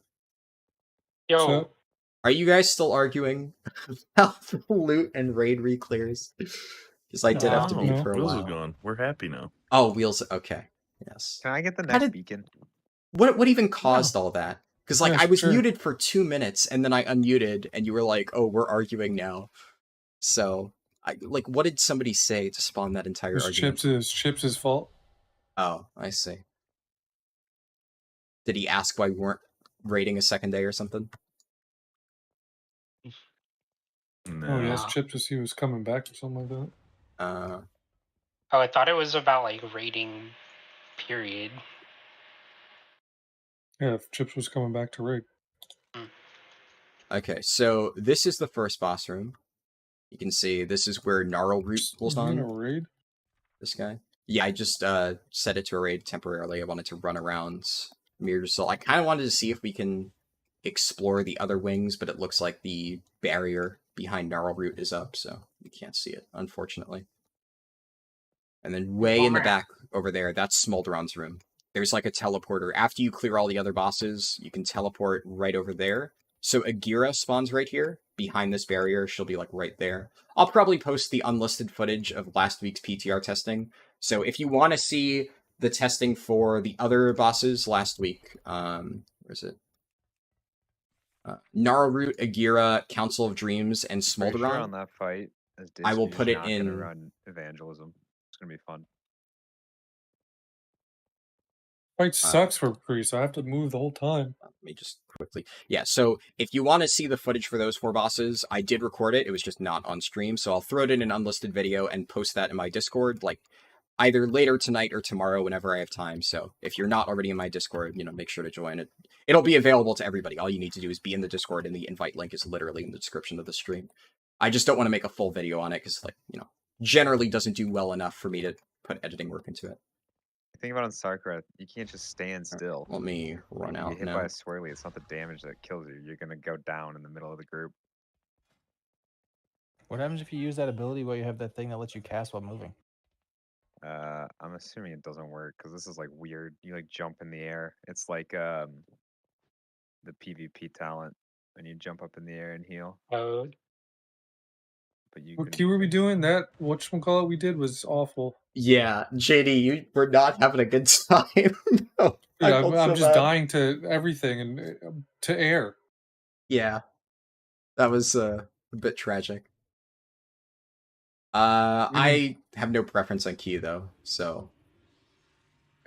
Yo. Are you guys still arguing about loot and raid re-clears? Because I did have to be for a Wheels while. is gone. We're happy now. Oh, Wheels, okay. Yes. Can I get the next beacon? What even caused all that? Because, like, Yeah, I was sure. muted for 2 minutes, and then I unmuted, and you were like, oh, we're arguing now. So, what did somebody say to spawn that entire It's argument? Chips' fault. Oh, I see. Did he ask why we weren't raiding a second day or something? Oh, yes, Chips, he was coming back or something like that. Oh, I thought it was about like raiding, period. Yeah, if Chips was coming back to raid. Okay, so this is the first boss room. You can see this is where Gnarl Root pulls You in a on. raid? This guy. Yeah, I just set it to a raid temporarily. I wanted to run around Amirdrassil. I kind of wanted to see if we can explore the other wings, but it looks like the barrier behind Gnarl Root is up, so we can't see it, unfortunately. And then way in the back over there, that's Smolderon's room. There's like a teleporter. After you clear all the other bosses, you can teleport right over there. So Agira spawns right here, behind this barrier. She'll be like right there. I'll probably post the unlisted footage of last week's PTR testing. So if you want to see the testing for the other bosses last week, where is it? Gnarlroot, Agira, Council of Dreams, and Pretty sure Smolderon. on that fight, as I will Disc, put you're it not gonna in. run evangelism. It's gonna be fun. Fight sucks for Priest. I have to move the whole time. Let me just quickly. Yeah, so if you want to see the footage for those 4 bosses, I did record it. It was just not on stream, so I'll throw it in an unlisted video and post that in my Discord, like either later tonight or tomorrow whenever I have time. So if you're not already in my Discord, make sure to join it. It'll be available to everybody. All you need to do is be in the Discord, and the invite link is literally in the description of the stream. I just don't want to make a full video on it because, generally doesn't do well enough for me to put editing work into it. Think about on StarCraft, you can't just stand still. Let me run You out get hit now. by a swirly, it's not the damage that kills you. You're gonna go down in the middle of the group. What happens if you use that ability while you have that thing that lets you cast while moving? I'm assuming it doesn't work because this is like weird. You like jump in the air. It's like the PvP talent when you jump up in the air and heal. Oh. But you What can. key were we doing? That whatchamacallit we did was awful. Yeah, JD, you were not having a good time. No, Yeah, I felt I'm so just bad. dying to everything and to air. Yeah, that was a bit tragic. I have no preference on key though, so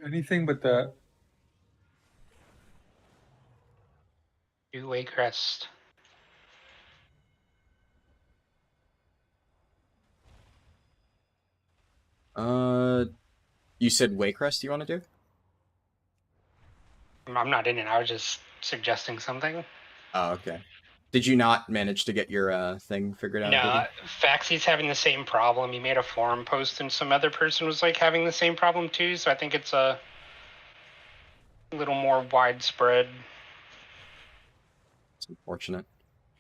Anything but that. Two-way crest. you said Waycrest you want to do? I'm not in it. I was just suggesting something. Oh, okay. Did you not manage to get your thing figured out? No, Faxy's having the same problem. He made a forum post, and some other person was like having the same problem too. So I think it's a little more widespread. It's unfortunate.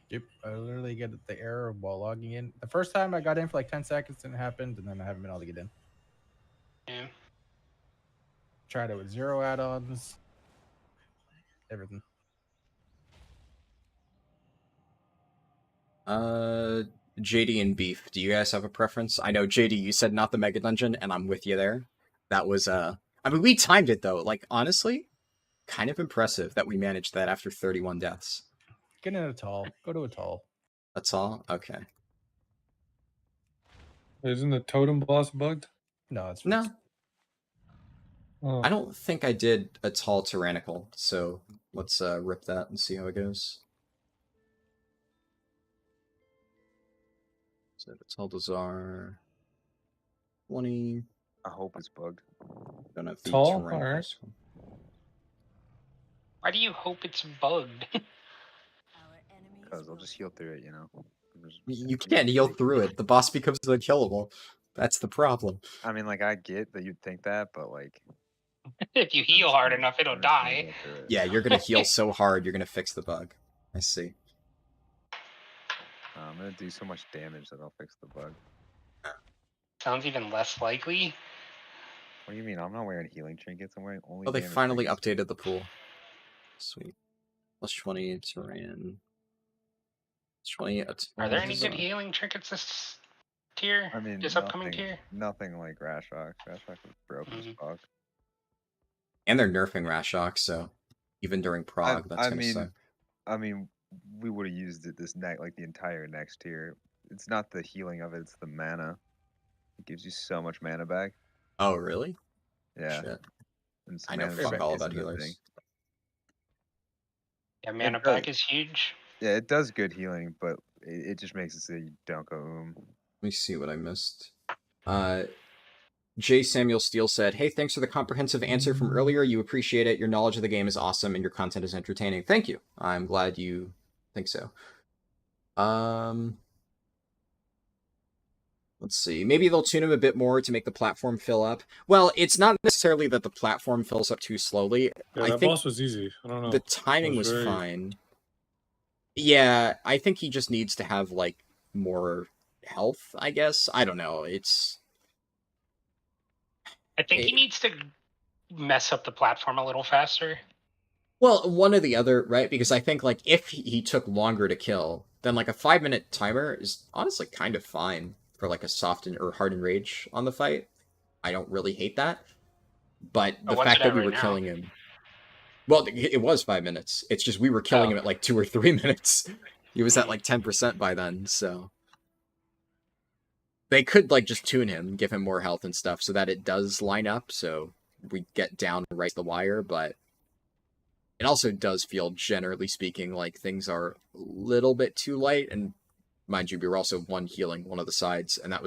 Yep, I literally get the error while logging in. The first time I got in for like 10 seconds and it happened, and then I haven't been able to get in. Yeah. Tried it with 0 add-ons. Everything. JD and Beef, do you guys have a preference? I know, JD, you said not the Mega Dungeon, and I'm with you there. That was, I mean, we timed it, though. Like, honestly, kind of impressive that we managed that after 31 deaths. Get in a tall. Go to a tall. That's all? Okay. Isn't the totem boss bugged? No, it's No. Oh. I don't think I did a tall tyrannical, so let's rip that and see how it goes. So it's Haldazar 20. I hope it's bugged. Don't have the Tall? tyrannical. Alright. Why do you hope it's bugged? Because I'll just heal through it, you know. You can't heal through it. The boss becomes unkillable. That's the problem. I mean, like, I get that you'd think that, but like. If you heal hard enough, it'll die. Yeah, you're gonna heal so hard, you're gonna fix the bug. I see. I'm gonna do so much damage that I'll fix the bug. Sounds even less likely. What do you mean? I'm not wearing healing trinkets. I'm wearing only. Oh, they damage finally trinkets. updated the pool. Sweet. Plus 20 Tyran. 20. Are there any good healing trinkets this tier? I mean, this upcoming tier? Nothing like Rashok. Rashok was broken as fuck. And they're nerfing Rashok, so even during prog, that's gonna suck. I mean, we would have used it this like the entire next tier. It's not the healing of it; it's the mana. It gives you so much mana back. Oh, really? Yeah. Shit. And so I know mana fuck back all isn't about a healers. thing. Yeah, mana It does. back is huge. Yeah, it does good healing, but it just makes it so you don't go Let me see what I missed. J. Samuel Steele said, "Hey, thanks for the comprehensive answer from earlier. You appreciate it. Your knowledge of the game is awesome, and your content is entertaining." Thank you. I'm glad you think so. Let's see. Maybe they'll tune him a bit more to make the platform fill up. Well, it's not necessarily that the platform fills up too slowly. Yeah, I that think boss was easy. I don't know. the timing was very... fine. Yeah, I think he just needs to have, like, more health, I guess. I don't know. I think he needs to mess up the platform a little faster. Well, one or the other, right? Because I think, like, if he took longer to kill, then, like, a 5-minute timer is honestly kind of fine for, like, a soften or hardened rage on the fight. I don't really hate that. But the fact that we were killing him... Well, it was 5 minutes. It's just we were killing him at, like, 2 or 3 minutes. He was at, like, 10% by then, so... They could, like, just tune him, give him more health and stuff, so that it does line up, so we get down right to the wire, but... It also does feel, generally speaking, like things are a little bit too light, and mind you, we were also one healing one of the sides, and that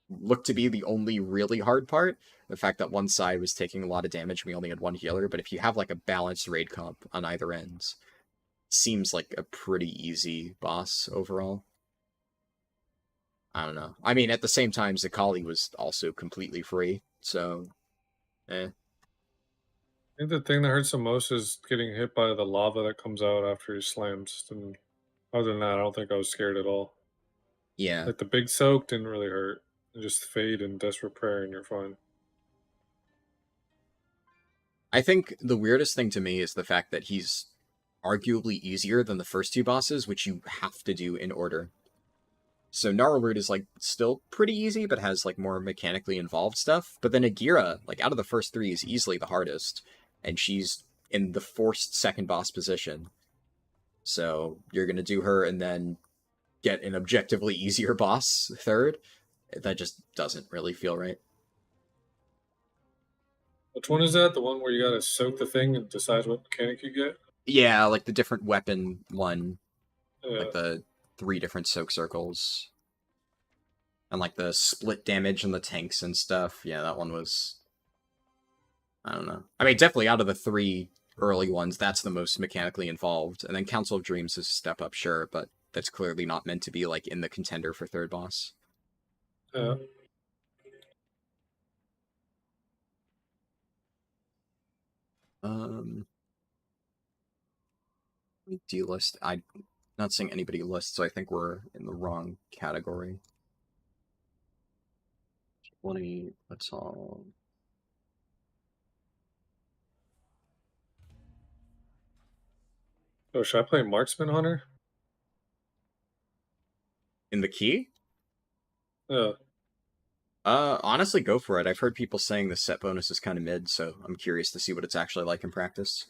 looked to be the only really hard part. The fact that one side was taking a lot of damage and we only had one healer, but if you have like a balanced raid comp on either ends, it seems like a pretty easy boss overall. I don't know. I mean, at the same time, Zakali was also completely free, so I think the thing that hurts the most is getting hit by the lava that comes out after he slams. And other than that, I don't think I was scared at all. Yeah. Like the big soak didn't really hurt. You just fade in desperate prayer and you're fine. I think the weirdest thing to me is the fact that he's arguably easier than the first two bosses, which you have to do in order. So Gnarlroot is, like, still pretty easy, but has, like, more mechanically involved stuff. But then Agira, like, out of the first three, is easily the hardest. And she's in the forced second boss position. So you're going to do her and then get an objectively easier boss third. That just doesn't really feel right. Which one is that? The one where you gotta soak the thing and decide what mechanic you get? Yeah, like the different weapon one. Yeah. Like the 3 different soak circles. And like the split damage and the tanks and stuff. Yeah, that one was... I don't know. I mean, definitely out of the 3 early ones, that's the most mechanically involved. And then Council of Dreams is a step up, sure, but that's clearly not meant to be, like, in the contender for third boss. Yeah. D-list. I'm not seeing anybody list, so I think we're in the wrong category. 20, that's all... Oh, should I play Marksman Hunter? In the key? Yeah. Honestly, go for it. I've heard people saying the set bonus is kind of mid, so I'm curious to see what it's actually like in practice.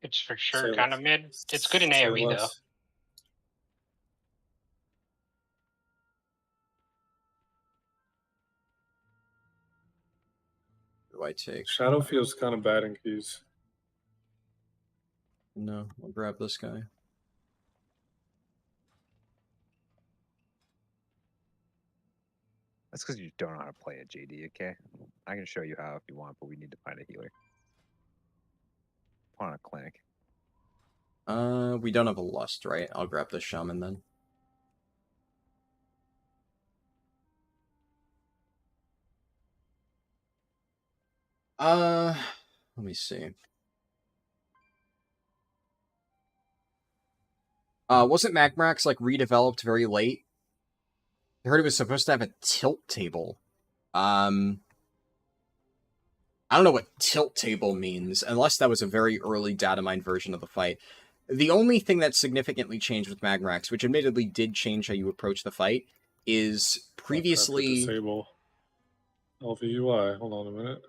It's for sure kind of mid. It's good in AoE, though. What do I take? Shadow feels kind of bad in keys. No, I'll grab this guy. That's because you don't know how to play a JD, okay? I can show you how if you want, but we need to find a healer. On a clinic. We don't have a lust, right? I'll grab the shaman then. Let me see. Wasn't Magmrax, like, redeveloped very late? I heard it was supposed to have a tilt table. I don't know what tilt table means, unless that was a very early data mine version of the fight. The only thing that significantly changed with Magmrax, which admittedly did change how you approach the fight, is previously... Disable LVUI. Hold on a minute.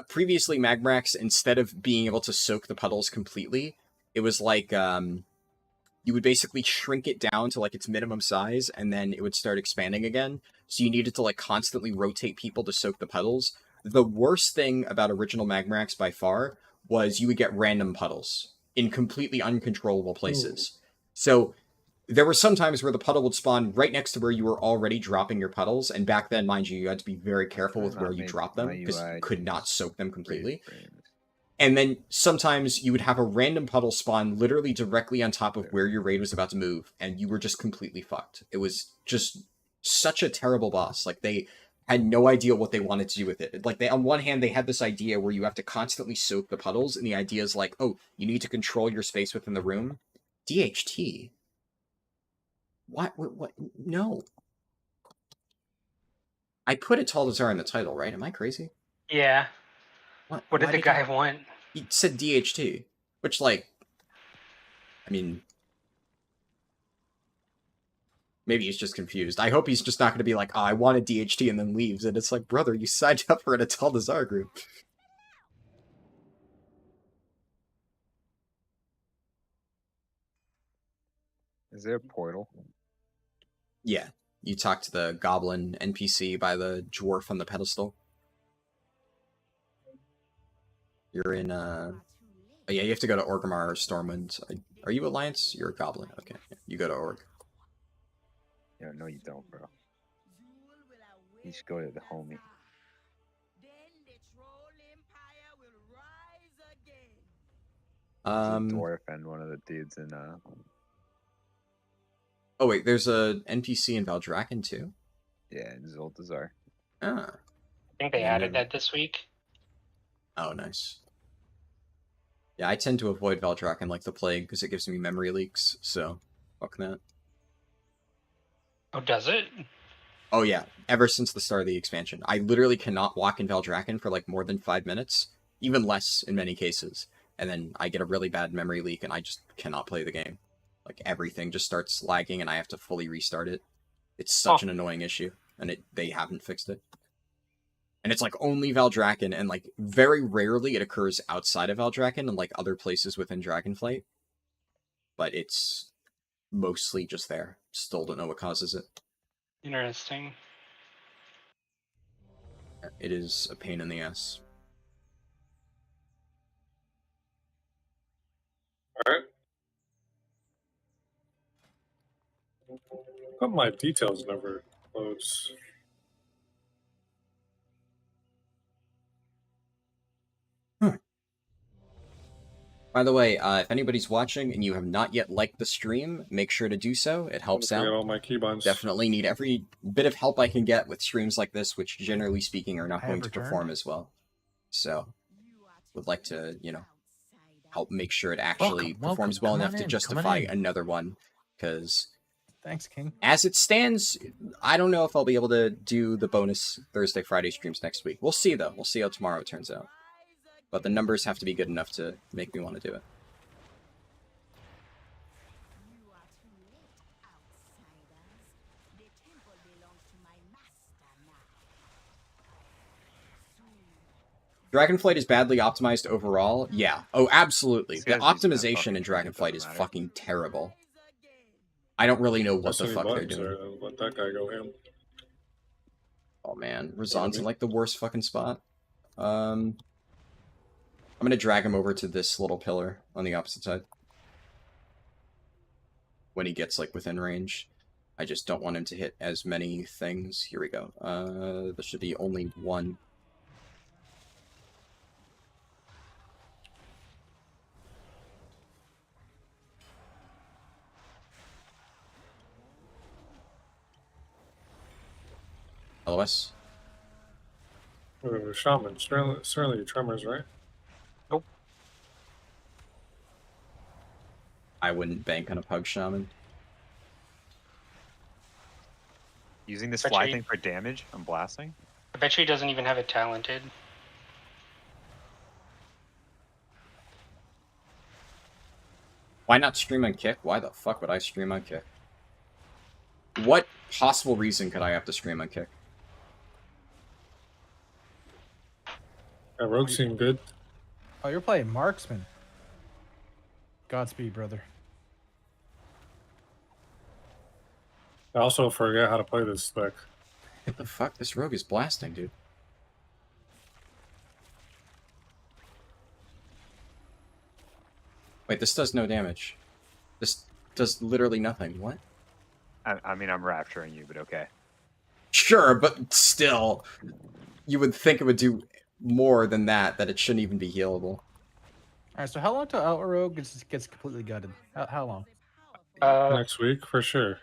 Previously, Magmrax, instead of being able to soak the puddles completely, it was like, you would basically shrink it down to, like, its minimum size, and then it would start expanding again. So you needed to, like, constantly rotate people to soak the puddles. The worst thing about original Magmrax, by far, was you would get random puddles in completely uncontrollable places. So there were some times where the puddle would spawn right next to where you were already dropping your puddles, and back then, mind you, you had to be very careful with where you drop them, because you could not soak them completely. And then sometimes you would have a random puddle spawn literally directly on top of where your raid was about to move, and you were just completely fucked. It was just such a terrible boss. Like, they had no idea what they wanted to do with it. Like, they, on one hand, they had this idea where you have to constantly soak the puddles, and the idea is like, oh, you need to control your space within the room. DHT? What? No. I put a Taldazar in the title, right? Am I crazy? Yeah. What What did the guy want? He said DHT, which, like, I mean, maybe he's just confused. I hope he's just not going to be like, oh, I wanted DHT and then leaves. And it's like, brother, you signed up for an Taldazar group. Is there a portal? Yeah. You talk to the goblin NPC by the dwarf on the pedestal. You're in, oh, yeah, you have to go to Orgrimmar or Stormwind. Are you Alliance? You're a goblin. Okay, you go to Org. Yeah, no, you don't, bro. You should go to the homie. Dwarf and one of the dudes in Oh wait, there's a NPC in Valdrakken too? Yeah, in Zoltazar. Ah. I think they added that this week. Oh, nice. Yeah, I tend to avoid Valdrakken like the plague because it gives me memory leaks, so fuck that. Oh, does it? Oh yeah, ever since the start of the expansion. I literally cannot walk in Valdrakken for like more than 5 minutes, even less in many cases. And then I get a really bad memory leak and I just cannot play the game. Like everything just starts lagging and I have to fully restart it. It's such an annoying issue, and they haven't fixed it. And it's like only Valdrakken, and like very rarely it occurs outside of Valdrakken and like other places within Dragonflight. But it's mostly just there. Still don't know what causes it. Interesting. It is a pain in the ass. Alright. But my details never loads. By the way, if anybody's watching and you have not yet liked the stream, make sure to do so. It helps out. All my keybinds. Definitely need every bit of help I can get with streams like this, which generally speaking are not I going have to returned. perform as well. So, would like to, you know, help make sure it actually performs well enough to justify another one. Because, Thanks, King. as it stands, I don't know if I'll be able to do the bonus Thursday, Friday streams next week. We'll see, though. We'll see how tomorrow turns out. But the numbers have to be good enough to make me want to do it. Dragonflight is badly optimized overall? Yeah. Oh, absolutely. The optimization in Dragonflight is fucking terrible. I don't really know what the fuck they're doing. Let that guy go ham. Oh man, Razan's in like the worst fucking spot. I'm gonna drag him over to this little pillar on the opposite side. When he gets like within range. I just don't want him to hit as many things. Here we go. There should be only one. LOS. Shaman, certainly tremors, right? Nope. I wouldn't bank on a pug shaman. Using this Bet fly you- thing for damage? I'm blasting? I bet you he doesn't even have it talented. Why not stream on Kick? Why the fuck would I stream on Kick? What possible reason could I have to stream on Kick? That rogue seemed good. Oh, you're playing marksman. Godspeed, brother. I also forget how to play this spec. What the fuck? This rogue is blasting, dude. Wait, this does no damage. This does literally nothing. What? I mean, I'm rapturing you, but okay. Sure, but still, you would think it would do more than that. That it shouldn't even be healable. All right, so how long till Outer Rogue gets completely gutted? How long? Next week for sure.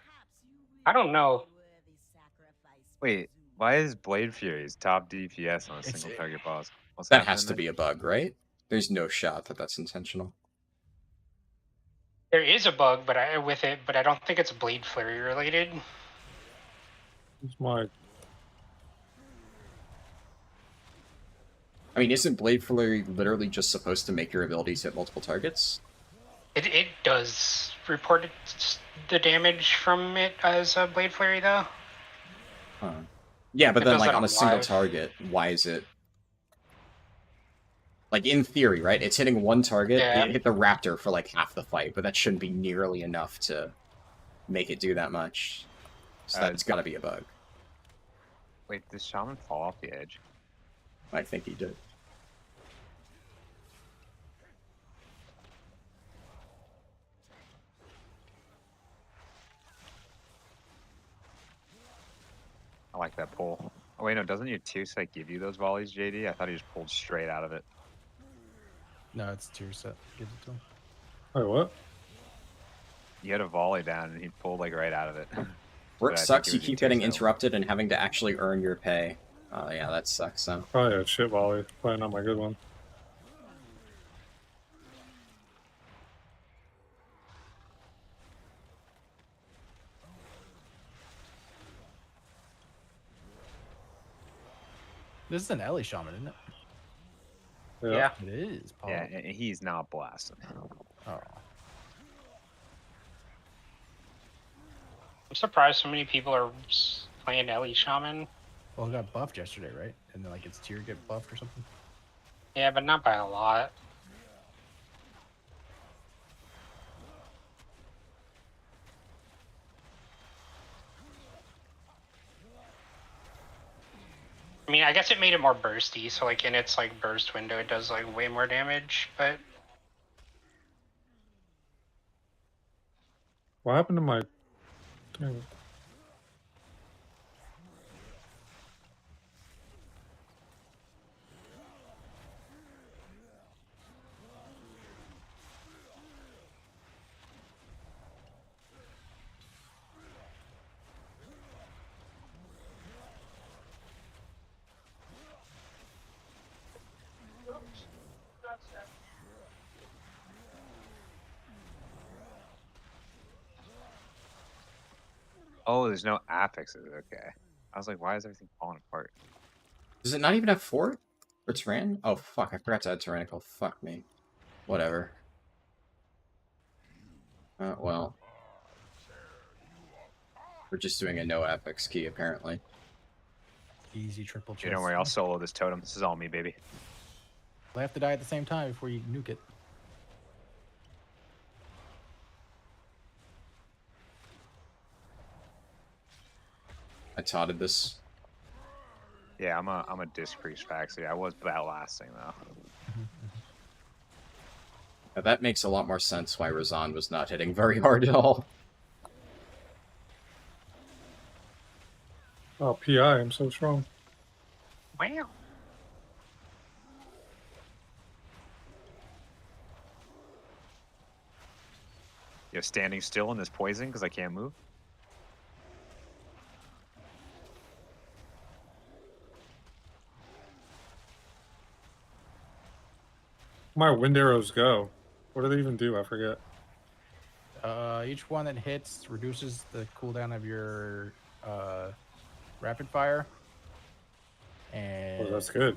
I don't know. Wait, why is Blade Fury's top DPS on a single target boss? What's That happening has to there? be a bug, right? There's no shot that that's intentional. There is a bug, but I don't think it's Blade Flurry related. It's my I mean, isn't Blade Flurry literally just supposed to make your abilities hit multiple targets? It does report the damage from it as a Blade Flurry, though. Huh. Yeah, but It then, does like, that on a on single live. target, why is it... Like, in theory, right? It's hitting one target, Yeah. it hit the Raptor for, like, half the fight, but that shouldn't be nearly enough to make it do that much. So that's gotta be a bug. Wait, did Shaman fall off the edge? I think he did. I like that pull. Oh wait, no, doesn't your tier set give you those volleys, JD? I thought he just pulled straight out of it. No, it's tier set. Gives it to him. Wait, what? You had a volley down and he pulled like right out of it. Work But I think sucks, it you was your keep tier getting set. interrupted and having to actually earn your pay. Oh yeah, that sucks, so. Probably a shit volley. Probably not my good one. This is an Ellie Shaman, isn't it? Yeah. It is. Paul. Yeah, and he's not blasting. Oh. I'm surprised so many people are playing Ellie Shaman. Well, it got buffed yesterday, right? And then like its tier get buffed or something. Yeah, but not by a lot. I mean, I guess it made it more bursty, so like in its like burst window, it does like way more damage. But What happened to my thing? Oh, there's no affixes. Okay. I was like, why is everything falling apart? Does it not even have fort? Or Tyrann? Oh fuck, I forgot to add Tyrannical. Fuck me. Whatever. Well. We're just doing a no affix key, apparently. Easy triple chest. You don't worry, I'll solo this totem. This is all me, baby. They have to die at the same time before you nuke it. I totted this. Yeah, I'm a disc priest faxi. I was outlasting though. Now, that makes a lot more sense why Razan was not hitting very hard at all. Oh, PI, I'm so strong. wow. You're standing still in this poison because I can't move. My wind arrows go. What do they even do? I forget. Each one that hits reduces the cooldown of your rapid fire. And Oh, that's good.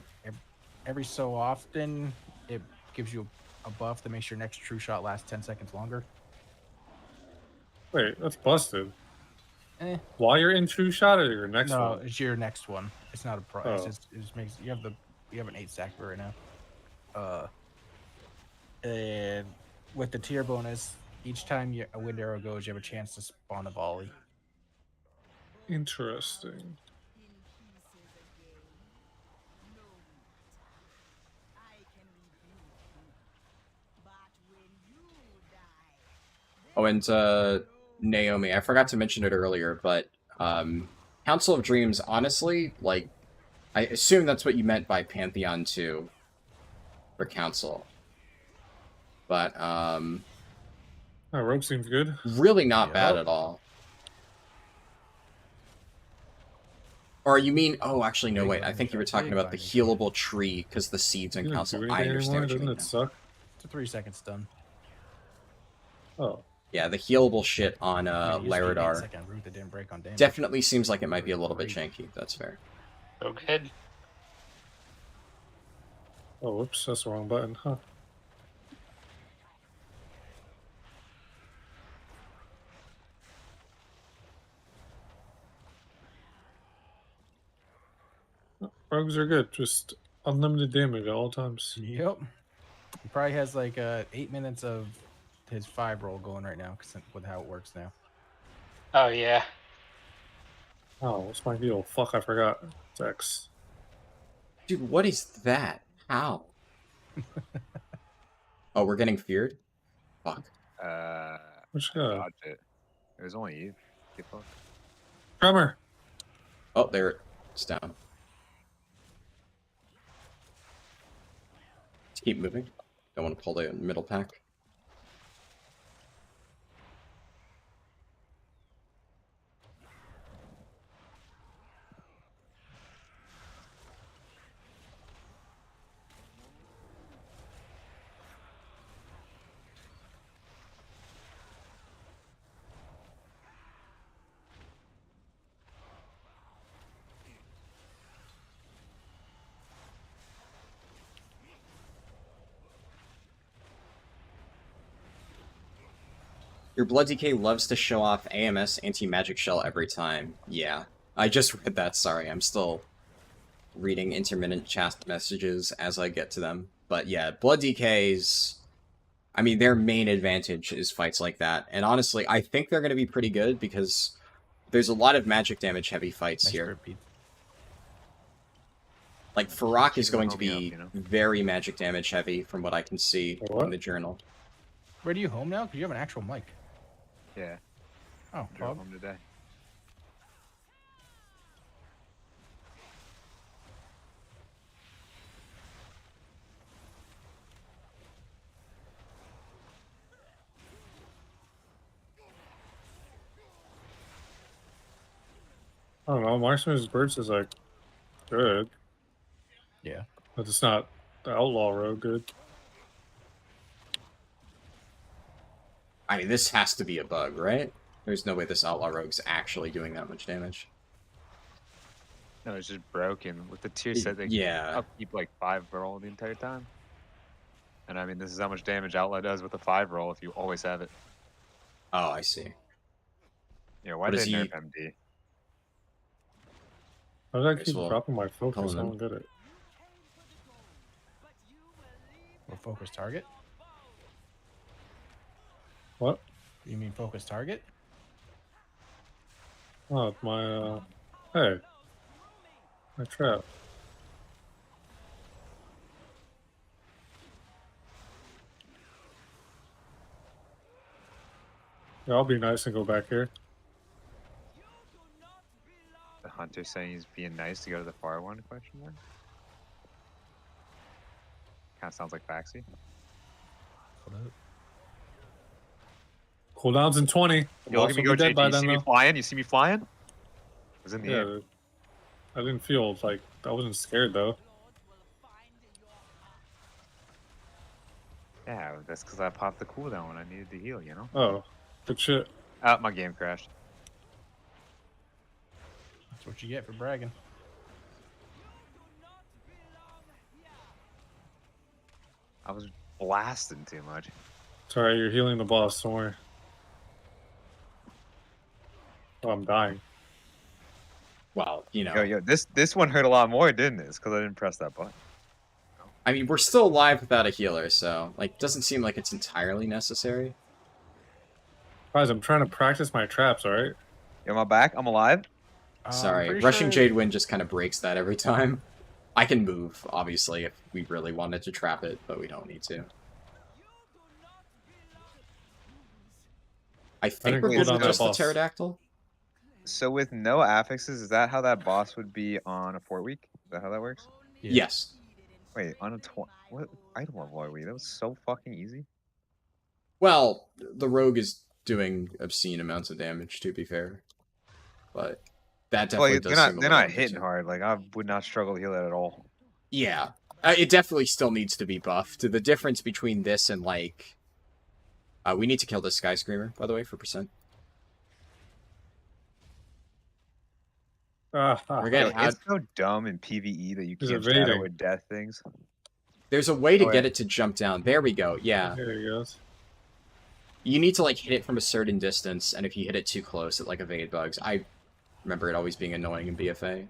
Every so often, it gives you a buff that makes your next true shot last 10 seconds longer. Wait, that's busted. Eh. While you're in true shot or your next No, one? it's your next one. It's not a price. Oh. It just makes you have an 8 stack right now. And with the tier bonus, each time a wind arrow goes, you have a chance to spawn a volley. Interesting. Oh, and Naomi, I forgot to mention it earlier, but Council of Dreams, honestly, like, I assume that's what you meant by Pantheon 2 for Council. But, Rogue seems good. really not bad at all. Or you mean, oh, actually, no, wait, I think you were talking about the healable tree, because the seeds in Council. I understand what you mean. Doesn't it suck? It's a 3-second stun. Oh. Yeah, the healable shit on Laradar Root that didn't break on damage. definitely seems like it might be a little bit janky. That's fair. So good. Oh, whoops, that's the wrong button, huh? Rogues are good, just unlimited damage at all times. Yep. He probably has like 8 minutes of his 5 roll going right now, with how it works now. Oh yeah. Oh, what's my heal? Fuck, I forgot. It's X. Dude, what is that? How? Oh, we're getting feared? Fuck. Which guy? Dodge it. It was only you. Get fucked. Drummer! Oh, there. It's down. Keep moving. Don't want to pull the middle pack. Your Blood DK loves to show off AMS anti-magic shell every time. Yeah. I just read that, sorry. I'm still reading intermittent chat messages as I get to them. But yeah, Blood DK's... I mean, their main advantage is fights like that. And honestly, I think they're going to be pretty good because there's a lot of magic damage heavy fights here. Like, Farak is going to be very magic damage heavy from what I can see in the journal. Where do you home now? Because you have an actual mic. Yeah. Oh, Drove home today. I don't know, Marksman's Burst is like good. Yeah. But it's not the Outlaw Rogue good. I mean, this has to be a bug, right? There's no way this Outlaw Rogue's actually doing that much damage. No, it's just broken. With the tier set, they yeah. upkeep like 5 roll the entire time. And I mean, this is how much damage Outlaw does with a 5 roll if you always have it. Oh, I see. Yeah, why did they nerf MD? Why did I keep dropping my focus? I don't get it. Or focus target? What? You mean focus target? Oh, my, hey. My trap. Yeah, I'll be nice and go back here. The hunter saying he's being nice to go to the far one, question mark? Kind of sounds like Faxi. Cooldown's in 20. Yo, look at me go, JT. You see me flying? You see me flying? I was in the air. Dude. I didn't feel like I wasn't scared though. Yeah, that's because I popped the cooldown when I needed to heal, you know? Oh, good shit. Ah, my game crashed. That's what you get for bragging. I was blasting too much. Sorry, you're healing the boss, don't worry. Oh, I'm dying. Well, you know. Yo, this one hurt a lot more, didn't it? Because I didn't press that button. I mean, we're still alive without a healer, so, like, doesn't seem like it's entirely necessary. Guys, I'm trying to practice my traps, alright? Yo, my back? I'm alive? Sorry, Rushing Jade Wind just kind of breaks that every time. I can move, obviously, if we really wanted to trap it, but we don't need to. I think think we're we're good good on with that just the boss. pterodactyl. So with no affixes, is that how that boss would be on a Fort week? Is that how that works? Yes. Wait, on a what item level are we? That was so fucking easy. Well, the rogue is doing obscene amounts of damage, to be fair, but that definitely does seem a they're little not hitting undertuned. hard. Like I would not struggle to heal that at all. Yeah, it definitely still needs to be buffed. The difference between this and like, we need to kill this Sky Screamer, by the way, for percent. We're getting It's so dumb in PvE that you He's can't shadow evading. with death things. There's a way to Oh, get yeah. it to jump down. There we go. Yeah. There he goes. You need to like hit it from a certain distance, and if you hit it too close, it like evade bugs. I remember it always being annoying in BFA.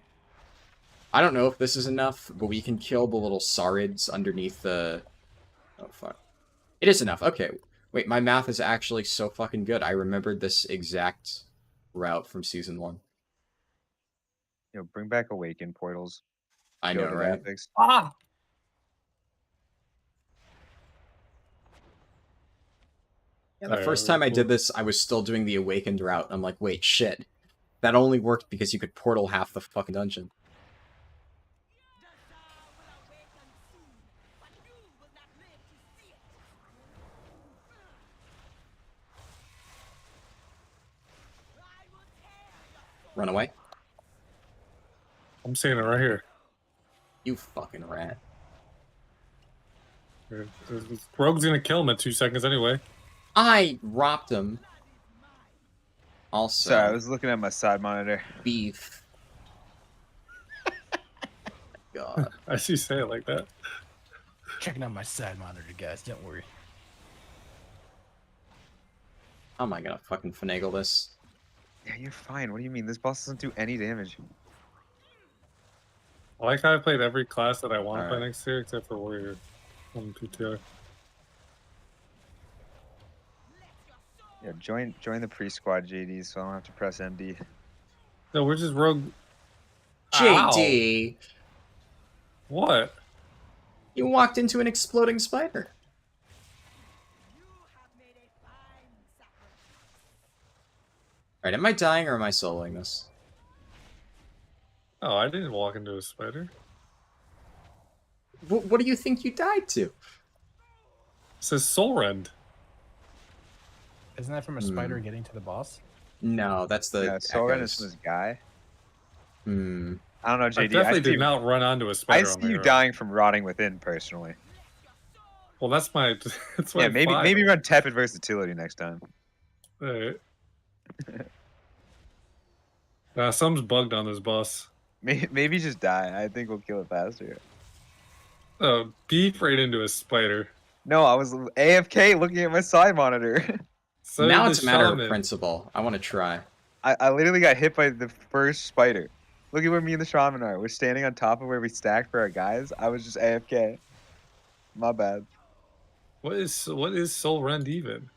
I don't know if this is enough, but we can kill the little Saurids underneath the... Oh, fuck. It is enough. Okay. Wait, my math is actually so fucking good. I remembered this exact route from Season 1. You know, bring back Awaken portals. I Go know, to right? graphics. Ah! Yeah, the first time I did this, I was still doing the Awakened route. I'm like, wait, shit. That only worked because you could portal half the fucking dungeon. Run away. I'm seeing it right here. You fucking rat. Rogue's gonna kill him in 2 seconds anyway. I robbed him. Also, Sorry, I was looking at my side monitor. Beef. God. I see you say it like that. Checking out my side monitor, guys. Don't worry. How am I gonna fucking finagle this? Yeah, you're fine. What do you mean? This boss doesn't do any damage. I like how I played every class that I want to play Alright. next year except for Warrior on PTR. Yeah, join the pre-squad JD, so I don't have to press MD. No, we're just rogue. JD! Ow. What? You walked into an exploding spider. Alright, am I dying or am I soloing this? Oh, I didn't walk into a spider. What do you think you died to? It says Soul Rend. Isn't that from a spider getting to the boss? No, that's the Yeah, Soul Rend is echoes. from this guy. Hmm. I don't know, I JD. definitely see did not run onto a I spider. see on you the arrow. dying from rotting within, personally. Well, that's my. That's my Yeah, maybe file. run tepid versatility next time. Alright. Something's bugged on this boss. Maybe just die. I think we'll kill it faster. Oh, beef right into a spider. No, I was AFK looking at my side monitor. So Now did it's the a matter shaman. of principle. I want to try. I literally got hit by the first spider. Look at where me and the shaman are. We're standing on top of where we stacked for our guys. I was just AFK. My bad. What is Soul Rend even?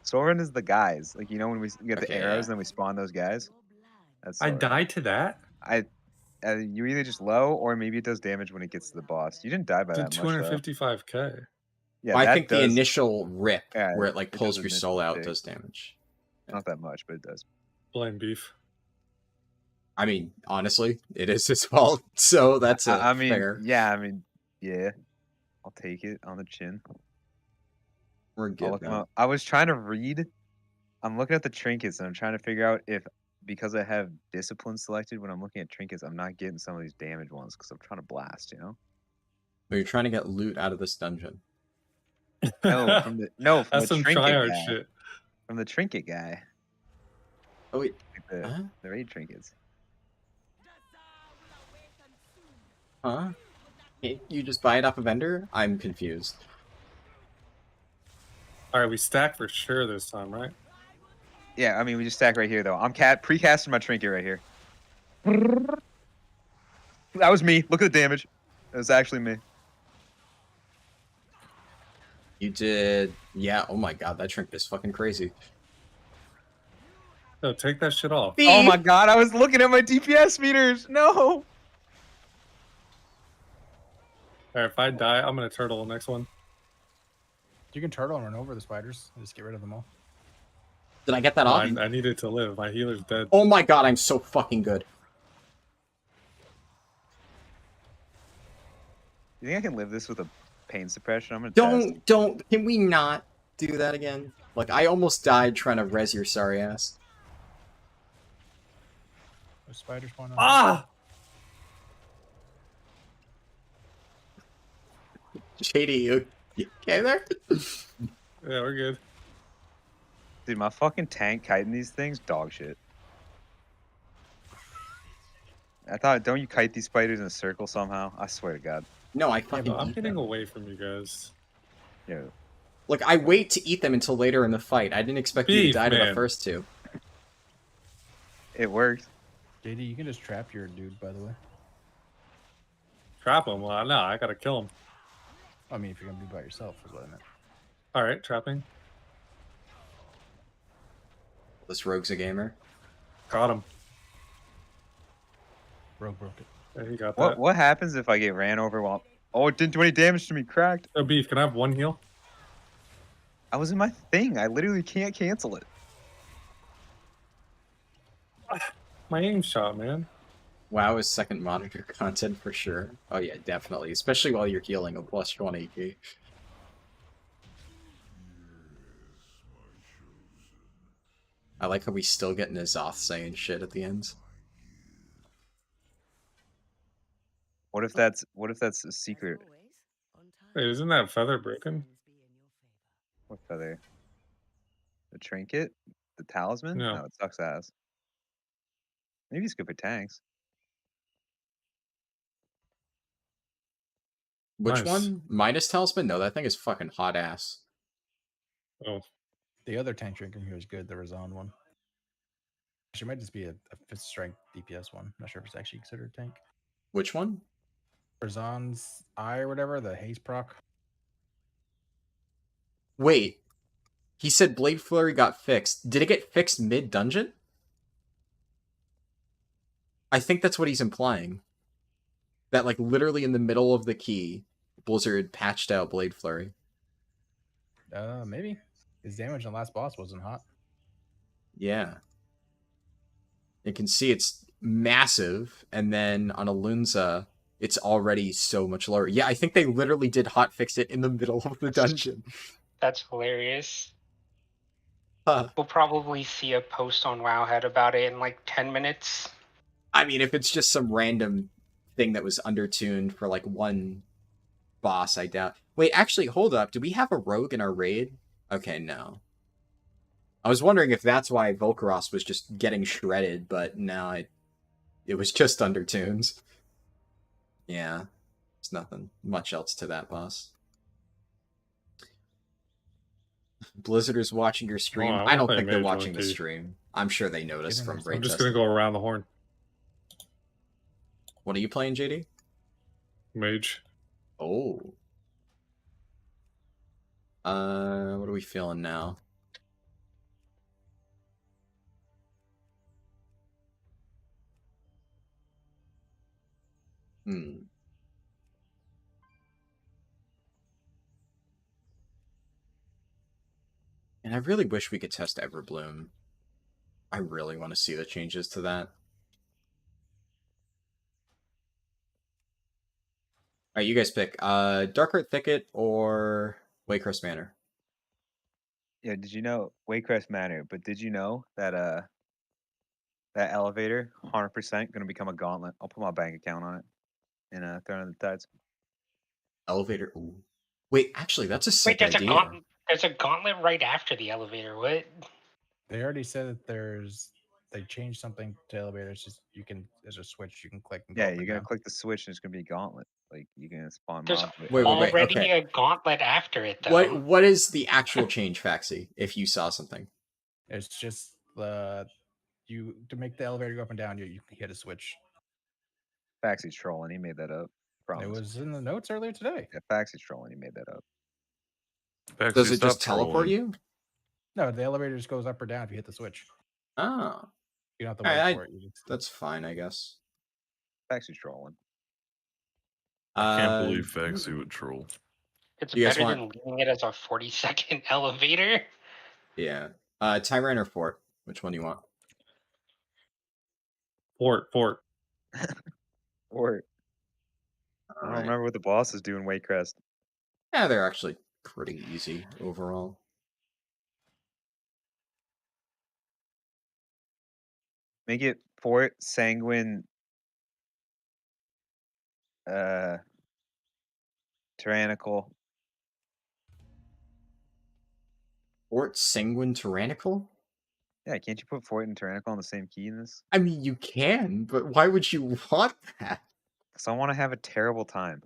Soul Rend is the guys. Like, you know when we get the Okay, arrows yeah. and then we spawn those guys? That's I Soul Rend. died to that. You're either just low or maybe it does damage when it gets to the boss. You didn't die by Did that much, though. 255k. Yeah, Well, I that think the does- initial rip, Yeah, where it like it pulls does your soul initially out, big. does damage. Not that much, but it does. Blame beef. I mean, honestly, it is his fault, so that's I mean, fair. yeah, yeah. I'll take it on the chin. We're I'll good look 'em now. up. I was trying to read. I'm looking at the trinkets and I'm trying to figure out if, because I have discipline selected when I'm looking at trinkets, I'm not getting some of these damage ones because I'm trying to blast, you know? But you're trying to get loot out of this dungeon. No, from That's the some trinket tryhard guy. shit. From the trinket guy. Oh wait, Like the raid trinkets. huh? You just buy it off a vendor? I'm confused. All right, we stack for sure this time, right? Yeah, I mean, we just stack right here, though. I'm pre-casting my trinket right here. That was me. Look at the damage. It was actually me. You did, yeah. Oh my god, that trinket is fucking crazy. No, take that shit off. Oh my god, I was looking at my DPS meters. No. All right, if I die, I'm gonna turtle the next one. You can turtle and run over the spiders and just get rid of them all. Did I get that No, off? I needed to live. My healer's dead. Oh my god, I'm so fucking good. You think I can live this with a pain suppression? I'm gonna test. Don't. Can we not do that again? Like, I almost died trying to res your sorry ass. There's spiders going on. Ah! JD, you okay there? Yeah, we're good. Dude, my fucking tank kiting these things, dog shit. I thought, don't you kite these spiders in a circle somehow? I swear to God. No, I fucking I'm eat getting them. away from you guys. Yeah. Like, I wait to eat them until later in the fight. I didn't expect you to Beef, die to the man. first two. It worked. JD, you can just trap your dude, by the way. Trap him? Well, no, I gotta kill him. I mean, if you're gonna be by yourself, is what I meant. Alright, trapping. This rogue's a gamer. Got him. Rogue broke it. Yeah, he got that. What happens if I get ran over while... Oh, it didn't do any damage to me, cracked. Oh, Beef, can I have one heal? I was in my thing. I literally can't cancel it. My aim shot, man. WoW is second monitor content for sure. Oh yeah, definitely. Especially while you're healing a plus 1 AP. I like how we still get Nazoth saying shit at the end. What if that's a secret? Wait, isn't that feather broken? What feather? The trinket? The talisman? No. No, it sucks ass. Maybe it's good for tanks. Which Nice. one? Minus Talisman? No, that thing is fucking hot ass. Oh. The other tank drinker here is good, the Razan one. Actually, it might just be a 5th strength DPS one. Not sure if it's actually considered a tank. Which one? Razan's Eye or whatever, the haze proc. Wait. He said Blade Flurry got fixed. Did it get fixed mid-dungeon? I think that's what he's implying. That, like, literally in the middle of the key, Blizzard patched out Blade Flurry. Maybe. His damage on the last boss wasn't hot. Yeah. You can see it's massive, and then on Alunza, it's already so much lower. Yeah, I think they literally did hotfix it in the middle of the dungeon. That's hilarious. Huh. We'll probably see a post on Wowhead about it in like 10 minutes. I mean, if it's just some random thing that was undertuned for like one boss, I doubt. Wait, actually, hold up. Do we have a rogue in our raid? Okay, no. I was wondering if that's why Volcaros was just getting shredded, but no, it was just undertunes. Yeah, there's nothing much else to that boss. Blizzard is watching your stream. Oh, I don't think Mage they're one watching the too. stream. I'm sure they noticed from raid I'm just testing. gonna go around the horn. What are you playing, JD? Mage. Oh. What are we feeling now? Hmm. And I really wish we could test Everbloom. I really want to see the changes to that. Alright, you guys pick. Darkheart Thicket or Waycrest Manor? Yeah, did you know Waycrest Manor? But did you know that that elevator 100% gonna become a gauntlet? I'll put my bank account on it and throw it in the tides. Elevator. Ooh. Wait, actually, that's a sick Wait, idea. there's a gauntlet right after the elevator. What? They already said that they changed something to elevators. Just there's a switch you can click and go Yeah, up you're and gonna down. click the switch and it's gonna be a gauntlet. Like you're gonna spawn There's mobs. with Wait, already okay. a gauntlet after it, though. What is the actual change, Faxi, if you saw something? It's just to make the elevator go up and down, you hit a switch. Faxy's trolling. He made that up. Promise. It was in the notes earlier today. Yeah, Faxy's trolling. He made that up. Does it just teleport you? No, the elevator just goes up or down if you hit the switch. Oh. You don't have to wait for it. That's fine, I guess. Faxy's trolling. I can't believe Faxi would troll. It's you guys better want- than leaving it as a 40-second elevator. Yeah. Tyrant or Fort? Which one do you want? Fort. Or I don't Alright. remember what the bosses do in Waycrest. Yeah, they're actually pretty easy overall. Make it Fort, Sanguine, Tyrannical. Fort, Sanguine, Tyrannical? Yeah, can't you put Fort and Tyrannical on the same key in this? I mean, you can, but why would you want that? Because I want to have a terrible time.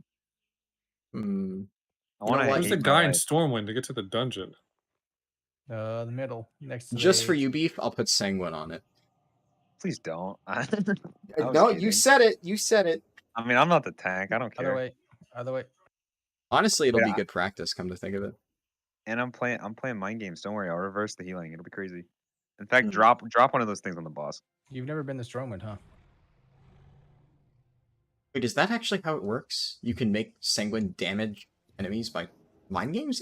Hmm. I want to Where's hate the my guy in life. Stormwind to get to the dungeon? The middle, next to Just the for you, Beef, I'll put Sanguine on it. Please don't. I was No, kidding. you said it. You said it. I mean, I'm not the tank. I don't care. Other way. Honestly, it'll be Yeah. good practice, come to think of it. And I'm playing mind games. Don't worry, I'll reverse the healing. It'll be crazy. In fact, drop one of those things on the boss. You've never been to Stormwind, huh? Wait, is that actually how it works? You can make Sanguine damage enemies by mind games?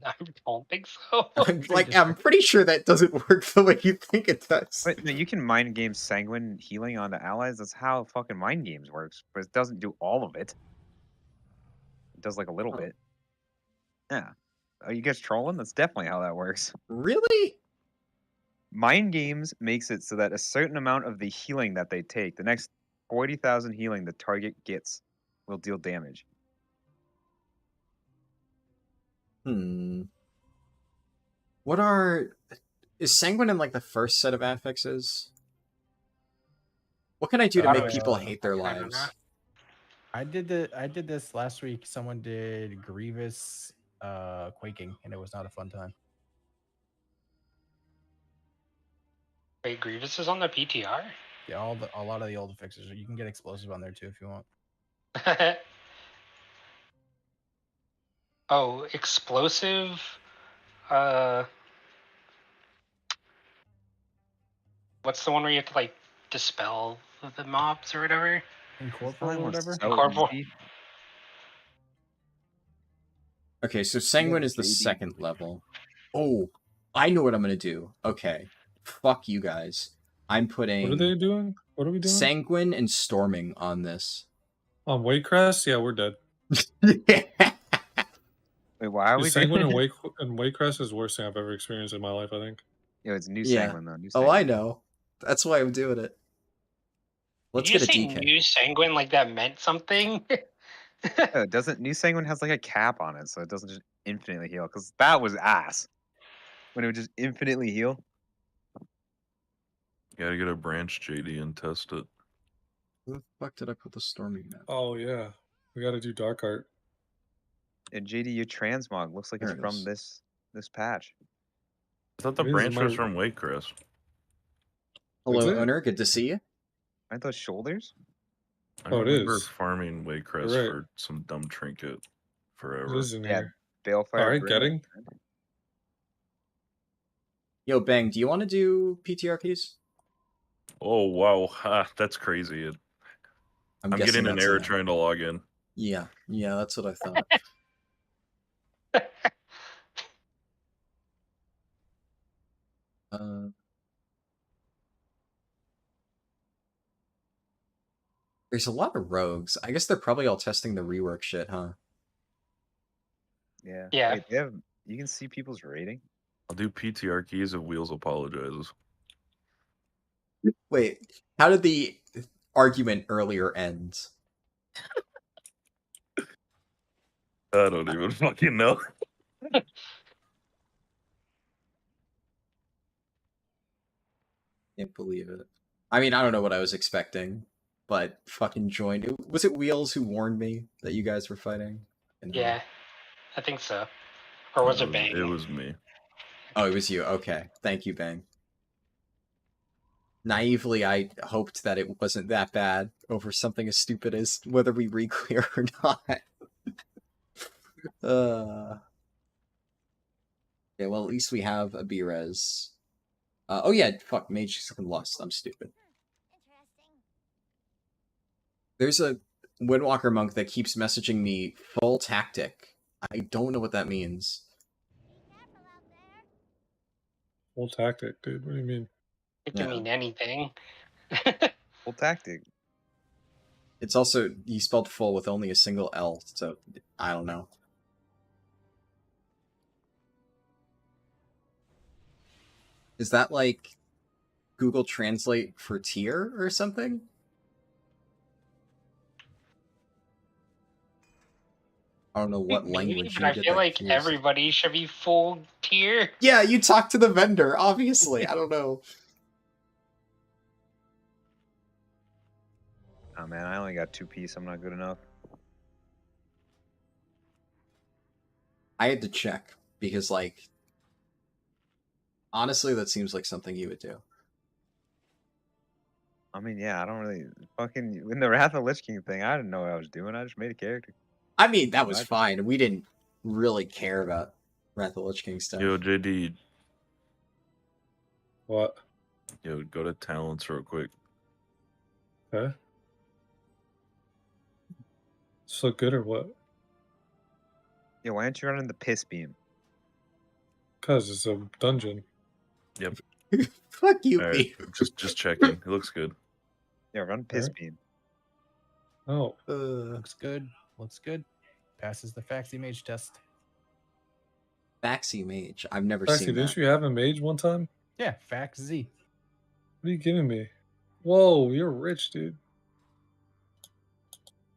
I don't think so. I'm pretty sure that doesn't work the way you think it does. But no, you can mind game Sanguine healing onto allies. That's how fucking mind games works. But it doesn't do all of it. It does like a little bit. Yeah. Are you guys trolling? That's definitely how that works. Really? Mind games makes it so that a certain amount of the healing that they take, the next 40,000 healing the target gets, will deal damage. What is Sanguine in like the first set of affixes? What can I do to make people hate their lives? I did this last week. Someone did Grievous quaking, and it was not a fun time. Wait, Grievous is on the PTR? Yeah, a lot of the old fixes. You can get explosive on there too if you want. Oh, explosive. What's the one where you have to like dispel the mobs or whatever? Incorporal or whatever. Incorporal. Okay, so Sanguine is the second level. Oh, I know what I'm gonna do. Okay, fuck you guys. I'm putting. What are they doing? What are we doing? Sanguine and Storming on this. On Waycrest? Yeah, we're dead. Wait, why are we Sanguine doing and Waycrest is the worst thing I've ever experienced in my life, I think. Yo, it's new Yeah. Sanguine though. New Oh, Sanguine. I know. That's why I'm doing it. Let's Did you get a say DK. new Sanguine like that meant something? It doesn't. New Sanguine has like a cap on it, so it doesn't just infinitely heal. Because that was ass. When it would just infinitely heal. Gotta get a branch, JD, and test it. Where the fuck did I put the Storming map? Oh yeah, we got to do Dark Art. And JD, your transmog looks like There it's it from is. this patch. I thought the It is branch my- was from Waycrest. Hello, Is it? owner. Good to see you. Aren't those shoulders? I Oh, it remember is. farming Waycrest You're right. for some dumb trinket It forever. is in Yeah. here. Balefire. All right, Brim. getting. Yo, Bang, do you want to do PTR keys? Oh wow, ha, that's crazy. I'm guessing getting an that's error it. trying to log in. Yeah, that's what I thought. There's a lot of rogues. I guess they're probably all testing the rework shit, huh? Yeah. Yeah. Wait, you can see people's rating. I'll do PTR keys if Wheels apologizes. Wait, how did the argument earlier end? I don't even fucking know. Can't believe it. I mean, I don't know what I was expecting, but fucking joined. Was it Wheels who warned me that you guys were fighting? Yeah, I think so. Or was it Bang? It was me. Oh, it was you. Okay. Thank you, Bang. Naively, I hoped that it wasn't that bad over something as stupid as whether we re-clear or not. Yeah, well, at least we have a B-res. Oh yeah, fuck, Mage is lost. I'm stupid. There's a Windwalker monk that keeps messaging me full tactic. I don't know what that means. Whole tactic, dude. What do you mean? It can mean anything. Full tactic. It's also, he spelled full with only a single L, so I don't know. Is that like Google Translate for tier or something? I don't know what Maybe, language but you I get feel that like confused. everybody should be full tier. Yeah, you talk to the vendor, obviously. I don't know. Oh man, I only got 2-piece. I'm not good enough. I had to check because, like, honestly, that seems like something you would do. I mean, yeah, I don't really fucking in the Wrath of Lich King thing. I didn't know what I was doing. I just made a character. I mean, that was fine. We didn't really care about Wrath of Lich King stuff. Yo, JD. What? Yo, go to talents real quick. Okay. So good or what? Yeah, why aren't you running the piss beam? Cause it's a dungeon. Yep. Fuck you, All right, just checking. It looks good. Yeah, run piss beam. Oh. Looks good. Looks good. Passes the Faxi Mage test. Faxi Mage. I've never Faxi, seen didn't that. you have a mage one time? Yeah, Fax Z. What are you giving me? Whoa, you're rich, dude.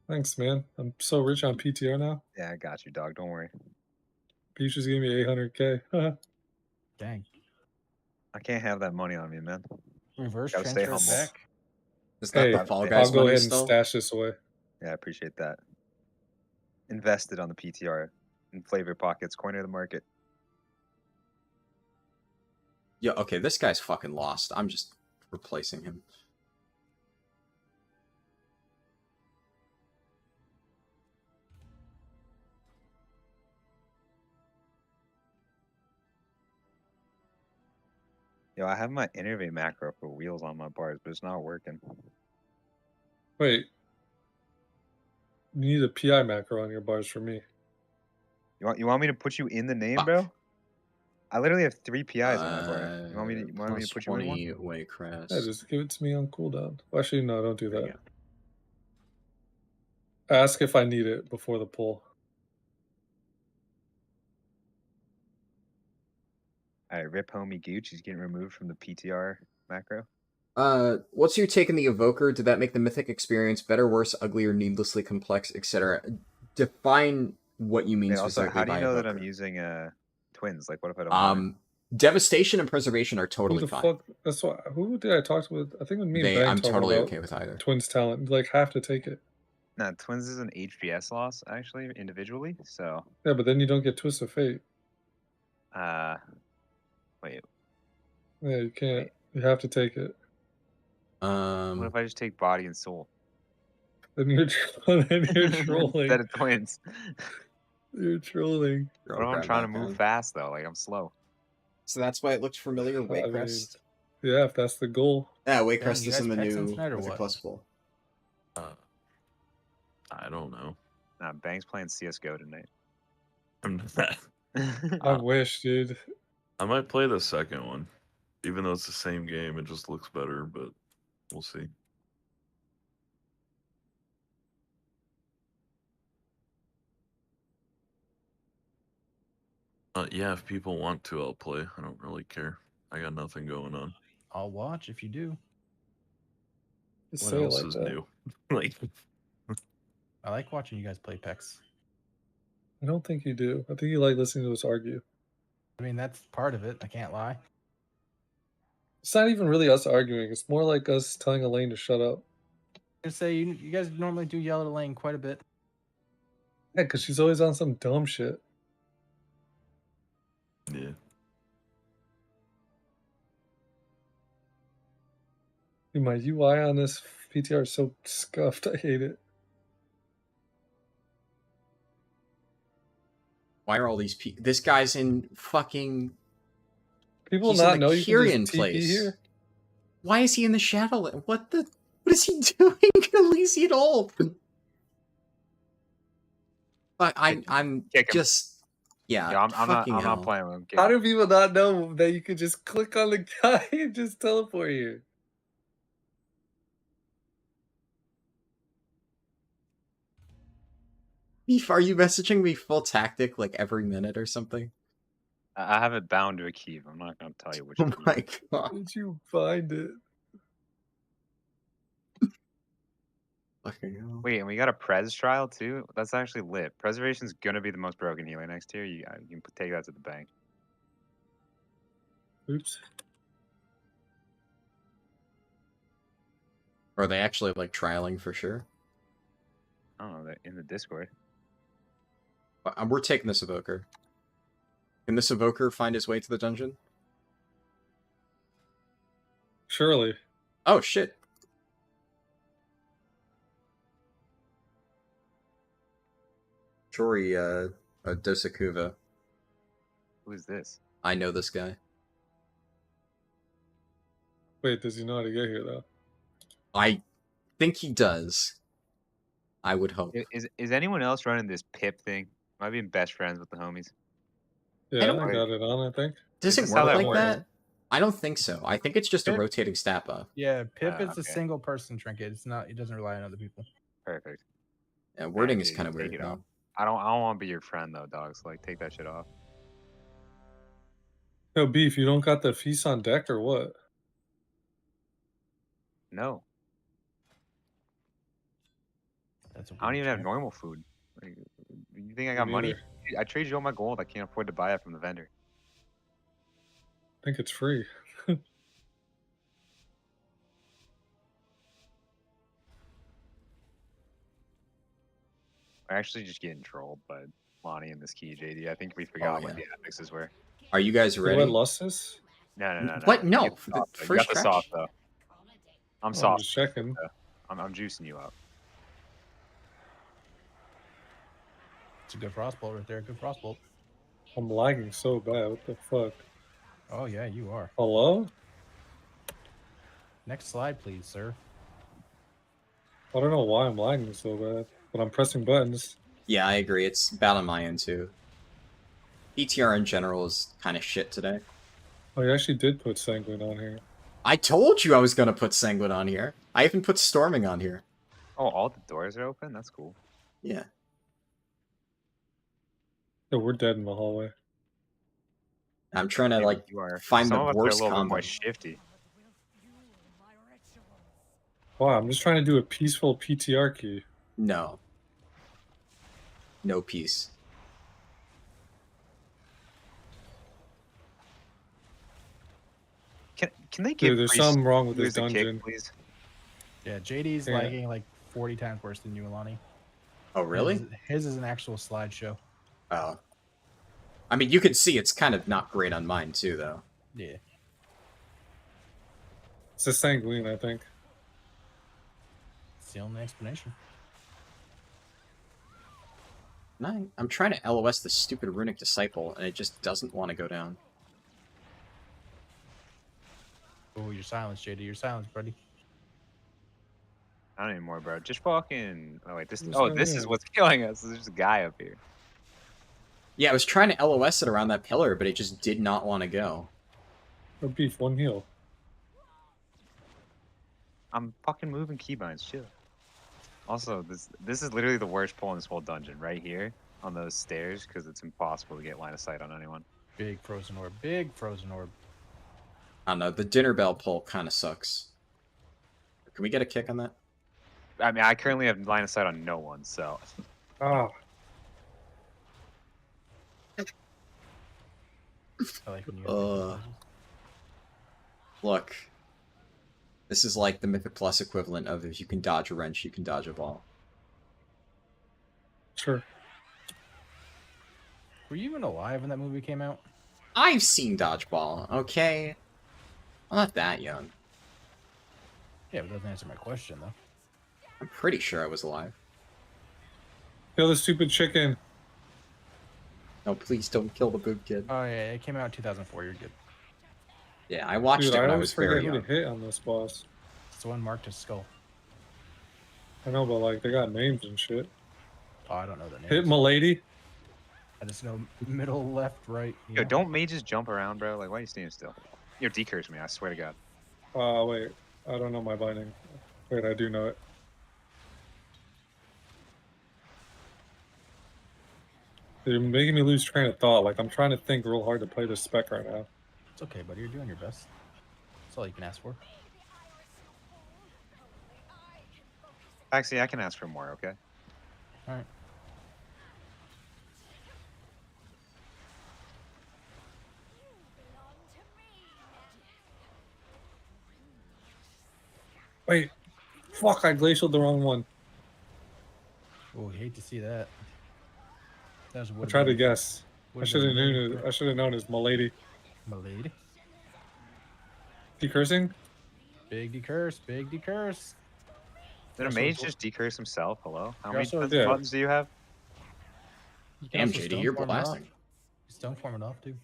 Thanks, man. I'm so rich on PTR now. Yeah, I got you, dog. Don't worry. Peach just gave me 800K. Dang. I can't have that money on me, man. Reverse Gotta stay transfer humble. back. Is that Hey, the Fall Guys I'll go money ahead and still? stash this away. Yeah, I appreciate that. Invested on the PTR in flavor pockets, corner of the market. Yeah, okay, this guy's fucking lost. I'm just replacing him. Yo, I have my innervate macro for wheels on my bars, but it's not working. Wait. You need a PI macro on your bars for me. You want me to put you in the name, bro? I literally have 3 PIs on my bar. You want me to put you in one? 20 Waycrest. Yeah, just give it to me on cooldown. Well, actually, no, don't do that. Ask if I need it before the pull. Alright, rip homie Gooch. He's getting removed from the PTR macro. What's your take on the Evoker? Did that make the Mythic experience better, worse, uglier, needlessly complex, etc.? Define what you mean Hey, also, specifically how do you by know Evoker. that I'm using twins? Like, what if I don't want it? Devastation and Preservation are Who totally the fine. fuck? That's what. Who did I talk to? With? I think with me and Bang I'm talking totally about okay with either. twins talent. Like, have to take it. Nah, twins is an HPS loss, actually, individually, so... Yeah, but then you don't get Twist of Fate. Wait. Yeah, you can't. You have to take it. What if I just take body and soul? Then you're trolling. Instead of twins. You're trolling. What if I'm trying to move fast, though? Like, I'm slow. So that's why it looked familiar, Waycrest? Yeah, if that's the goal. Yeah, Dang, Waycrest you is guys in the packed some new tonight or Mythic what? Plus Pool. I don't know. Nah, Bang's playing CSGO tonight. I'm not. I wish, dude. I might play the second one. Even though it's the same game, it just looks better, but we'll see. Yeah, if people want to, I'll play. I don't really care. I got nothing going on. I'll watch if you do. Just What say it else like is that. new? Like, I like watching you guys play PEX. I don't think you do. I think you like listening to us argue. I mean, that's part of it. I can't lie. It's not even really us arguing. It's more like us telling Elaine to shut up. I say you guys normally do yell at Elaine quite a bit. Yeah, because she's always on some dumb shit. yeah. Dude, my UI on this PTR is so scuffed. I hate it. Why are all these people? This guy's in fucking. People He's not in the know you can Kyrian just TP place. here. Why is he in the Shadowland? What is he doing? Elysian Old. But I'm Kick him. just Yeah, Yeah, I'm not fucking hell. playing with him. How do people not know that you could just click on the guy and just teleport here? Beef, are you messaging me full tactic like every minute or something? I have it bound to a key. I'm not gonna tell you which. Oh my key. god. Did you find it? Fucking hell. Wait, and we got a Pres trial too. That's actually lit. Preservation's gonna be the most broken healer next tier. You can take that to the bank. Oops. Are they actually like trialing for sure? I don't know. They're in the Discord. We're taking this evoker. Can this evoker find his way to the dungeon? Surely. Oh shit. Chori Dosakuva. Who is this? I know this guy. Wait, does he know how to get here though? I think he does. I would hope. Is anyone else running this pip thing? Am I being best friends with the homies? Yeah, I got it on, I think. Does it Is this how work that like works? that? I don't think so. I think it's just a Pip- rotating stat buff. Yeah, Pip is a okay. single person trinket. It's not. It doesn't rely on other people. Perfect. Yeah, wording Yeah, is dude, kind of take weird it though. off. I don't want to be your friend though, dog. So like, take that shit off. Yo, Beef, you don't got the feast on deck or what? No, That's I don't even have normal food. Like, you think I got money? neither. I traded you all my gold. I can't afford to buy it from the vendor. I think it's free. We're actually just getting trolled by Lonnie and this key, JD. I think we forgot what yeah. the affixes were. Are you guys You ready? what Lust is? No. What? You No, get the the soft, though. You first got the soft stretch? though. I'm I'm soft. just checking. I'm juicing you up. It's a good frostbolt right there. Good frostbolt. I'm lagging so bad. What the fuck? Oh yeah, you are. Hello? Next slide, please, sir. I don't know why I'm lagging so bad, but I'm pressing buttons. Yeah, I agree. It's bad on my end too. PTR in general is kind of shit today. Oh, you actually did put Sanguine on here. I told you I was gonna put Sanguine on here. I even put Storming on here. Oh, all the doors are open? That's cool. Yeah. Yo, we're dead in the hallway. I'm trying to Maybe like you are. find Some the of us are a worst little bit combo. more shifty. Wow, I'm just trying to do a peaceful PTR key. No. No peace. Can they give Dude, there's priests something wrong with this a kick, dungeon. please? Yeah, JD's Yeah. lagging like 40 times worse than you, Lonnie. Oh, really? His is an actual slideshow. Oh. I mean, you can see it's kind of not great on mine too, though. Yeah. It's a Sanguine, I think. It's the only explanation. I'm trying to LOS the stupid Runic Disciple, and it just doesn't want to go down. Oh, you're silenced, JD. You're silenced, buddy. Not anymore, bro. Just fucking. Oh wait, this. What's Oh, that this mean? is what's killing us. There's just a guy up here. Yeah, I was trying to LOS it around that pillar, but it just did not want to go. Or Beef, one heal. I'm fucking moving keybinds. Chill. Also, this is literally the worst pull in this whole dungeon, right here on those stairs, because it's impossible to get line of sight on anyone. Big frozen orb. Big frozen orb. I don't know, the dinner bell pull kind of sucks. Can we get a kick on that? I mean, I currently have line of sight on no one, so. Ah, I like when you Look. This is like the Mythic Plus equivalent of if you can dodge a wrench, you can dodge a ball. sure. Were you even alive when that movie came out? I've seen Dodgeball, okay? I'm not that young. Yeah, but it doesn't answer my question, though. I'm pretty sure I was alive. Kill the stupid chicken. No, please don't kill the boob kid. Oh, yeah, it came out in 2004. You're good. Yeah, I watched Dude, it when I always was very forget who young. to hit on this boss. It's the one marked as skull. I know, but like, they got names and shit. Oh, I don't know their names. Hit Milady. I just know middle, left, right. Yo, don't mages jump around, bro? Like, why are you standing still? Yo, decurse me, I swear to God. Wait. I don't know my binding. Wait, I do know it. You're making me lose train of thought. Like, I'm trying to think real hard to play this spec right now. It's okay, buddy. You're doing your best. That's all you can ask for. Actually, I can ask for more, okay? All right. Wait. Fuck, I glacialed the wrong one. Oh, hate to see that. That I tried to guess. I should have known. I should have known it's Milady. Milady. Decursing? Big decurse. Big decurse. Did a mage just decurse himself? Hello? How many also- buttons do you have? You can Damn, also JD, stone you're form it blasting. off. Stone form it off, too.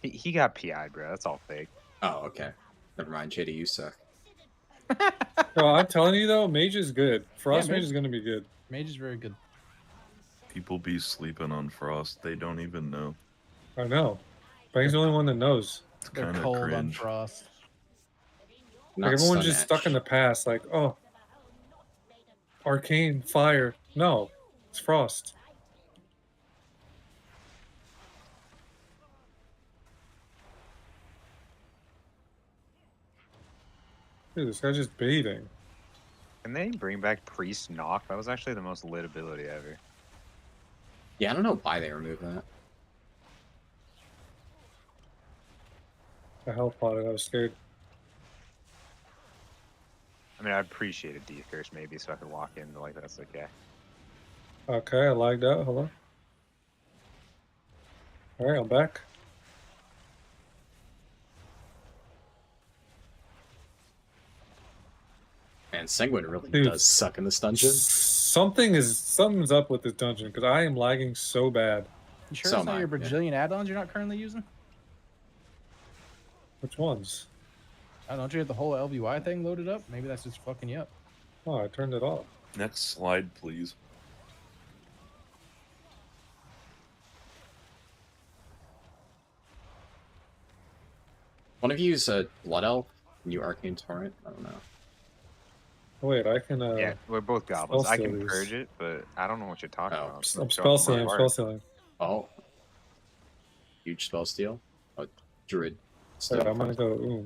He got PI'd, bro. That's all fake. Oh, okay. Never mind, JD, you suck. Bro, I'm telling you though, mage is good. Frost Yeah, mage is gonna be good. Mage is very good. People be sleeping on Frost. They don't even know. I know. Bang's the only one that knows. It's They're kind of cold on cringe. Frost. Like everyone's just stuck in the past. Like, oh, arcane fire. No, it's Frost. Dude, this guy's just baiting. Can they bring back Priest Knock? That was actually the most lit ability ever. Yeah, I don't know why they removed that. The health pot, I was scared. I mean, I appreciated decurse maybe, so I could walk in like that's okay. Okay, I lagged out. Hello. All right, I'm back. Man, Sanguine really Dude, does suck in this dungeon. Something's up with this dungeon because I am lagging so bad. You sure So it's not am your I, yeah. Brazilian add-ons you're not currently using? Which ones? I don't know. You have the whole LVY thing loaded up? Maybe that's just fucking you up. Oh, I turned it off. Next slide, please. One of you is a Blood Elf, and you Arcane Torrent? I don't know. Wait, I can. Yeah, we're both goblins. I can steal these. purge it, but I don't know what you're talking about. I'm Show spell up my stealing. art. Spell stealing. Oh. Huge spell steal? Oh, Druid. Wait, I'm gonna go.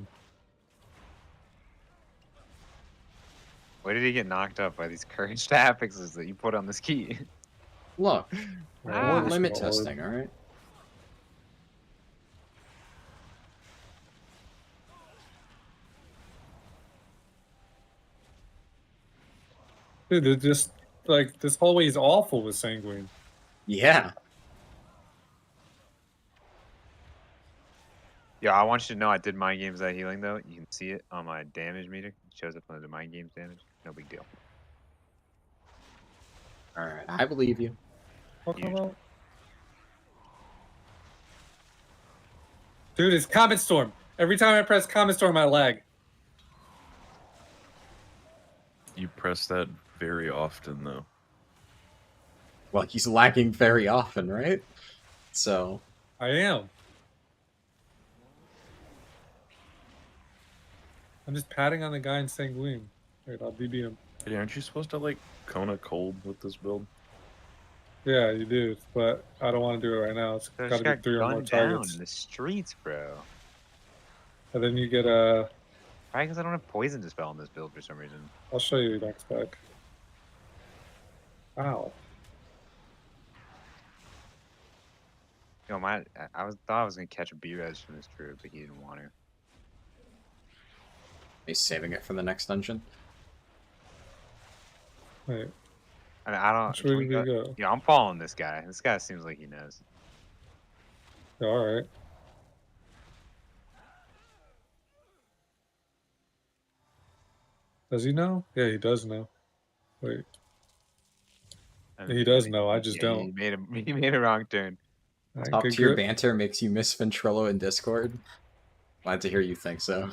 Where did he get knocked up by these courage stat fixes that you put on this key? Look. Ah. More limit Small orb. testing, alright? Dude, they're just like this hallway is awful with Sanguine. Yeah. Yeah, I want you to know I did mind games that healing though. You can see it on my damage meter. It shows up under mind games damage. No big deal. Alright, I believe you. Dude, it's Comet Storm. Every time I press Comet Storm, I lag. You press that very often, though. Well, he's lagging very often, right? So. I am. I'm just patting on the guy in Sanguine. Wait, I'll DB him. Hey, aren't you supposed to, like, Kona cold with this build? Yeah, you do, but I don't want to do it right now. It's I got just to be got 3 or more gunned down targets. in the streets, bro. And then you get a. Probably because I don't have poison dispel in this build for some reason. I'll show you next back. Ow. Yo, thought I was gonna catch a B-res from this Druid, but he didn't want to. He's saving it for the next dungeon. Wait. I mean, I don't. Which way can we did we go? Yeah, I'm following this guy. This guy seems like he knows. Yeah, all right. Does he know? Yeah, he does know. Wait. I mean, He does know. I just yeah, don't. He made a wrong turn. Alright, Top good tier grip. banter makes you miss Ventrilo in Discord. Glad to hear you think so.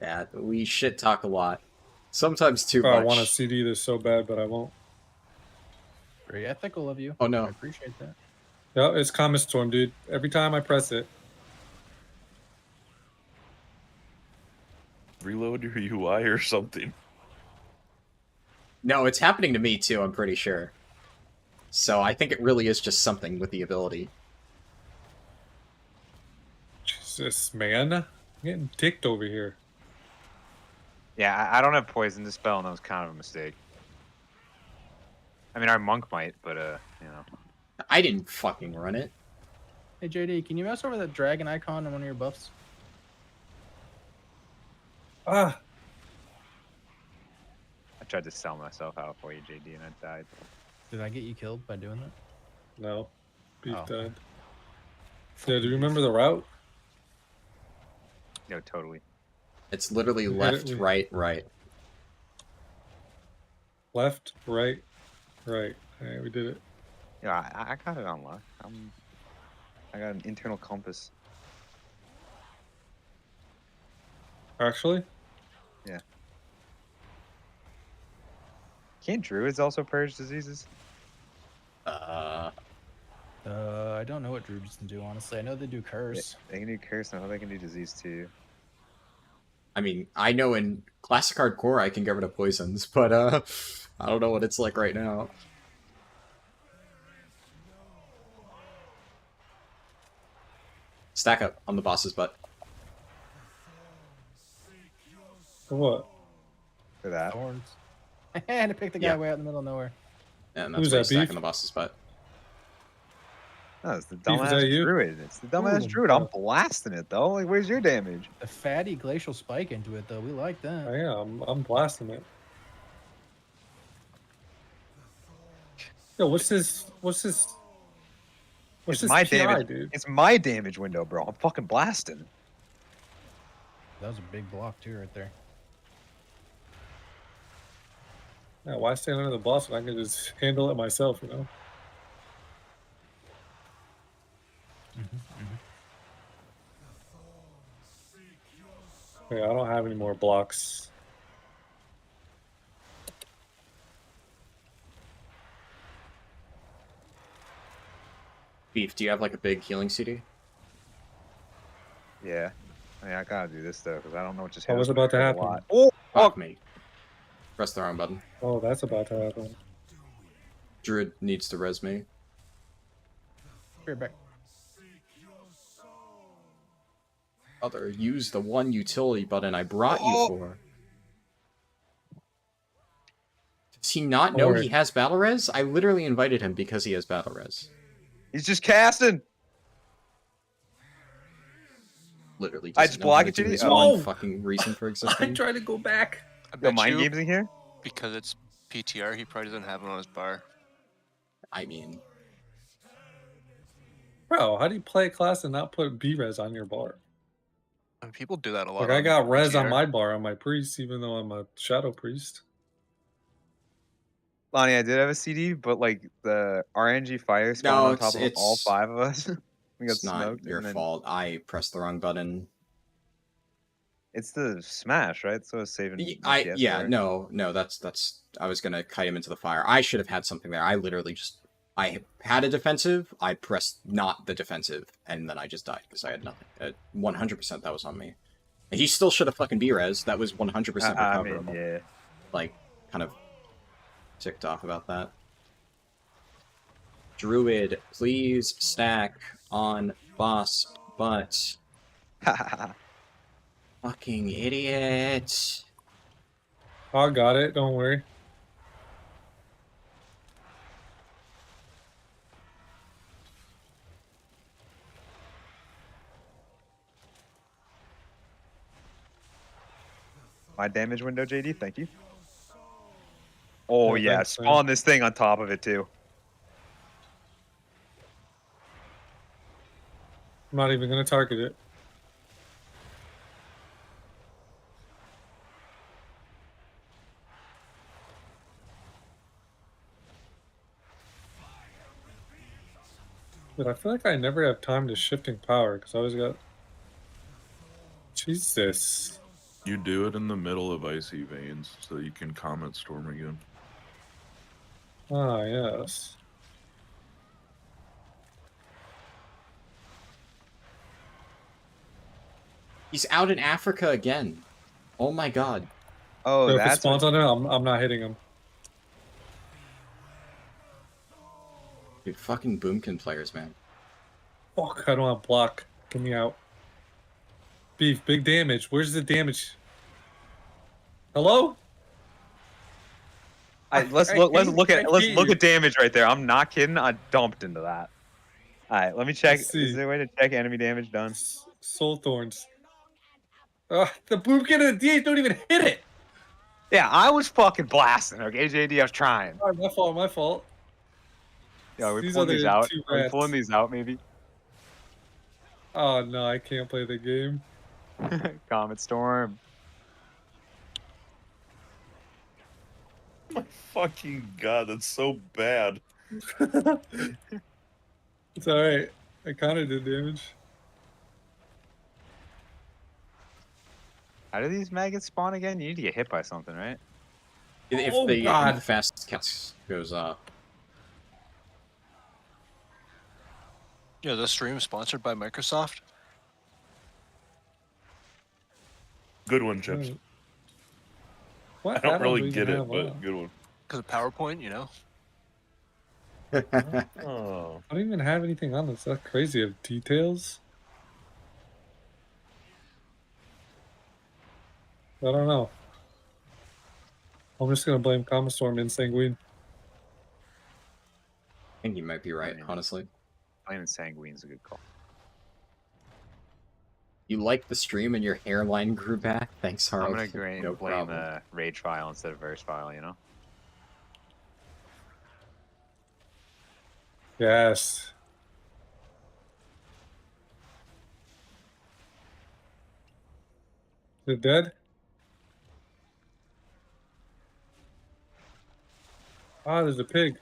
Yeah, we shit talk a lot. Sometimes too Oh, much. I want to CD this so bad, but I won't. Very ethical of you. Oh no. I appreciate that. Yeah, it's Comet Storm, dude. Every time I press it. Reload your UI or something. No, it's happening to me too, I'm pretty sure. So I think it really is just something with the ability. Jesus, man. I'm getting dicked over here. Yeah, I don't have poison to spell, and that was kind of a mistake. I mean, our monk might, but you know. I didn't fucking run it. Hey JD, can you mouse over that dragon icon on one of your buffs? Ah. I tried to sell myself out for you, JD, and I died. Did I get you killed by doing that? No. Beef Oh. died. Yeah, do you remember the route? No, totally. It's literally We left, hit it, right, right. Left, right, right. Alright, we did it. Yeah, I got it on lock. I got an internal compass. Actually? Yeah. Can't druids also purge diseases? I don't know what druids can do, honestly. I know they do curse. They can do curse, and I know they can do disease too. I mean, I know in Classic Hardcore I can get rid of poisons, but I don't know what it's like right now. Stack up on the boss's butt. For what? For that. Thorns. And I picked the guy Yeah. way out in the middle of nowhere. And Who's that's why you that, stack Beef? on the boss's butt. No, it's the Beef, is that dumbass you? druid. It's the dumbass Ooh, druid. I'm blasting it though. Like, where's your damage? The fatty glacial spike into it, though. We like that. Oh, yeah, I'm blasting it. Yo, what's this? It's this my PI, damage, dude? It's my damage window, bro. I'm fucking blasting. That was a big block, too, right there. Yeah, why stand under the boss when I can just handle it myself, you know? Yeah, I don't have any more blocks. Beef, do you have like a big healing CD? Yeah. I mean, I gotta do this though, because I don't know what just What happened. was about to A happen? lot. Oh, Fuck me. Press the wrong button. Oh, that's about to happen. Druid needs to res me. Right back. Other, use the one utility button I brought you for. Does he not know he has battle res? I literally invited him because he has battle res. He's just casting. Literally. I doesn't just know block how it to to do the- his one Oh! fucking reason for existing. tried to go back. I Yo, bet mind you, games in here? because it's PTR, he probably doesn't have it on his bar. I mean, Bro, how do you play a class and not put B-res on your bar? I mean, people do that a lot. Like, I on got res on PTR. my bar on my priest, even though I'm a shadow priest. Lonnie, I did have a CD, but like the RNG fire spawned No, on top of all 5 of us. We got it's not smoked. your and then fault. I pressed the wrong button. It's the smash, right? So it's saving. Yeah, no, that's I was gonna kite him into the fire. I should have had something there. I literally just I had a defensive, I pressed not the defensive, and then I just died because I had nothing. 100% that was on me. He still should have fucking B-res. That was 100% recoverable. I mean, yeah. Like, kind of ticked off about that. Druid, please stack on boss butt. Fucking idiot. I got it, don't worry. My damage window, JD. Thank you. Oh Yeah, yeah, thanks, man. spawn this thing on top of it too. I'm not even gonna target it. But I feel like I never have time to shifting power because I always got. Jesus. You do it in the middle of Icy Veins so you can comment storm again. Ah, yes. He's out in Africa again. Oh my god. Oh, So if it that's spawns on him, I'm not hitting him. Dude, fucking Boomkin players, man. Fuck, I don't have block. Get me out. Beef, big damage. Where's the damage? Hello? Let's look at damage right there. I'm not kidding. I dumped into that. All right, let me check. Is there a way to check enemy damage done? Soul Thorns. The Boomkin and the DH don't even hit it. Yeah, I was fucking blasting. Okay, JD, I was trying. All right, my fault. My fault. Yeah, we're These pulling other these out. two Are we rats. pulling these out, maybe? Oh no, I can't play the game. Comet Storm. My fucking god, that's so bad. It's alright. I kind of did damage. How do these maggots spawn again? You need to get hit by something, right? If Oh, the God. fast cast goes up. Yeah, this stream is sponsored by Microsoft. Good one, Chips. What I don't add-ons really do we get even it, have but on? good one. Because of PowerPoint, you know. Oh. I don't even have anything on this. That's crazy. Of details. I don't know. I'm just gonna blame Comet Storm and Sanguine. I think you might be right, honestly. Blaming Sanguine's a good call. You liked the stream and your hairline grew back? Thanks, Harl. I'm gonna No blame problem. Rage File instead of Verse File, you know? Yes. Is it dead? Ah, there's a pig.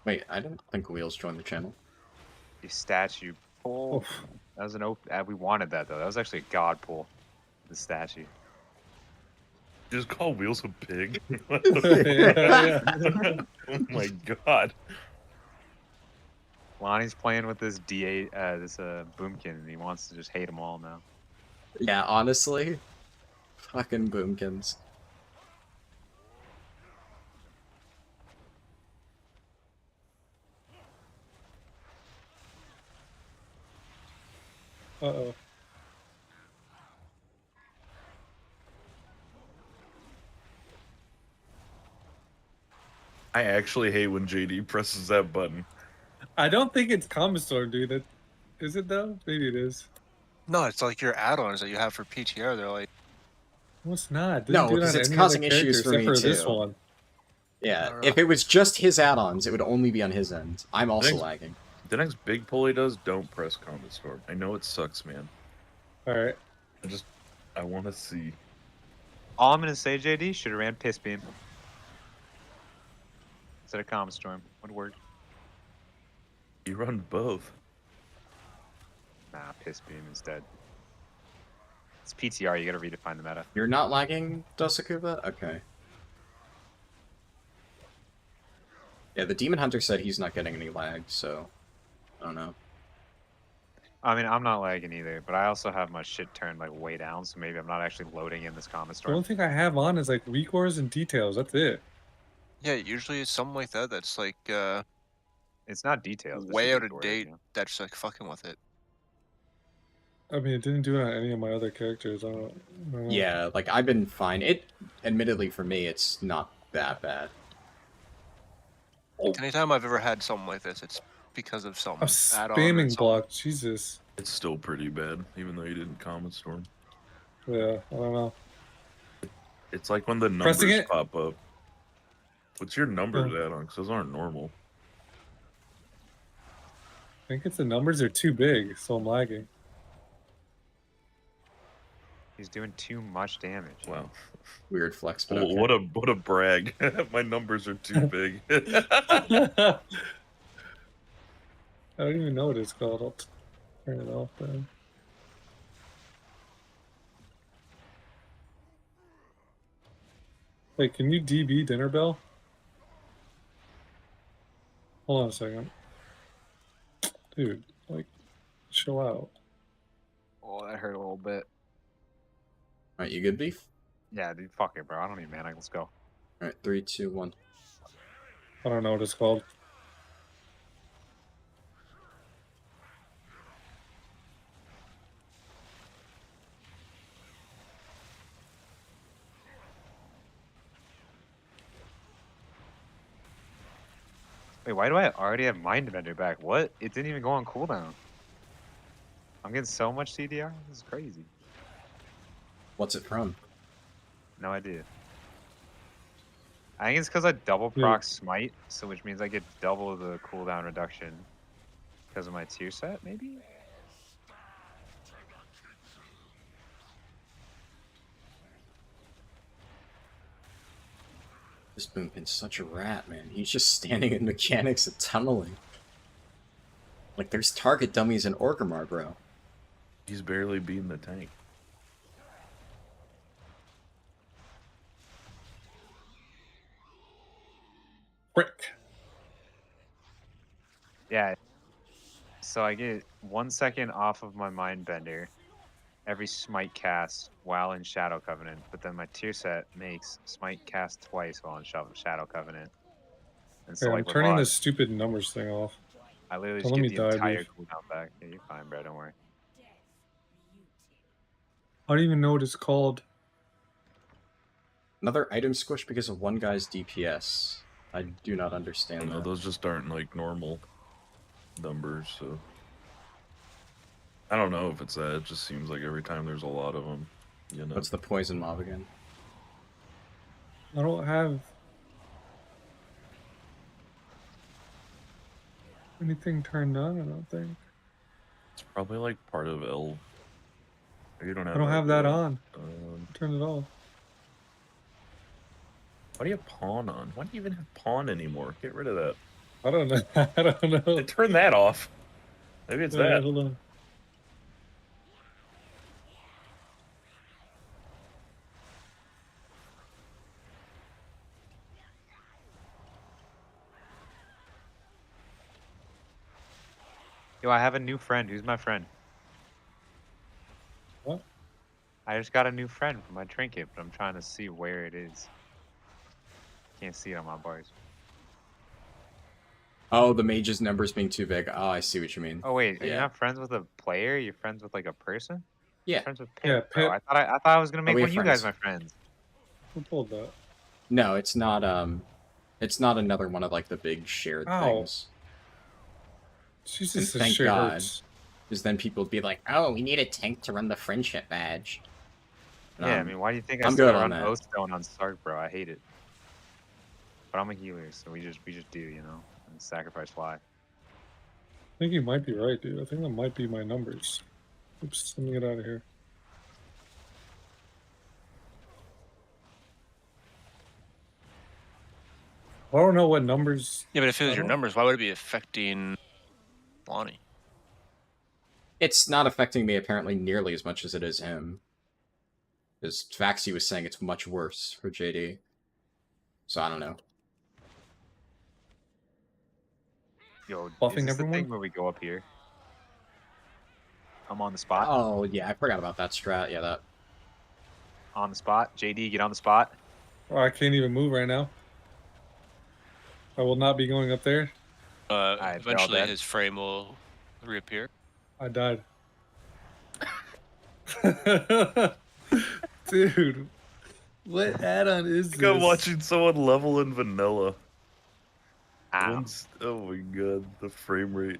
Wait, I don't think Wheels joined the channel. The statue pull. That was an open. We wanted that though. That was actually a god pull. The statue. Just call Wheels a pig? Yeah. Oh my god. Lonnie's playing with this D8, this Boomkin, and he wants to just hate them all now. Yeah, honestly. Fucking Boomkins. Uh-oh. I actually hate when JD presses that button. I don't think it's Comet Storm, dude. Is it though? Maybe it is. No, it's like your add-ons that you have for PTR. They're like, No, it's not. No, do it because on it's any causing other issues character for me except this too. one. Yeah, if it was just his add-ons, it would only be on his end. I'm also Thanks. lagging. The next big pull he does, don't press Comet Storm. I know it sucks, man. Alright. I want to see. All I'm gonna say, JD, should have ran Piss Beam instead of Comet Storm. Would work. You run both. Nah, Piss Beam instead. It's PTR. You gotta redefine the meta. You're not lagging, Dosakuba? Okay. Yeah, the Demon Hunter said he's not getting any lag, so I don't know. I mean, I'm not lagging either, but I also have my shit turned like way down, so maybe I'm not actually loading in this Comet The Storm. only thing I have on is like weak ores and details. That's it. yeah, usually it's something like that. That's like It's not details. it's way just out of weak ores, date. you know? That's like fucking with it. I mean, it didn't do it on any of my other characters. I don't know. Yeah, like I've been fine. It, admittedly for me, it's not that bad. Anytime I've ever had something like this, it's because of some I'm add-on. or spamming something. block. Jesus. It's still pretty bad, even though you didn't Comet Storm. Yeah, I don't know. It's like when the numbers Pressing it? pop up. What's your numbers add-on? Because those aren't normal. I think it's the numbers are too big, so I'm lagging. He's doing too much damage. Wow. Weird flex, but Well, okay. what a brag. My numbers are too big. I don't even know what it's called. I'll turn it off then. Wait, can you DB Dinner Bell? Hold on a second. Dude, like, chill out. Oh, that hurt a little bit. Alright, you good, Beef? Yeah, dude, fuck it, bro. I don't need mana. Let's go. Alright, 3, 2, 1. I don't know what it's called. Wait, why do I already have Mindbender back? What? It didn't even go on cooldown. I'm getting so much CDR. This is crazy. What's it from? No idea. I think it's because I double proc Smite, so which means I get double the cooldown reduction because of my tier set, maybe? This Boomkin's such a rat, man. He's just standing in mechanics and tunneling. Like, there's target dummies in Orgrimmar, bro. He's barely beating the tank. Frick. Yeah. So I get 1 second off of my Mindbender every Smite cast while in Shadow Covenant, but then my tier set makes Smite cast twice while in Shadow Covenant. And so Yeah, I'm like with turning Rod, this stupid numbers thing off. I literally Don't just let get me the die, entire Beef. cooldown back. Yeah, you're fine, bro. Don't worry. I don't even know what it's called. Another item squish because of one guy's DPS. I do not understand No, that. those just aren't like normal numbers, so I don't know if it's that. It just seems like every time there's a lot of them, you know. What's the poison mob again? I don't have anything turned on, I don't think. It's probably like part of L. You don't have. I don't have that on. Um, Turn it off. Why do you have pawn on? Why do you even have pawn anymore? Get rid of that. I don't know. I don't know. Turn that off. Maybe it's that. Hold on. Yo, I have a new friend. Who's my friend? What? I just got a new friend for my trinket, but I'm trying to see where it is. Can't see it on my bars. Oh, the mage's numbers being too big. Oh, I see what you mean. Oh wait, are you Yeah. not friends with a player? You're friends with like a person? Yeah. Friends with Pip. Yeah, Bro. Pip. I thought I was gonna make we one have of you guys friends. my friends. Who pulled that? No, it's not another one of like the big shared Ow. things. Jesus, this Thank shit God. hurts. Because then people would be like, oh, we need a tank to run the friendship badge. Yeah, I mean, why do you think I I'm still good on run that. Oathstone on Stark, bro? I hate it. But I'm a healer, so we just do, you know, and sacrifice fly. I think you might be right, dude. I think that might be my numbers. Oops, let me get out of here. I don't know what numbers. Yeah, but if it was I your don't- numbers, why would it be affecting Lonnie? It's not affecting me apparently nearly as much as it is him. Because Faxi was saying it's much worse for JD. So I don't know. Yo, Buffing is this everyone? the thing where we go up here? I'm on the spot. Oh, yeah, I forgot about that strat. Yeah, that. On the spot. JD, get on the spot. Oh, I can't even move right now. I will not be going up there. they're all Eventually, dead. his frame will reappear. I died. Dude, what add-on is this? I'm watching someone level in vanilla. Ow. Oh my god, the frame rate.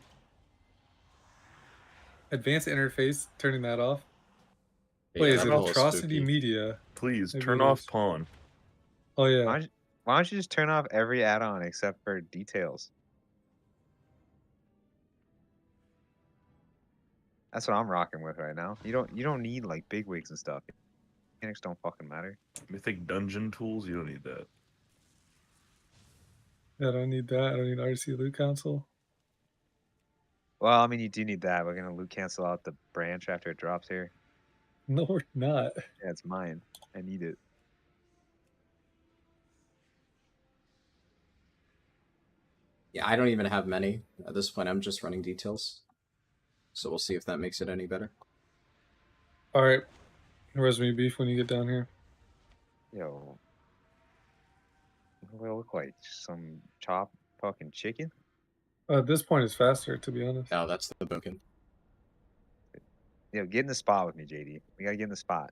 Advanced interface, turning that off. Yeah, Wait, is that it level is atrocity spooky. media? Please Maybe turn it off is. pawn. Oh yeah. Why don't you just turn off every add-on except for details? That's what I'm rocking with right now. You don't need like big wigs and stuff. Mechanics don't fucking matter. Mythic dungeon tools, you don't need that. Yeah, I don't need that. I don't need RC loot console. Well, I mean, you do need that. We're gonna loot cancel out the branch after it drops here. No, we're not. Yeah, it's mine. I need it. Yeah, I don't even have many. At this point, I'm just running details. So we'll see if that makes it any better. All right. Res me beef when you get down here. Yo. What do I look like? Some chopped fucking chicken? At this point, it's faster, to be honest. No, that's the Boken. Yo, get in the spot with me, JD. We gotta get in the spot.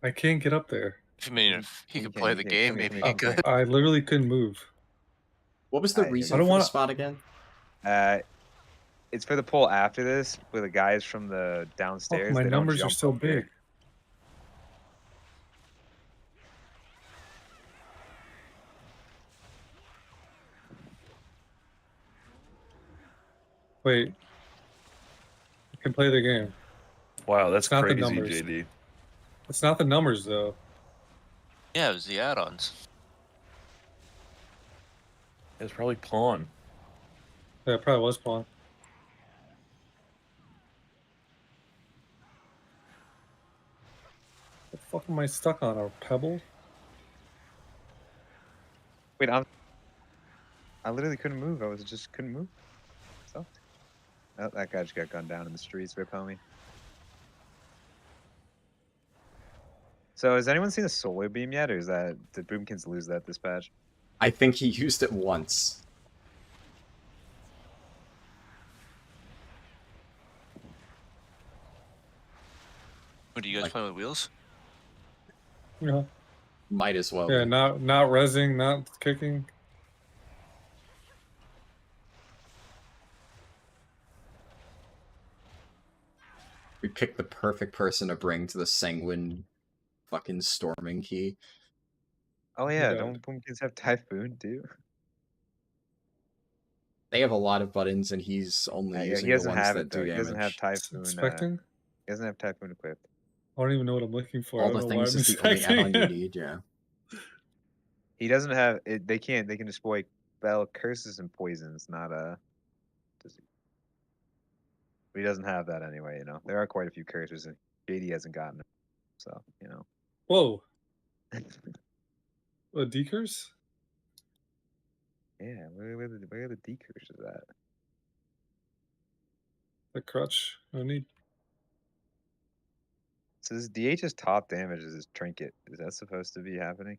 I can't get up there. I mean, if he You could can, play you the can. game, Come here, maybe come he here, could. I literally couldn't move. What was the I reason don't for wanna- the spot again? It's for the poll after this, where the guys from the Fuck, downstairs. my they don't numbers are jump so up here. big. Wait. I can play the game. Wow, that's It's not the crazy, numbers. JD. It's not the numbers, though. Yeah, it was the add-ons. It's probably pawn. Yeah, it probably was pawn. What the fuck am I stuck on? A pebble? Wait, I literally couldn't move. I just couldn't move. Sucked. Oh, that guy just got gunned down in the streets. Rip homie. So has anyone seen a solar beam yet, or did Boomkins lose that this patch? I think he used it once. What, are you guys playing with wheels? Yeah. Might as well. Yeah, not rezzing, not kicking. We picked the perfect person to bring to the Sanguine fucking storming key. Oh yeah, don't Boomkins have Typhoon too? They have a lot of buttons, and he's only Yeah, using he doesn't the ones have that it though. do He doesn't have damage. Typhoon. Expecting? He doesn't have Typhoon equipped. I don't even know what I'm looking for. All I the don't know why things I'm is the only expecting add-on you it. need, yeah. He doesn't have it. They can destroy spell curses and poisons, not disease. But he doesn't have that anyway. You know, there are quite a few curses, and JD hasn't gotten it. So you know. Whoa. A decurse? Yeah, where are the decurses at? The crutch. No need. So this DH's top damage is his trinket. Is that supposed to be happening?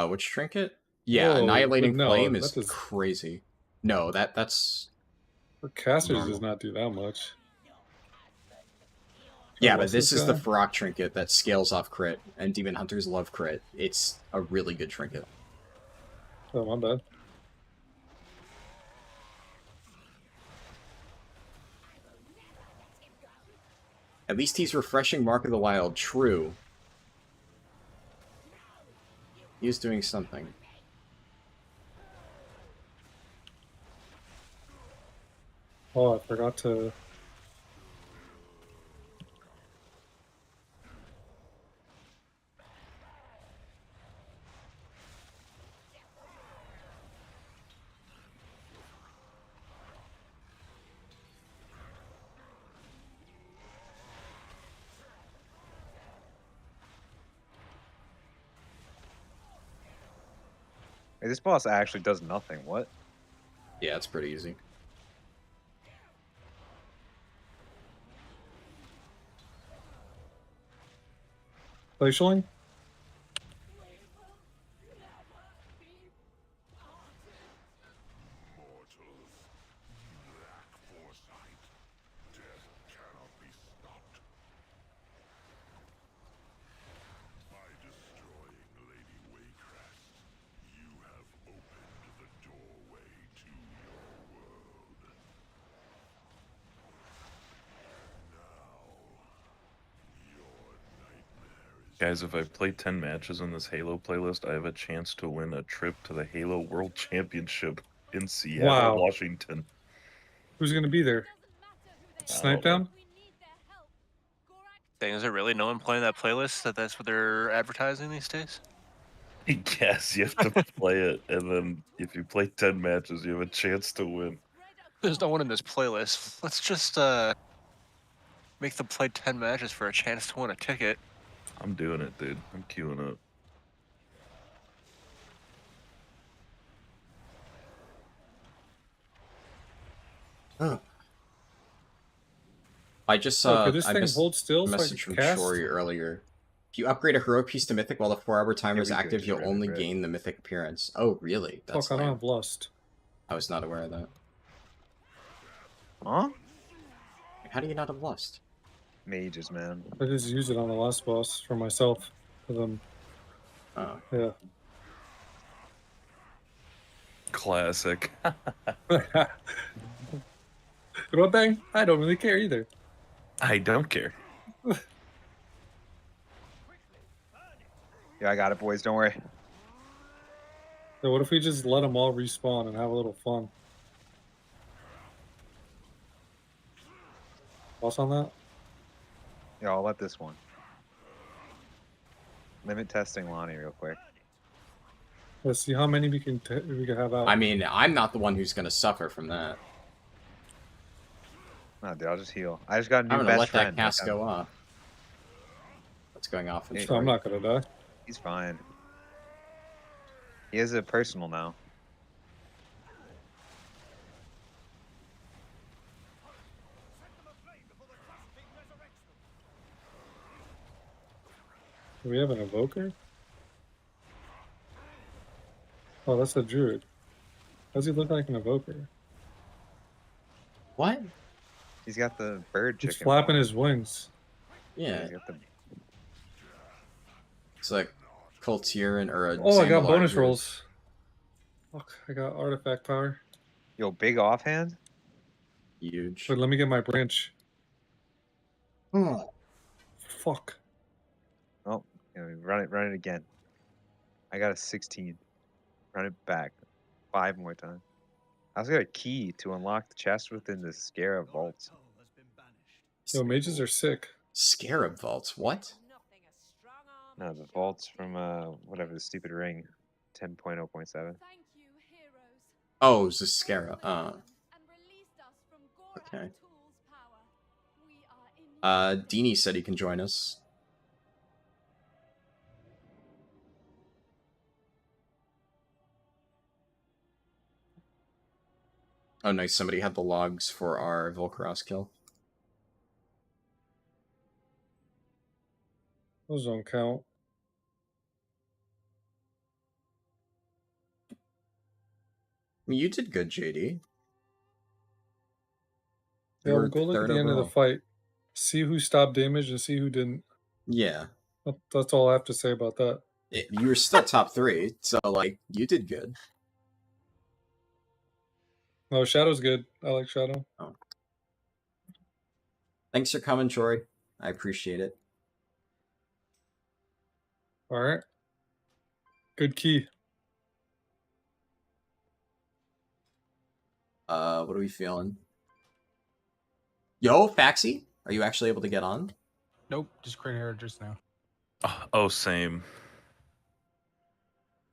Which trinket? Yeah, Whoa, Annihilating no, Flame that is does- crazy. No, that's For casters normal. does not do that much. Yeah, what's but this this is the guy? Farok trinket that scales off crit, and Demon Hunters love crit. It's a really good trinket. Oh, my bad. At least he's refreshing Mark of the Wild. True. He's doing something. Oh, I forgot to... Hey, this boss actually does nothing. What? Yeah, it's pretty easy. Glacialing? Guys, if I play 10 matches in this Halo playlist, I have a chance to win a trip to the Halo World Championship in Seattle, Wow. Washington. Who's gonna be there? Snipe down? Dang, is there really no one playing that playlist? That's what they're advertising these days? Yes, you have to play it, and then if you play 10 matches, you have a chance to win. There's no one in this playlist. Let's just make them play 10 matches for a chance to win a ticket. I'm doing it, dude. I'm queuing up. Huh. I just saw could this I thing missed hold still a so I message can from cast? Shory earlier. If you upgrade a hero piece to Mythic while the 4-hour timer is we could active, just you'll rip it, only rip. gain the Mythic appearance. Oh, really? That's Fuck, I don't lame. have Lust. I was not aware of that. Huh? How do you not have Lust? Mages, man. I just used it on the last boss for myself. Oh. Yeah. Classic. One thing, I don't really care either. I don't care. Yeah, I got it, boys. Don't worry. So what if we just let them all respawn and have a little fun? Thoughts on that? Yeah, I'll let this one. Limit testing Lonnie real quick. Let's see how many we can have out. I mean, I'm not the one who's gonna suffer from that. No, dude, I'll just heal. I just got a new I'm gonna best let friend. that cast go off. What's going off? So I'm not gonna die. He's fine. He has a personal now. Do we have an evoker? Oh, that's a druid. Does he look like an evoker? What? He's got the bird chicken. He's flapping his wings. Yeah. He's got the... It's like Kultiran or a. Oh, I got Sandalwood bonus druid. rolls. Look, I got artifact power. Yo, big offhand? Huge. Wait, let me get my branch. Oh. Fuck. Oh, yeah, run it again. I got a 16. Run it back 5 more times. I also got a key to unlock the chest within the Scarab vaults. Yo, mages are sick. Scarab vaults. What? No, the vaults from whatever the stupid ring, 10.0.7. Oh, it's a Scarab. Okay. Deanie said he can join us. Oh, nice. Somebody had the logs for our Volcaros kill. Those don't count. I mean, you did good, JD. Yeah, we'll go look at the end of the fight. See who stopped damage and see who didn't. Yeah. That's all I have to say about that. You were still top 3, so, like, you did good. No, Shadow's good. I like Shadow. Oh. Thanks for coming, Troy. I appreciate it. All right. Good key. What are we feeling? Yo, Faxi, are you actually able to get on? Nope, just created her just now. Oh, same.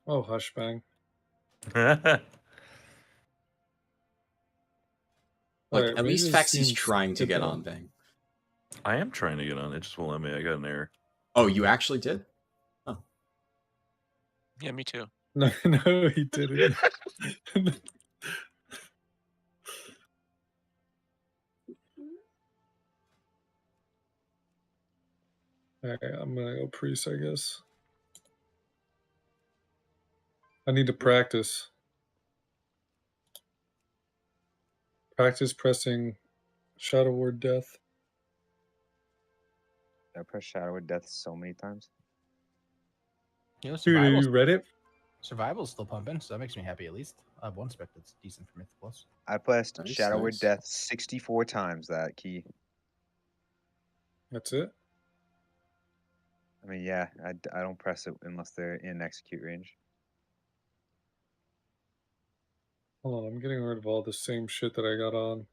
Oh, hush bang. Look, Right, at least Mages Faxi's seems trying to good get though. on, Bang. I am trying to get on. It just won't let me. I got an error. Oh, you actually did? Oh. Yeah, me too. No, he didn't. Alright, I'm gonna go priest, I guess. I need to practice. Practice pressing Shadow Word Death. I pressed Shadow with Death so many times. You know, Dude, have you read it? Survival's still pumping, so that makes me happy at least. I have one spec that's decent for Myth Plus. I pressed Nice, Shadow with nice. Death 64 times, that key. That's it? I mean, yeah, I don't press it unless they're in execute range. Hold on, I'm getting rid of all the same shit that I got on.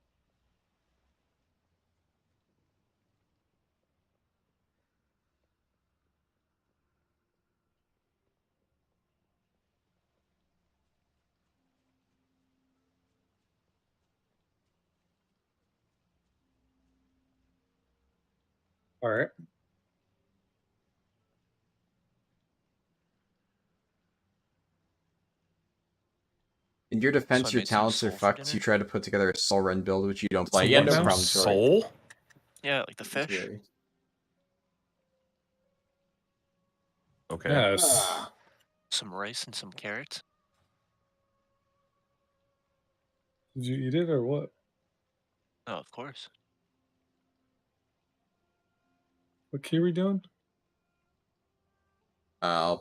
Alright. In your defense, So I your made some talents are soul for fucked. dinner? You try to put together a soul run build, which you don't play. Some Yeah, what no now? problem, Troy. Soul? Yeah, like the fish. Very- Okay. Yes. Some rice and some carrots. Did you eat it or what? Oh, of course. What key are we doing? You're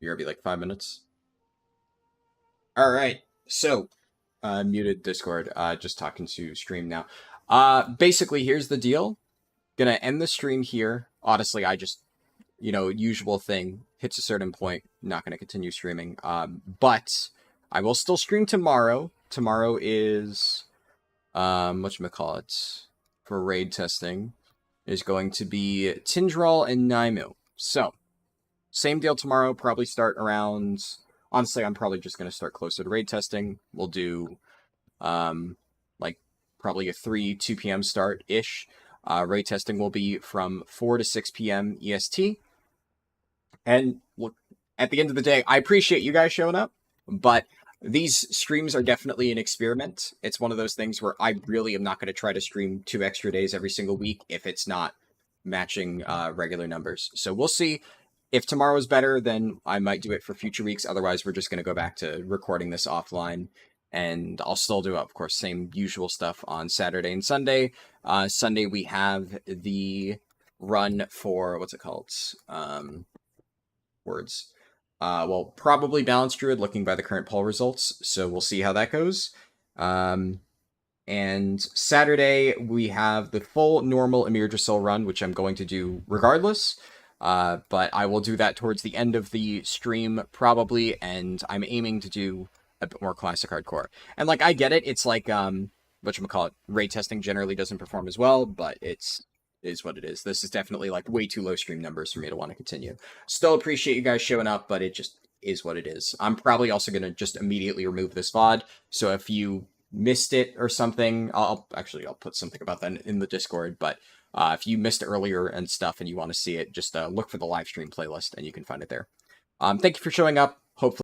gonna be like 5 minutes. All right. So, muted Discord. Just talking to stream now. Basically, here's the deal. Gonna end the stream here. Honestly, I just, usual thing. Hits a certain point. Not gonna continue streaming. But I will still stream tomorrow. Tomorrow is, whatchamacallit, for raid testing, is going to be Tindral and Naimu. So, same deal tomorrow. Probably start around. Honestly, I'm probably just going to start closer to raid testing. We'll do, like, probably a 2 p.m. start-ish. Raid testing will be from 4 to 6 p.m. EST. And look, at the end of the day, I appreciate you guys showing up, but these streams are definitely an experiment. It's one of those things where I really am not going to try to stream 2 extra days every single week if it's not matching regular numbers. So we'll see. If tomorrow is better, then I might do it for future weeks. Otherwise, we're just going to go back to recording this offline. And I'll still do, of course, same usual stuff on Saturday and Sunday. Sunday, we have the run for, what's it called? Words. Well, probably Balanced Druid, looking by the current poll results. So we'll see how that goes. And Saturday, we have the full normal Amirdrassil run, which I'm going to do regardless. But I will do that towards the end of the stream, probably, and I'm aiming to do a bit more classic hardcore. And, like, I get it, it's like, whatchamacallit, raid testing generally doesn't perform as well, but is what it is. This is definitely, like, way too low stream numbers for me to want to continue. Still appreciate you guys showing up, but it just is what it is. I'm probably also going to just immediately remove this VOD, so if you missed it or something, I'll put something about that in the Discord, but if you missed it earlier and stuff and you want to see it, just look for the live stream playlist and you can find it there. Thank you for showing up.